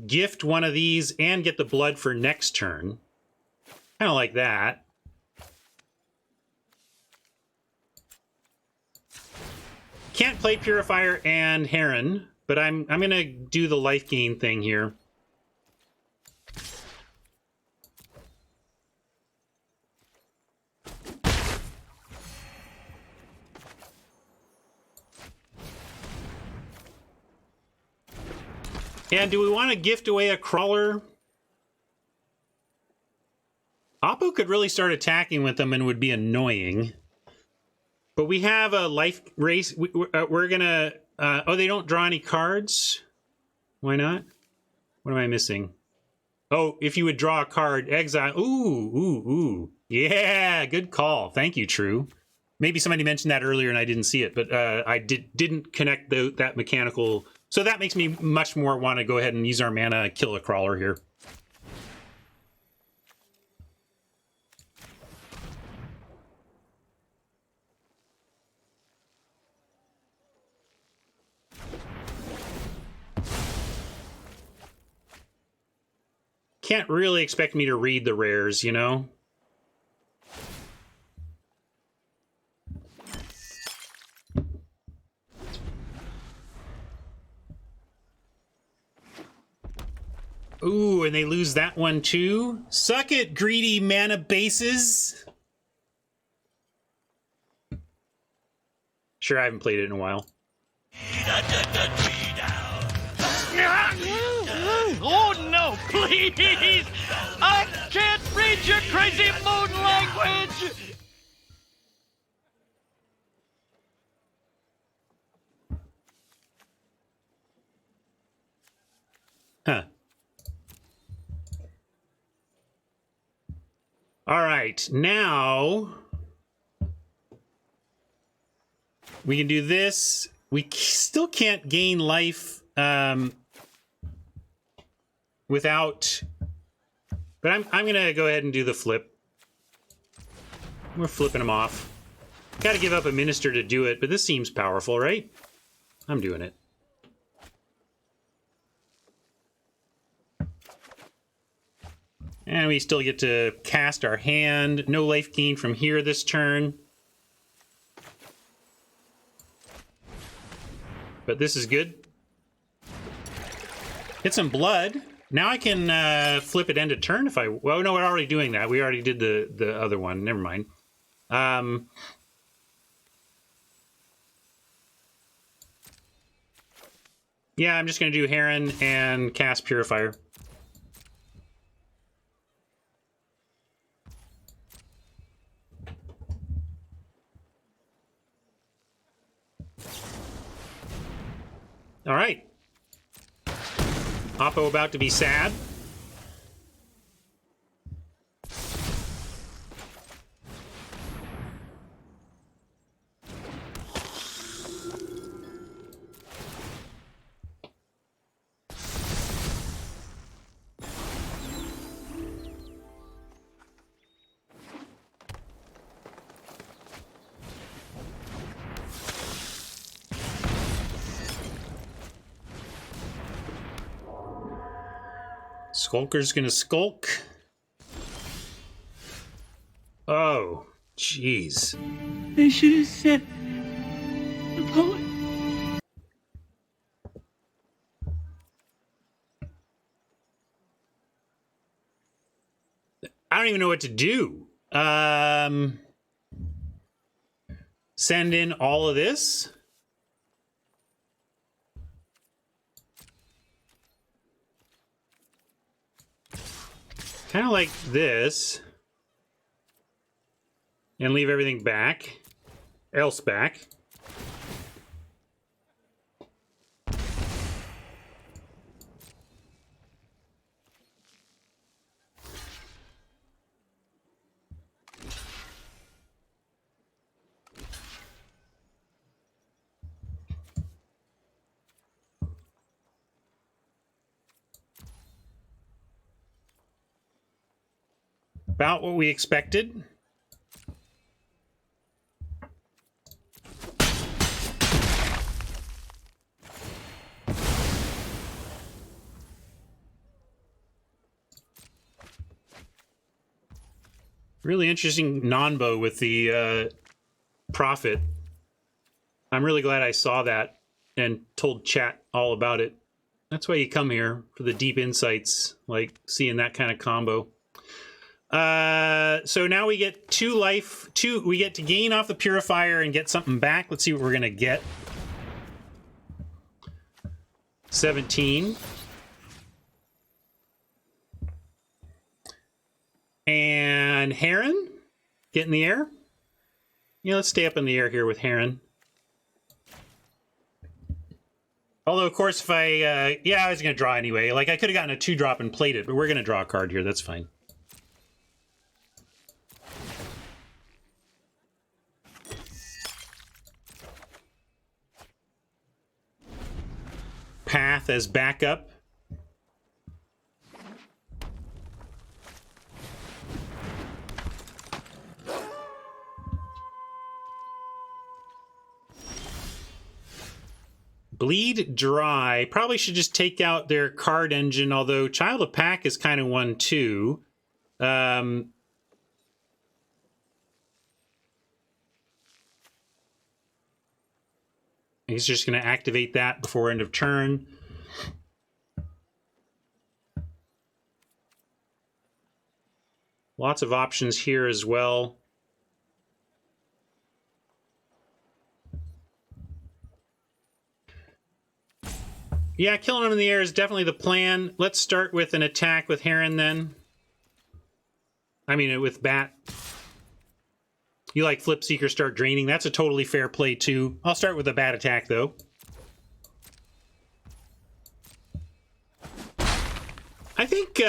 gift one of these and get the blood for next turn. Kind of like that. Can't play Purifier and Heron, but I'm gonna do the life gain thing here. And do we want to gift away a Crawler? Oppo could really start attacking with them and would be annoying. But we have a life race. We're gonna... oh, they don't draw any cards? Why not? What am I missing? Oh, if you would draw a card, exile... Ooh. Yeah, good call. Thank you, True. Maybe somebody mentioned that earlier and I didn't see it, but I didn't connect that mechanical... So that makes me much more want to go ahead and use our mana, kill a Crawler here. Can't really expect me to read the rares, you know? Ooh, and they lose that one too. Suck it, greedy mana bases. Sure, I haven't played it in a while. Oh no, please! I can't read your crazy moon language! Huh. All right, now we can do this. We still can't gain life without, but I'm gonna go ahead and do the flip. We're flipping them off. Got to give up a minister to do it, but this seems powerful, right? I'm doing it. And we still get to cast our hand. No life gain from here this turn. But this is good. Get some blood. Now I can flip it end of turn if I... Well, no, we're already doing that. We already did the other one. Never mind. Yeah, I'm just going to do Heron and cast Purifier. All right. Oppo about to be sad. Skulker's gonna skulk. Oh, jeez. They should have said the poet. I don't even know what to do. Send in all of this. Kind of like this. And leave everything back. Else back. About what we expected. Really interesting non-bow with the Prophet. I'm really glad I saw that and told chat all about it. That's why you come here, for the deep insights, like seeing that kind of combo. So now we get 2 life. We get to gain off the Purifier and get something back. Let's see what we're going to get. 17. And Heron, get in the air. Yeah, let's stay up in the air here with Heron. Although, of course, if I... yeah, I was going to draw anyway. Like, I could have gotten a 2-drop and played it, but we're going to draw a card here. That's fine. Path as backup. Bleed Dry. Probably should just take out their card engine, although Child of Pack is kind of one too. He's just going to activate that before end of turn. Lots of options here as well. Yeah, killing him in the air is definitely the plan. Let's start with an attack with Heron then. I mean, with Bat. You like Flip Seeker, start draining. That's a totally fair play too. I'll start with a Bat attack though. I think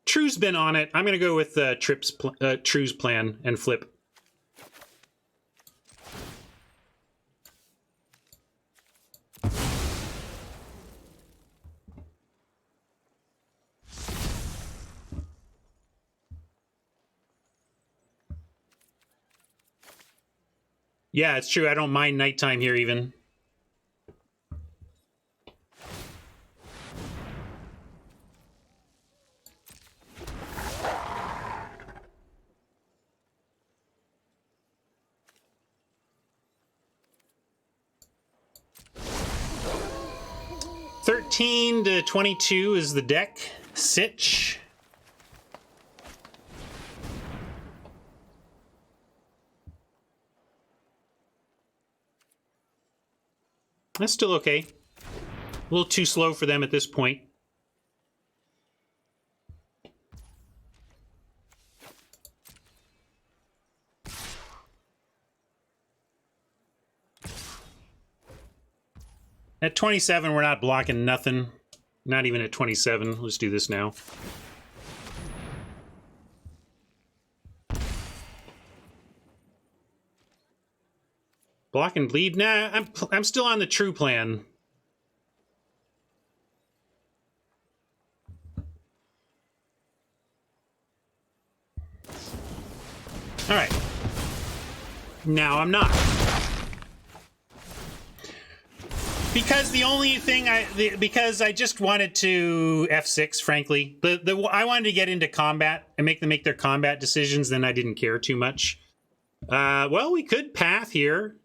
True's been on it. I'm going to go with True's plan and flip. Yeah, it's true. I don't mind nighttime here even. $13 to $22 is the deck. Sitch. That's still okay. A little too slow for them at this point. At 27, we're not blocking nothing. Not even at 27. Let's do this now. Block and bleed? Nah, I'm still on the true plan. All right. Now I'm not. Because the only thing because I just wanted to F6, frankly. I wanted to get into combat and make them make their combat decisions, then I didn't care too much. Well, we could path here.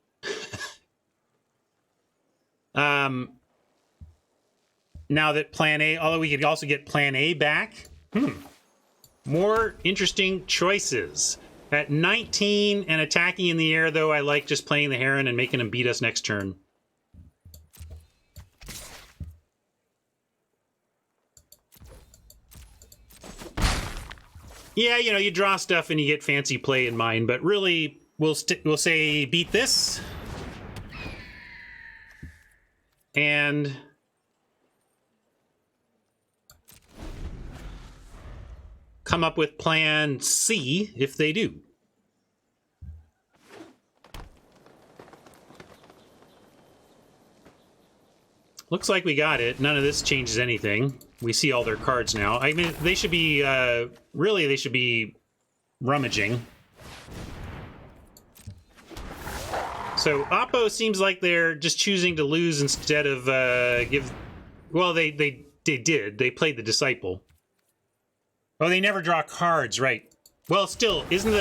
Now that plan A, although we could also get plan A back. More interesting choices. At 19 and attacking in the air, though, I like just playing the Heron and making him beat us next turn. Yeah, you know, you draw stuff and you get fancy play in mind, but really, we'll say beat this. And come up with plan C if they do. Looks like we got it. None of this changes anything. We see all their cards now. I mean, they should be, really, they should be rummaging. So, Oppo seems like they're just choosing to lose instead of give... Well, they did. They played the Disciple. Oh, they never draw cards, right. Well, still, isn't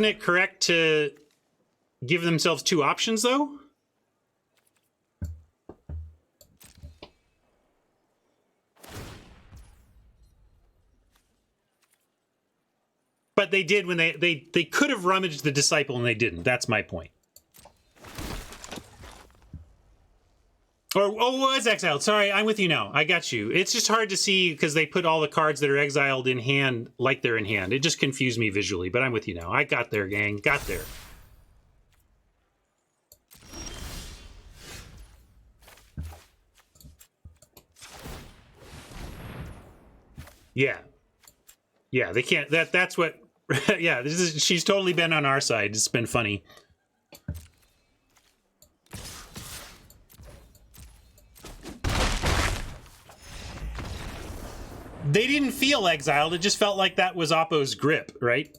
it correct to give themselves two options, though? But they did when they could have rummaged the Disciple and they didn't. That's my point. Or, oh, was exiled. Sorry, I'm with you now. I got you. It's just hard to see because they put all the cards that are exiled in hand like they're in hand. It just confused me visually, but I'm with you now. I got there, gang. Got there. Yeah. Yeah, they can't. That's what... Yeah, she's totally been on our side. It's been funny. They didn't feel exiled. It just felt like that was Oppo's grip, right?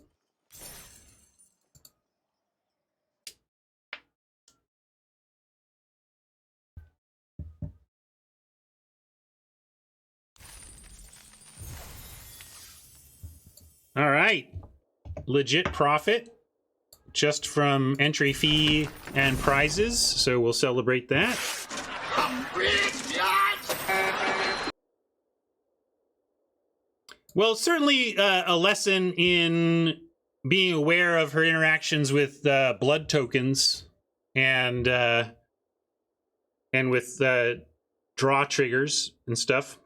All right. Legit profit just from entry fee and prizes, so we'll celebrate that. Well, certainly a lesson in being aware of her interactions with blood tokens and with draw triggers and stuff.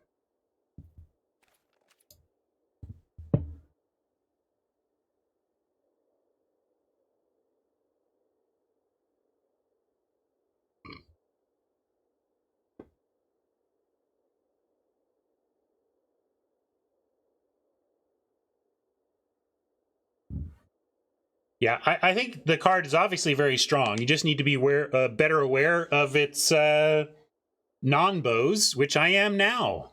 Yeah, I think the card is obviously very strong. You just need to be better aware of its non-bows, which I am now.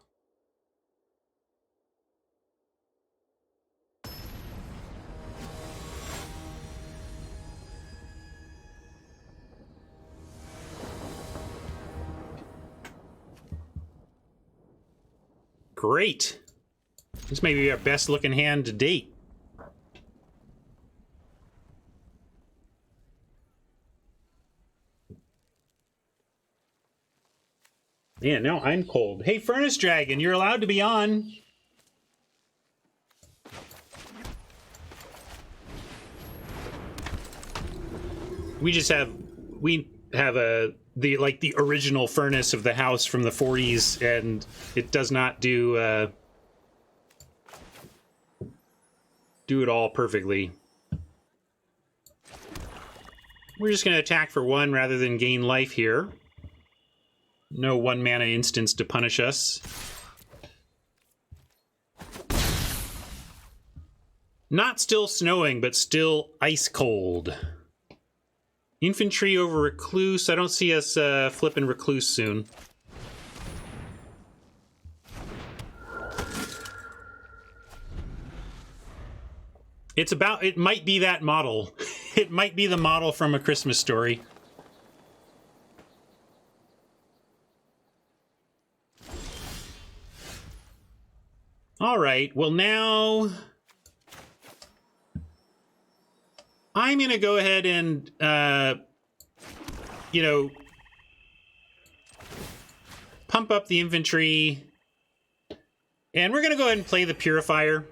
Great. This may be our best looking hand to date. Yeah, no, I'm cold. Hey, Furnace Dragon, you're allowed to be on. We have the original furnace of the house from the 40s, and it does not do it all perfectly. We're just going to attack for 1 rather than gain life here. No 1 mana instance to punish us. Not still snowing, but still ice cold. Infantry over Recluse. I don't see us flipping Recluse soon. It might be that model. It might be the model from A Christmas Story. All right, well now I'm going to go ahead and, pump up the infantry. And we're going to go ahead and play the Purifier.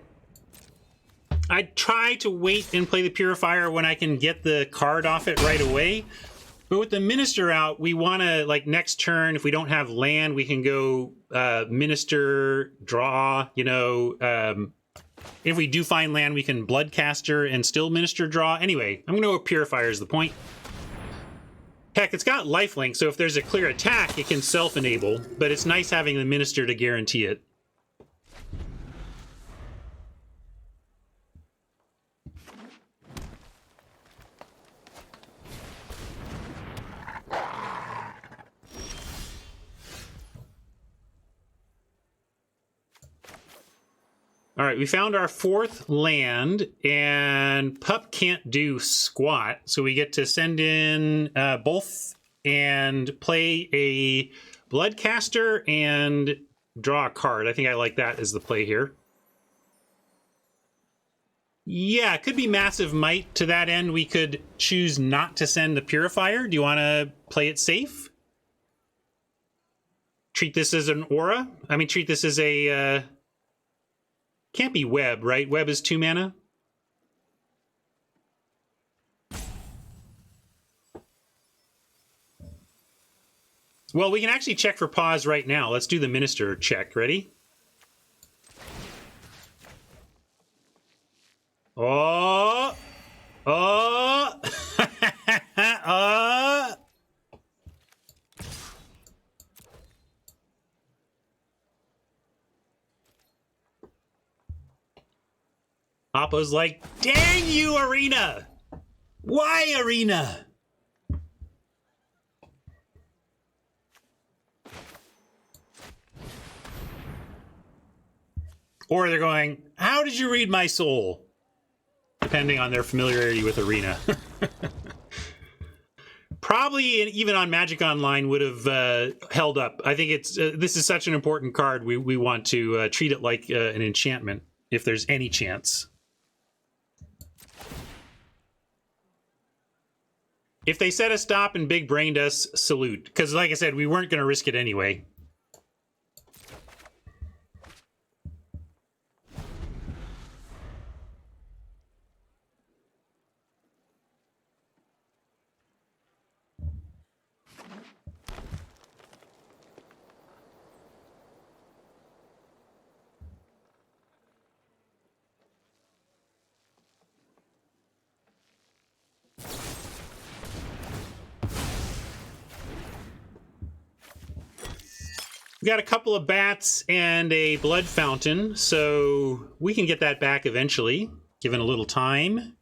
I try to wait and play the Purifier when I can get the card off it right away. But with the Minister out, we want to, like, next turn, if we don't have land, we can go Minister, draw, if we do find land, we can Bloodcaster and still Minister draw. Anyway, I'm going to go Purifier is the point. Heck, it's got lifelink, so if there's a clear attack, it can self-enable, but it's nice having the Minister to guarantee it. All right, we found our 4th land, and Pup can't do squat, so we get to send in both and play a Bloodcaster and draw a card. I think I like that as the play here. Yeah, it could be Massive Might. To that end, we could choose not to send the Purifier. Do you want to play it safe? Treat this as an aura? I mean, treat this as a... Can't be Web, right? Web is 2 mana. Well, we can actually check for pause right now. Let's do the Minister check. Ready? Oh! Oh! Oh! Oppo's like, dang you, Arena! Why, Arena? Or they're going, how did you read my soul? Depending on their familiarity with Arena. Probably even on Magic Online would have held up. I think it's this is such an important card. We want to treat it like an enchantment, if there's any chance. If they set a stop and big brained us, salute. Because like I said, we weren't going to risk it anyway. We got a couple of bats and a blood fountain, so we can get that back eventually, given a little time.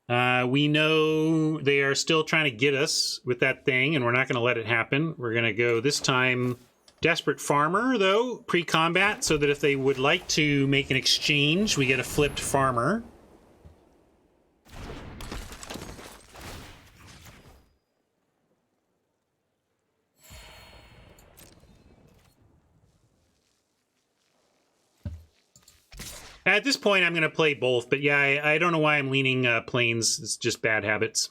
We know they are still trying to get us with that thing, and we're not going to let it happen. We're going to go this time Desperate Farmer, though, pre-combat, so that if they would like to make an exchange, we get a flipped farmer. At this point, I'm going to play both, but yeah, I don't know why I'm leaning planes. It's just bad habits.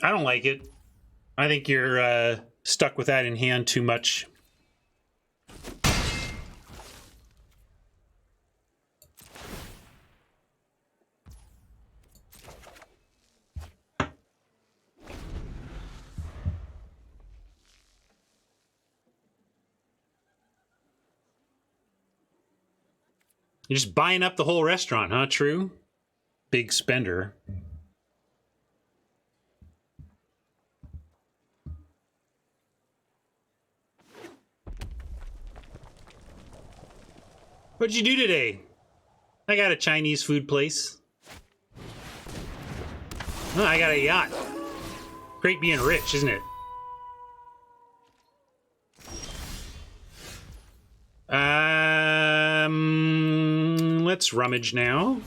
I don't like it. I think you're stuck with that in hand too much. You're just buying up the whole restaurant, huh? True? Big spender. What'd you do today? I got a Chinese food place. Oh, I got a yacht. Great being rich, isn't it? Let's rummage now.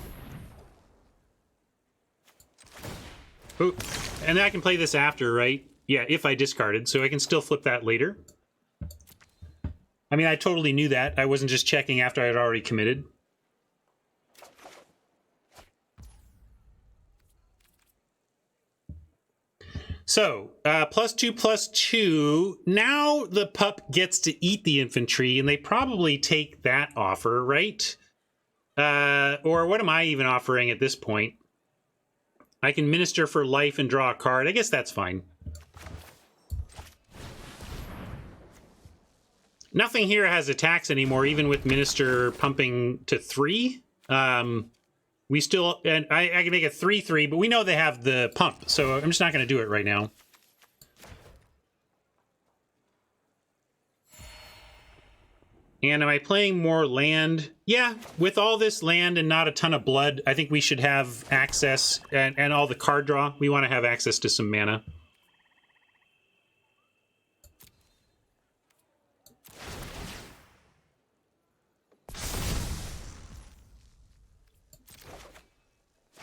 Oh, and then I can play this after, right? Yeah, if I discarded, so I can still flip that later. I mean, I totally knew that. I wasn't just checking after I had already committed. So, +2/+2. Now the pup gets to eat the infantry, and they probably take that offer, right? Or what am I even offering at this point? I can minister for life and draw a card. I guess that's fine. Nothing here has attacks anymore, even with minister pumping to 3. We still, and I can make a 3/3, but we know they have the pump, so I'm just not going to do it right now. And am I playing more land? Yeah, with all this land and not a ton of blood, I think we should have access, and all the card draw, we want to have access to some mana.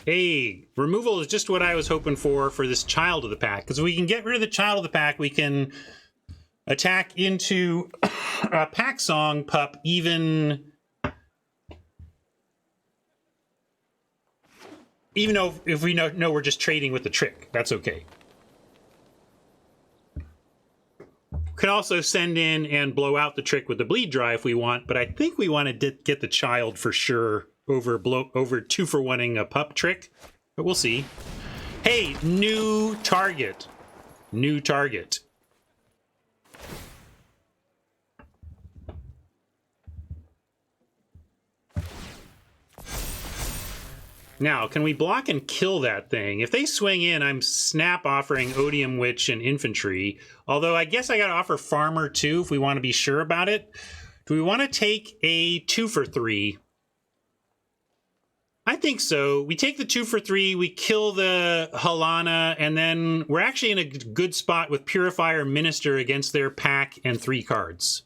Hey, removal is just what I was hoping for this Child of the Pack. Because if we can get rid of the Child of the Pack, we can attack into a Pack Song pup even though if we know we're just trading with the trick. That's okay. Can also send in and blow out the trick with the bleed dry if we want, but I think we want to get the Child for sure over 2-for-1ing a pup trick, but we'll see. Hey, new target. New target. Now, can we block and kill that thing? If they swing in, I'm snap offering Odium Witch and Infantry. Although I guess I gotta offer Farmer too if we want to be sure about it. Do we want to take a 2-for-3? I think so. We take the 2-for-3, we kill the Halana, and then we're actually in a good spot with Purifier Minister against their pack and 3 cards.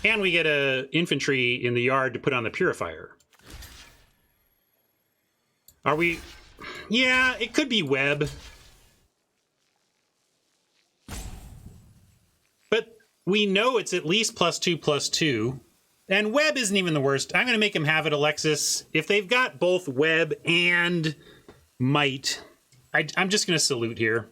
And we get a infantry in the yard to put on the Purifier. Are we... Yeah, it could be Web. But we know it's at least +2/+2. And Web isn't even the worst. I'm going to make him have it, Alexis. If they've got both Web and Might, I'm just going to salute here.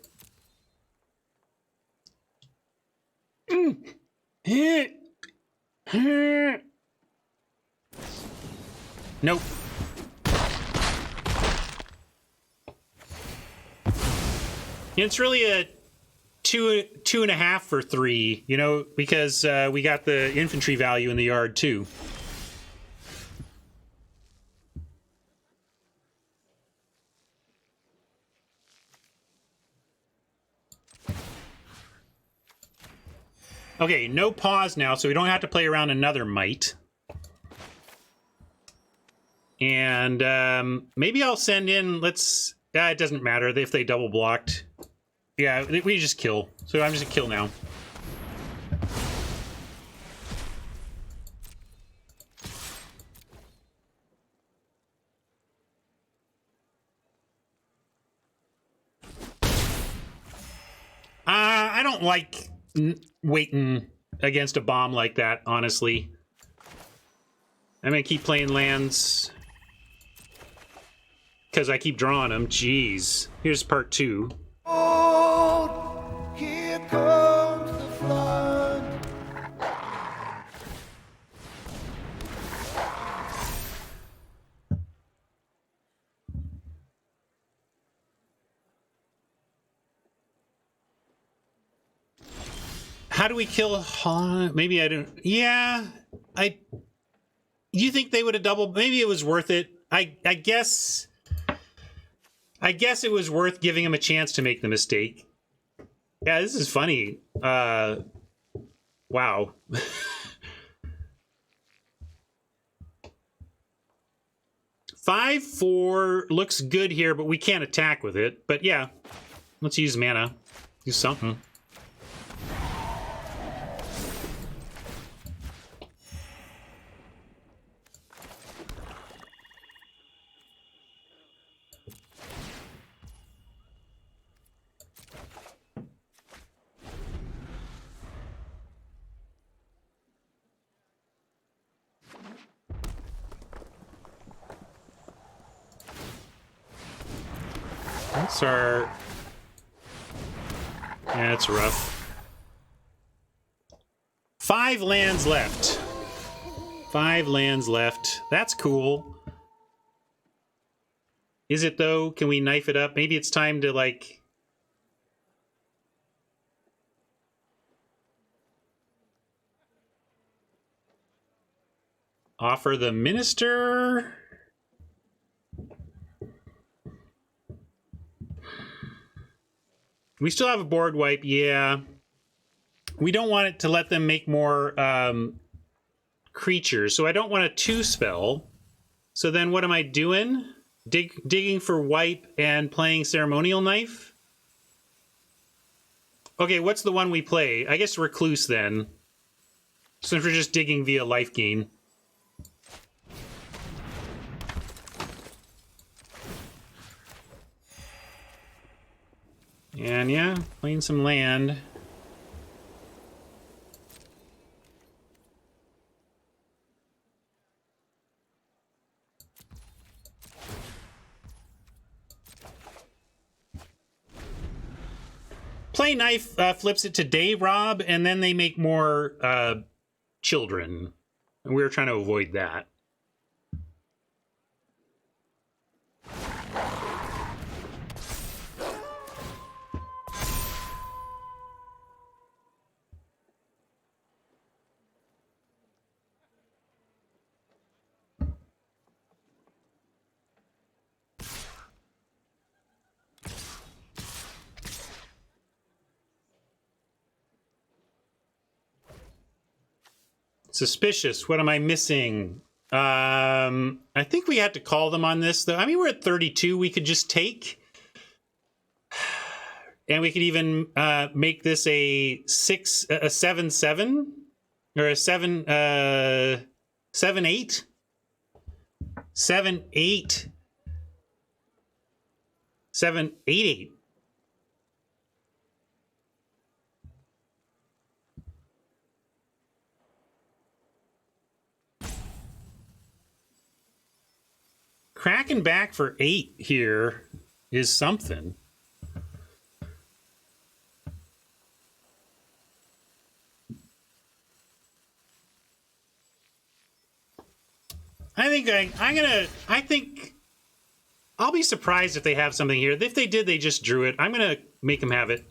Nope. It's really a 2.5 for 3, you know, because we got the infantry value in the yard too. Okay, no pause now, so we don't have to play around another might. And maybe I'll send in, let's... it doesn't matter if they double blocked. Yeah, we just kill. So I'm just a kill now. I don't like waiting against a bomb like that, honestly. I'm gonna keep playing lands because I keep drawing them. Jeez. Here's part 2. Oh, here comes the flood. How do we kill Han? Maybe I don't... Yeah, you think they would have doubled? Maybe it was worth it. I guess it was worth giving him a chance to make the mistake. Yeah, this is funny. Wow. 5/4 looks good here, but we can't attack with it. But yeah, let's use mana. Do something. That's our... Yeah, it's rough. 5 lands left. 5 lands left. That's cool. Is it, though? Can we knife it up? Maybe it's time to, like... offer the minister... We still have a board wipe, yeah. We don't want it to let them make more creatures, so I don't want a 2-spell. So then what am I doing? Digging for wipe and playing Ceremonial Knife? Okay, what's the one we play? I guess Recluse then. Since we're just digging via life gain. And yeah, playing some land. Play knife flips it to day rob, and then they make more children. And we were trying to avoid that. Suspicious. What am I missing? I think we had to call them on this, though. I mean, we're at 32. We could just take. And we could even make this a 7/7 or a 7/8. 7/8. 7/8/8. Cracking back for 8 here is something. I think I'll be surprised if they have something here. If they did, they just drew it. I'm gonna make them have it.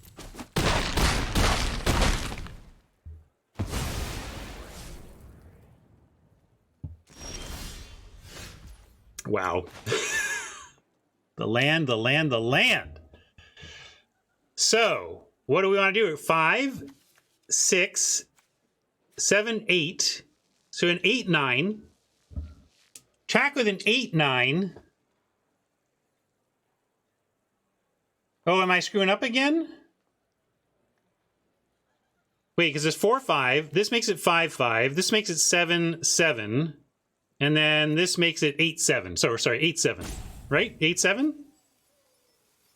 Wow. The land, the land, the land. So, what do we want to do? 5, 6, 7, 8. So an 8, 9. Track with an 8, 9. Oh, am I screwing up again? Wait, because it's 4, 5. This makes it 5, 5. This makes it 7, 7. And then this makes it 8, 7. So, sorry, 8, 7. Right? 8, 7?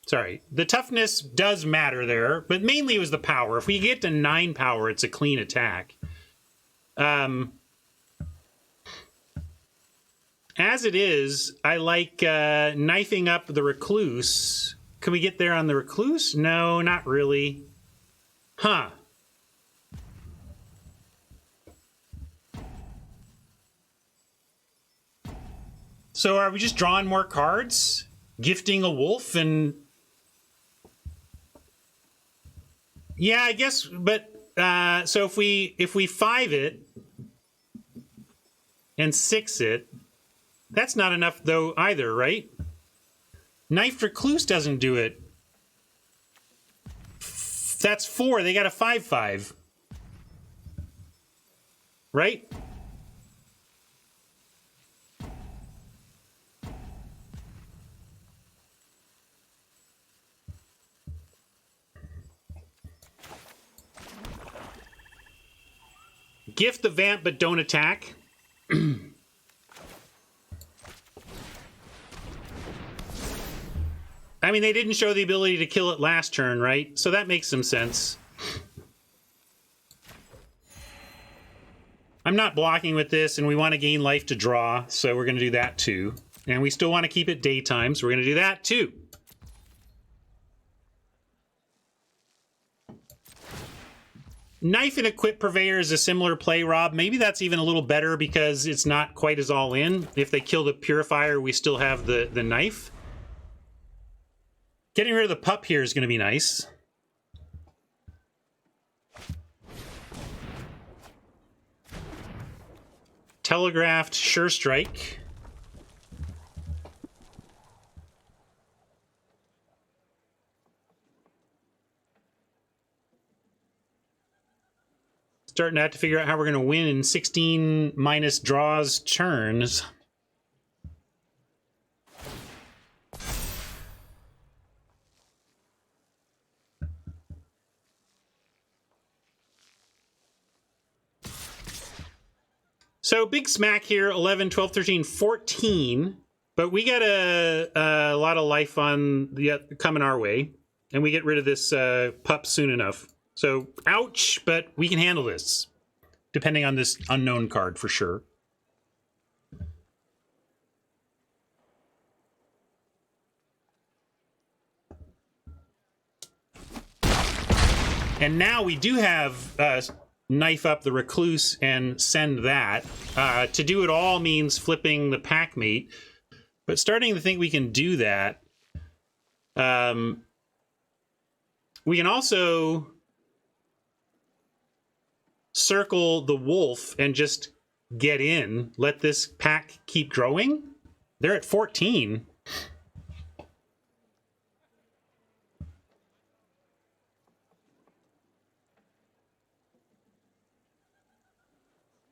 Sorry. The toughness does matter there, but mainly it was the power. If we get to 9 power, it's a clean attack. As it is, I like knifing up the Recluse. Can we get there on the Recluse? No, not really. Huh. So are we just drawing more cards? Gifting a wolf and... Yeah, I guess, but so if we 5 it and 6 it, that's not enough though either, right? Knifed Recluse doesn't do it. That's 4. They got a 5, 5. Right? Gift the vamp, but don't attack. I mean, they didn't show the ability to kill it last turn, right? So that makes some sense. I'm not blocking with this, and we want to gain life to draw, so we're going to do that too. And we still want to keep it daytime, so we're going to do that too. Knife and Equip Purveyor is a similar play, Rob. Maybe that's even a little better because it's not quite as all in. If they kill the Purifier, we still have the knife. Getting rid of the pup here is going to be nice. Telegraphed Sure Strike. Starting to have to figure out how we're going to win in 16 minus draws turns. So big smack here, 11, 12, 13, 14. But we got a lot of life on the coming our way. And we get rid of this pup soon enough. So, ouch, but we can handle this. Depending on this unknown card, for sure. And now we do have knife up the Recluse and send that. To do it all means flipping the Packmate. But starting to think we can do that. We can also circle the wolf and just get in. Let this pack keep growing. They're at 14.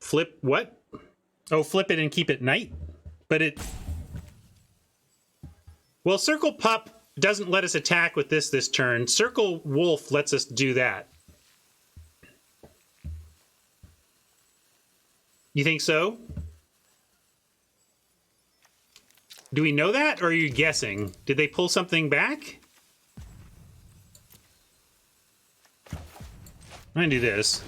Flip what? Oh, flip it and keep it night. But it... Well, Circle Pup doesn't let us attack with this turn. Circle Wolf lets us do that. You think so? Do we know that, or are you guessing? Did they pull something back? I'm gonna do this.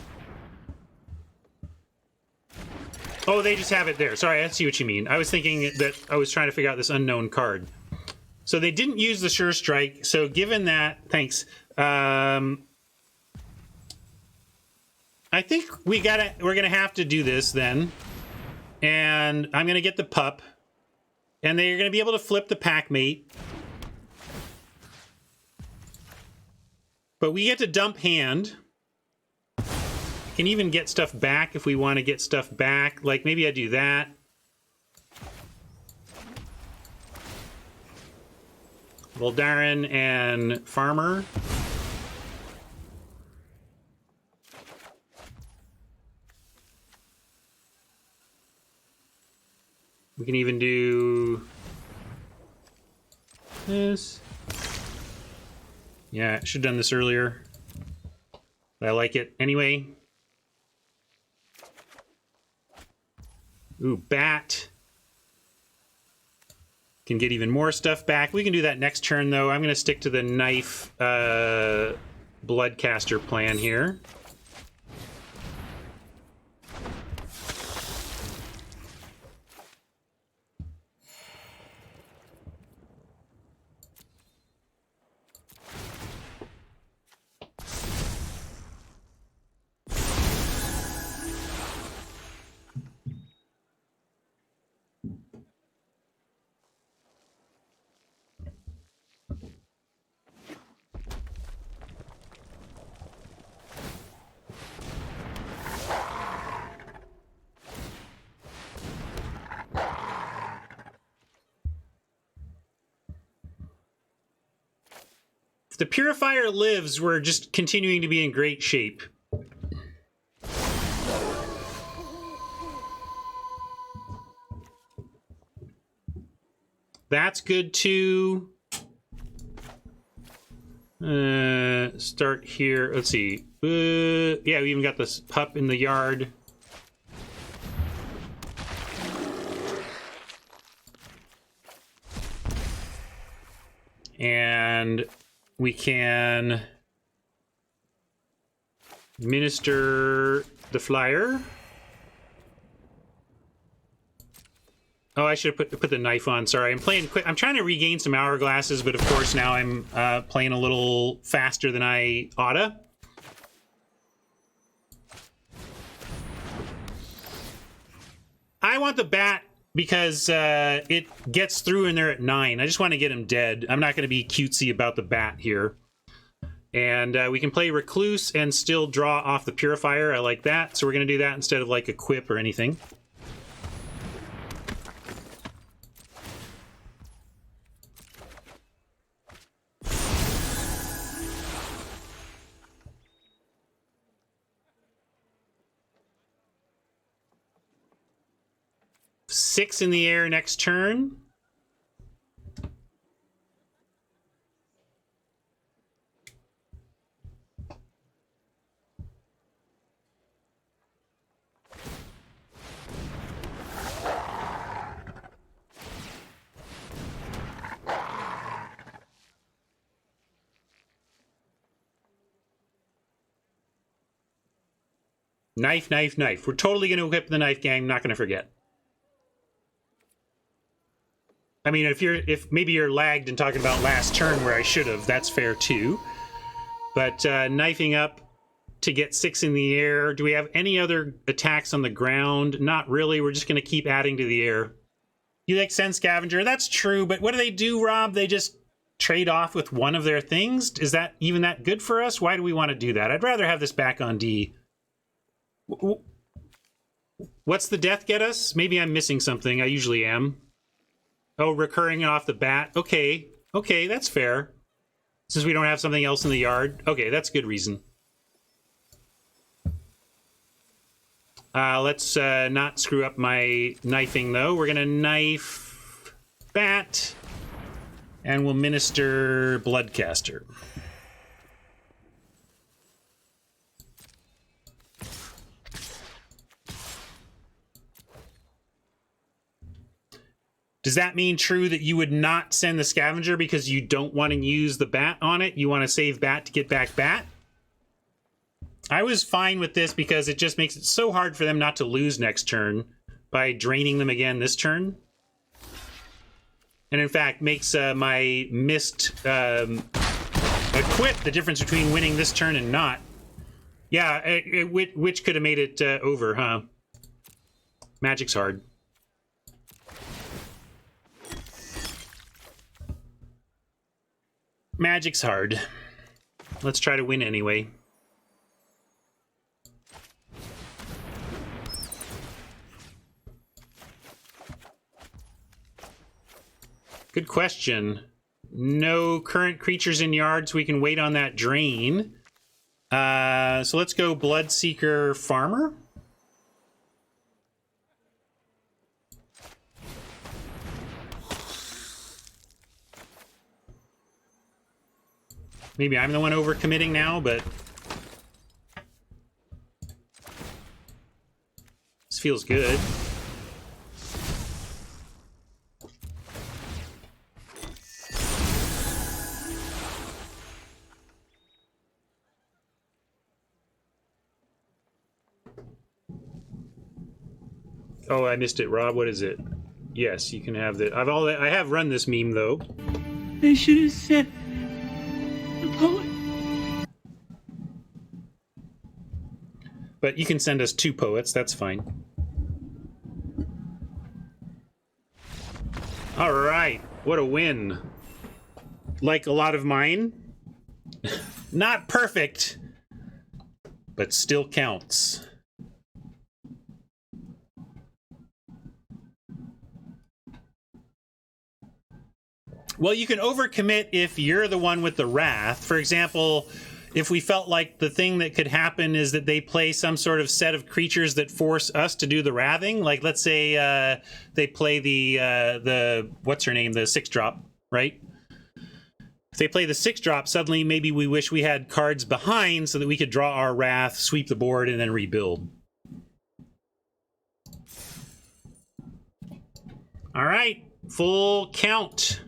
Oh, they just have it there. Sorry, I see what you mean. I was thinking that I was trying to figure out this unknown card. So they didn't use the Sure Strike. So given that, thanks. I think we're gonna have to do this then. And I'm gonna get the pup. And they're gonna be able to flip the Packmate. But we get to dump hand. Can even get stuff back if we want to get stuff back. Like maybe I do that. Voldaren and Farmer. We can even do this. Yeah, I should have done this earlier. But I like it anyway. Ooh, Bat. Can get even more stuff back. We can do that next turn, though. I'm going to stick to the Knife Bloodcaster plan here. If the Purifier lives, we're just continuing to be in great shape. That's good too. Start here. Let's see. Yeah, we even got this pup in the yard. And we can minister the flyer. Oh, I should have put the knife on. Sorry, I'm playing quick. I'm trying to regain some hourglasses, but of course now I'm playing a little faster than I oughta. I want the bat because it gets through and they're at 9. I just want to get him dead. I'm not going to be cutesy about the bat here. And we can play Recluse and still draw off the Purifier. I like that. So we're going to do that instead of like Equip or anything. Six in the air next turn. Knife, knife, knife. We're totally going to equip the knife gang. Not going to forget. I mean, if maybe you're lagged and talking about last turn where I should have, that's fair too. But knifing up to get 6 in the air. Do we have any other attacks on the ground? Not really. We're just going to keep adding to the air. You like send Scavenger? That's true, but what do they do, Rob? They just trade off with one of their things? Is that even that good for us? Why do we want to do that? I'd rather have this back on D. What's the death get us? Maybe I'm missing something. I usually am. Oh, recurring off the bat. Okay. Okay, that's fair. Since we don't have something else in the yard. Okay, that's good reason. Let's not screw up my knifing, though. We're going to knife bat. And we'll minister Bloodcaster. Does that mean true that you would not send the Scavenger because you don't want to use the bat on it? You want to save bat to get back bat? I was fine with this because it just makes it so hard for them not to lose next turn by draining them again this turn. And in fact, makes my missed equip the difference between winning this turn and not. Yeah, which could have made it over, huh? Magic's hard. Magic's hard. Let's try to win anyway. Good question. No current creatures in yards. We can wait on that drain. So let's go Bloodseeker Farmer. Maybe I'm the one overcommitting now, but this feels good. Oh, I missed it, Rob. What is it? Yes, you can have the. I have run this meme though. They should have said the poet. But you can send us 2 poets. That's fine. All right, what a win! Like a lot of mine, not perfect, but still counts. Well, you can overcommit if you're the one with the wrath. For example, if we felt like the thing that could happen is that they play some sort of set of creatures that force us to do the wrathing. Like, let's say they play the what's her name, the 6-drop, right? If they play the 6-drop, suddenly maybe we wish we had cards behind so that we could draw our wrath, sweep the board, and then rebuild. All right, full count.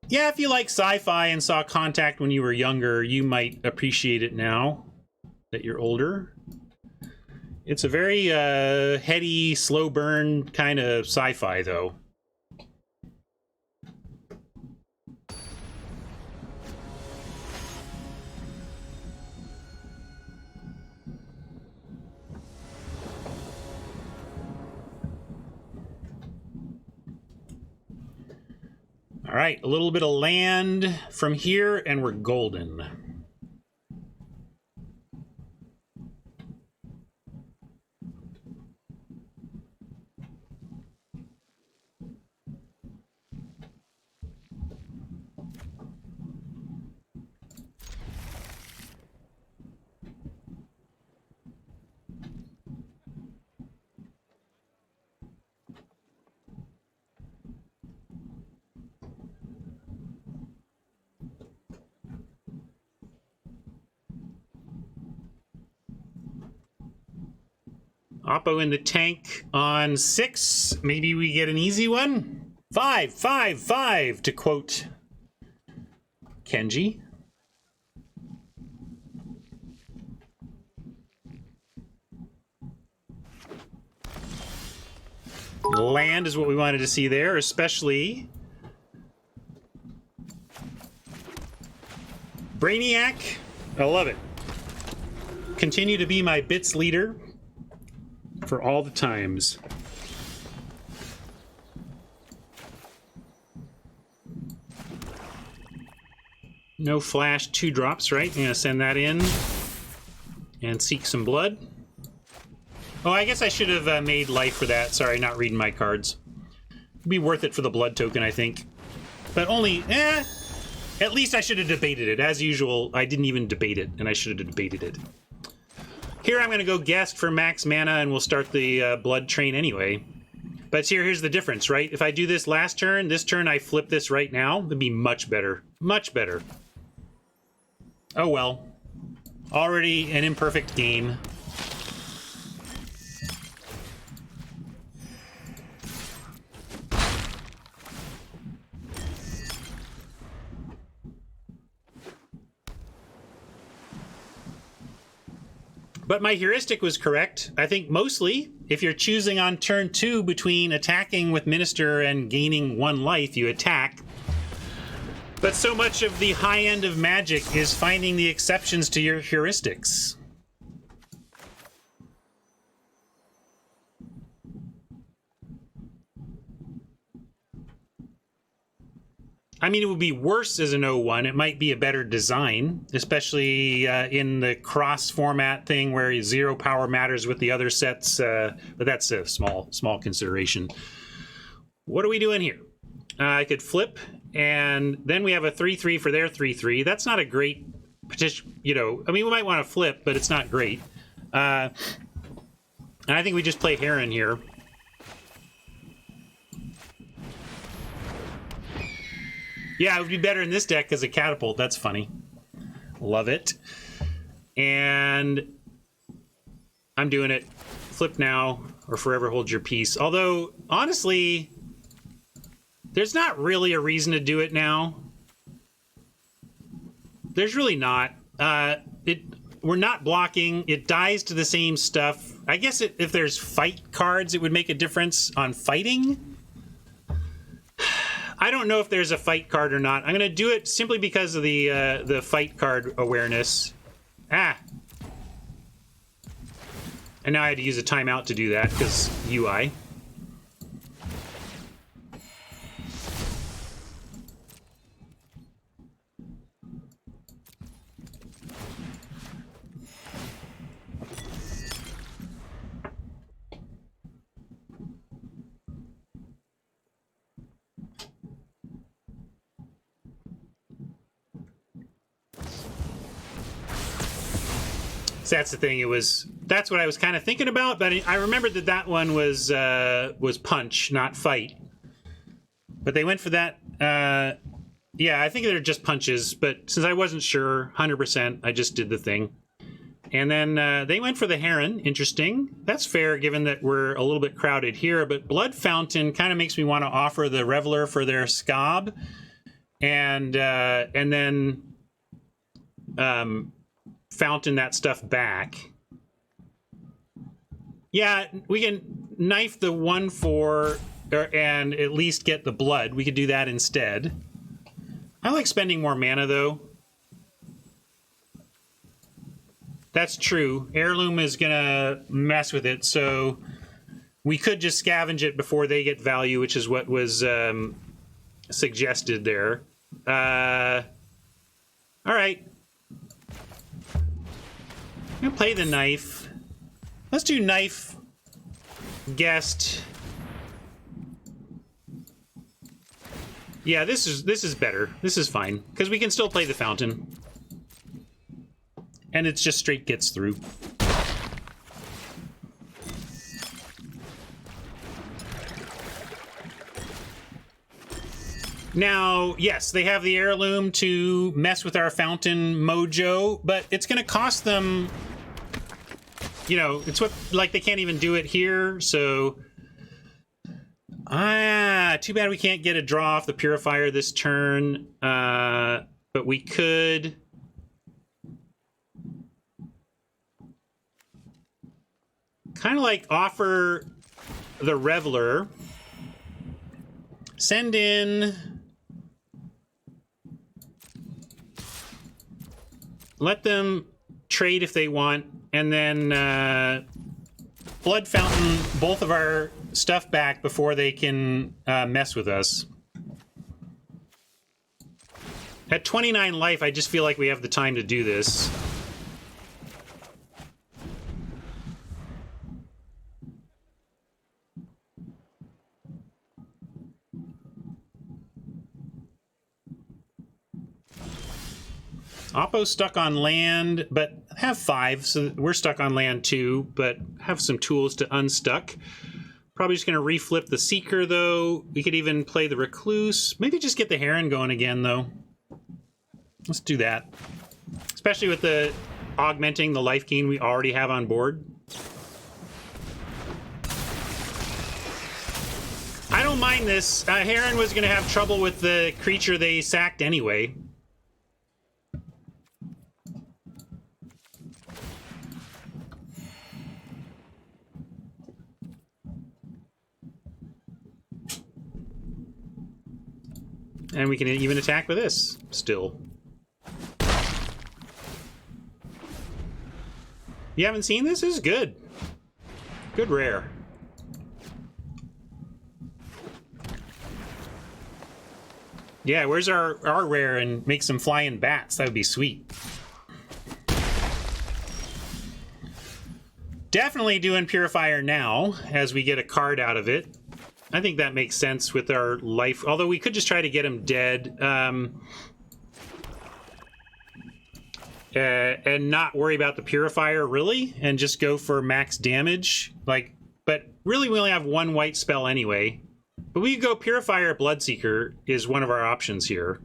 Yeah, if you like sci-fi and saw Contact when you were younger, you might appreciate it now that you're older. It's a very heady, slow burn kind of sci-fi, though. All right, a little bit of land from here, and we're golden. Oppo in the tank on 6. Maybe we get an easy one. 5, 5, 5, to quote Kenji. Land is what we wanted to see there, especially Brainiac. I love it. Continue to be my bits leader for all the times. No flash 2-drops, right? I'm gonna send that in and seek some blood. Oh, I guess I should have made life for that. Sorry, not reading my cards. It'd be worth it for the blood token, I think. But only, at least I should have debated it. As usual, I didn't even debate it, and I should have debated it. Here I'm going to go guest for max mana, and we'll start the blood train anyway. But here's the difference, right? If I do this last turn, this turn I flip this right now, it'd be much better. Much better. Oh well. Already an imperfect game. But my heuristic was correct. I think mostly, if you're choosing on turn 2 between attacking with Minister and gaining 1 life, you attack. But so much of the high end of Magic is finding the exceptions to your heuristics. I mean, it would be worse as an 01. It might be a better design, especially in the cross format thing where 0 power matters with the other sets. But that's a small consideration. What are we doing here? I could flip, and then we have a 3/3 for their 3/3. That's not a great petition, you know. I mean, we might want to flip, but it's not great. And I think we just play Heron here. Yeah, it would be better in this deck because of Catapult. That's funny. Love it. And I'm doing it. Flip now or forever hold your peace. Although, honestly, there's not really a reason to do it now. There's really not. We're not blocking. It dies to the same stuff. I guess if there's fight cards, it would make a difference on fighting. I don't know if there's a fight card or not. I'm going to do it simply because of the fight card awareness. Ah. And now I had to use a timeout to do that because UI. That's the thing. That's what I was kind of thinking about, but I remembered that one was punch, not fight. But they went for that. Yeah, I think they're just punches. But since I wasn't sure 100%, I just did the thing. And then they went for the Heron. Interesting. That's fair, given that we're a little bit crowded here. But Blood Fountain kind of makes me want to offer the Reveler for their Scob, and then. Fountain that stuff back. Yeah, we can knife the 1/4 and at least get the blood. We could do that instead. I like spending more mana though. That's true. Heirloom is gonna mess with it, so we could just scavenge it before they get value, which is what was suggested there. All right. I'm gonna play the knife. Let's do knife, guest. Yeah, this is better. This is fine because we can still play the fountain, and it's just straight gets through. Now, yes, they have the heirloom to mess with our fountain mojo, but it's going to cost them. You know, it's what, like, they can't even do it here, so... too bad we can't get a draw off the Purifier this turn, but we could... kind of, like, offer the Reveler, send in... let them trade if they want, and then Blood Fountain both of our stuff back before they can mess with us. At 29 life, I just feel like we have the time to do this. Oppo's stuck on land, but have 5, so we're stuck on land too, but have some tools to unstuck. Probably just going to reflip the Seeker, though. We could even play the Recluse. Maybe just get the Heron going again, though. Let's do that. Especially with the augmenting the life gain we already have on board. I don't mind this. Heron was going to have trouble with the creature they sacked anyway. And we can even attack with this, still. You haven't seen this? This is good. Good rare. Yeah, where's our rare and make some flying bats? That would be sweet. Definitely doing Purifier now as we get a card out of it. I think that makes sense with our life. Although we could just try to get him dead and not worry about the Purifier, really, and just go for max damage. Like, but really we only have one white spell anyway. But we could go Purifier, Bloodseeker is one of our options here.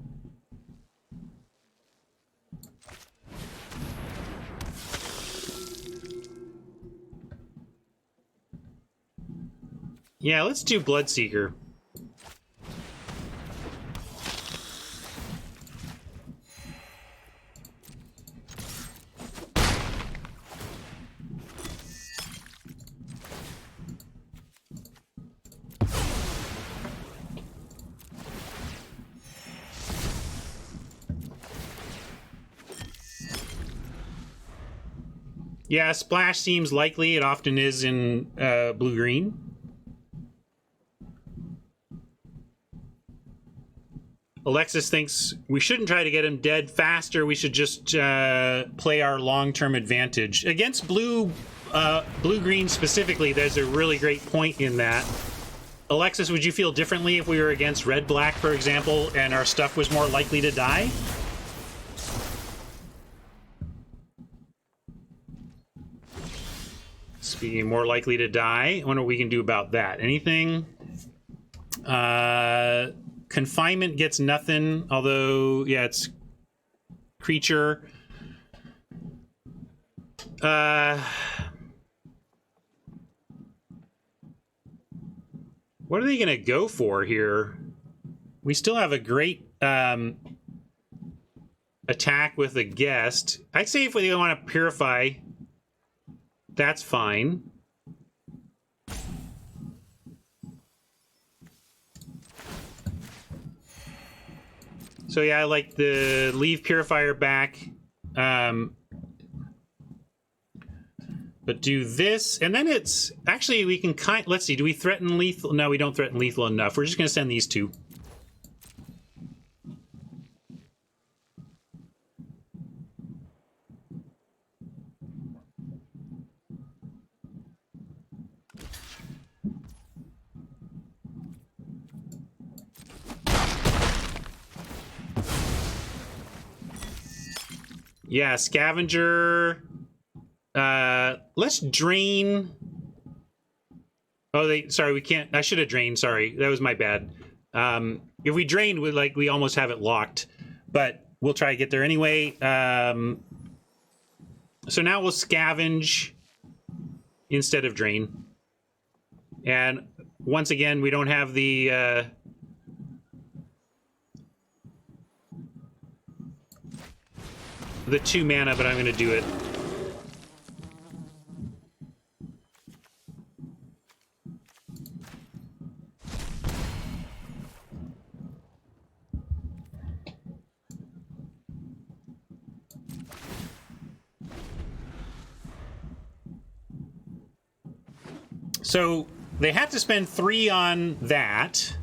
Yeah, let's do Bloodseeker. Yeah, Splash seems likely. It often is in blue-green. Alexis thinks we shouldn't try to get him dead faster. We should just play our long-term advantage. Against blue-green specifically, there's a really great point in that. Alexis, would you feel differently if we were against red-black, for example, and our stuff was more likely to die? Speaking more likely to die, I wonder what we can do about that. Anything? Confinement gets nothing, although, yeah, it's creature. What are they going to go for here? We still have a great attack with a guest. I'd say if they want to purify, that's fine. So yeah, I like the leave Purifier back. But do this, and then it's actually we can let's see, do we threaten lethal? No, we don't threaten lethal enough. We're just gonna send these two. Yeah, Scavenger. Let's drain. Oh, sorry, we can't. I should have drained. Sorry, that was my bad. If we drained, we almost have it locked, but we'll try to get there anyway. So now we'll scavenge instead of drain. And once again, we don't have the the 2 mana, but I'm going to do it. So they have to spend 3 on that.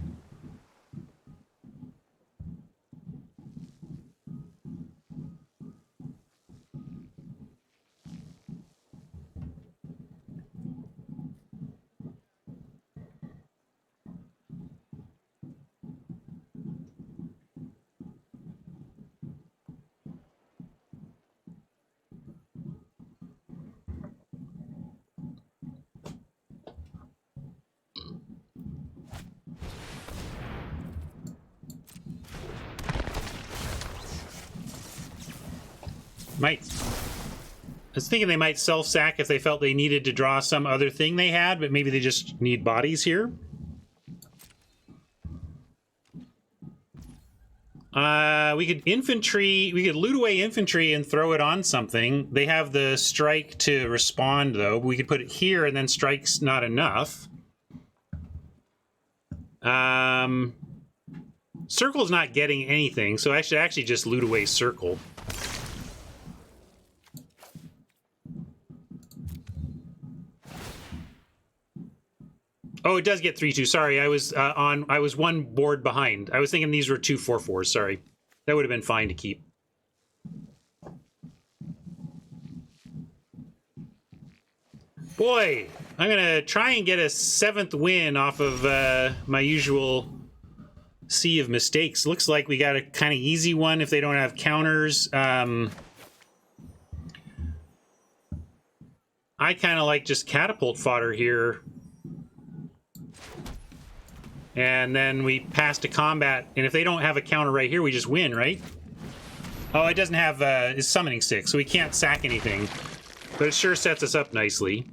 I was thinking they might self-sack if they felt they needed to draw some other thing they had, but maybe they just need bodies here. We could loot away infantry and throw it on something. They have the strike to respond, though. We could put it here, and then strike's not enough. Circle's not getting anything, so I should actually just loot away Circle. Oh, it does get 3/2. Sorry, I was I was one board behind. I was thinking these were 2 4/4s. Sorry, that would have been fine to keep. Boy, I'm gonna try and get a 7th win off of my usual sea of mistakes. Looks like we got a kind of easy one if they don't have counters. I kind of like just catapult fodder here. And then we pass to combat, and if they don't have a counter right here, we just win, right? Oh, it doesn't have it's summoning 6, so we can't sack anything. But it sure sets us up nicely.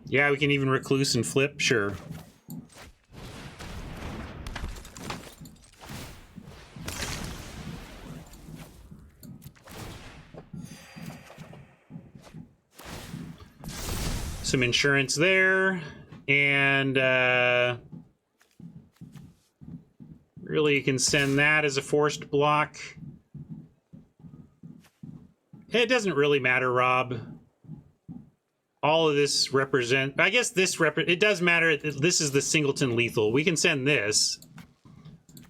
Yeah, we can even recluse and flip, sure. Some insurance there, and really you can send that as a forced block. It doesn't really matter, Rob. All of this represent, I guess this it does matter. This is the singleton lethal. We can send this,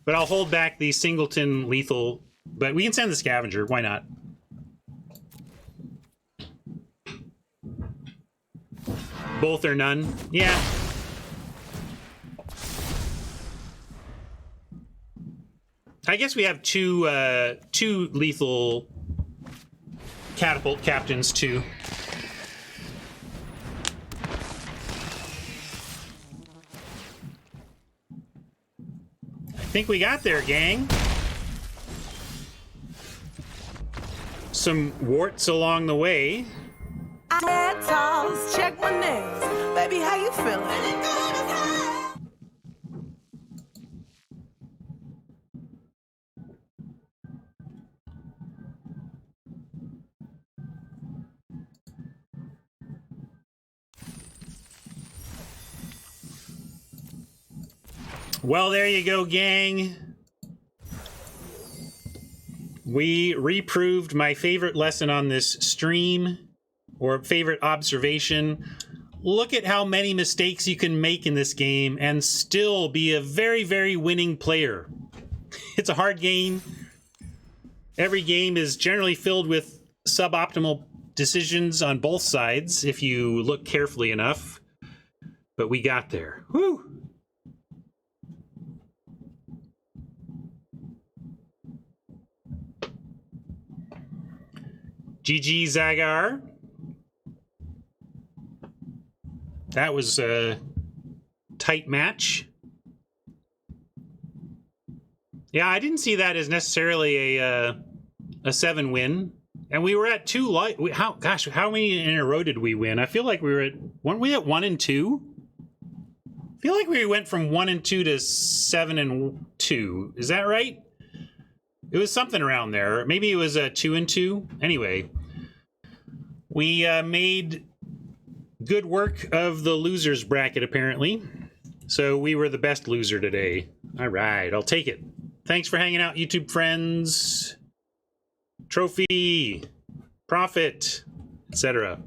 but I'll hold back the singleton lethal, but we can send the scavenger. Why not? Both or none. Yeah. I guess we have two lethal catapult captains too. I think we got there, gang. Some warts along the way. Check my nails. Baby, how you feeling? Well, there you go, gang. We reproved my favorite lesson on this stream, or favorite observation. Look at how many mistakes you can make in this game and still be a very, very winning player. It's a hard game. Every game is generally filled with suboptimal decisions on both sides if you look carefully enough. But we got there. Whew! GG, Zagar. That was a tight match. Yeah, I didn't see that as necessarily a 7 win. And we were at 2 light. How many in a row did we win? I feel like weren't we at 1 and 2? I feel like we went from 1 and 2 to 7 and 2. Is that right? It was something around there. Maybe it was a 2 and 2. Anyway, we made good work of the losers bracket, apparently. So we were the best loser today. All right, I'll take it. Thanks for hanging out, YouTube friends. Trophy, profit, etc.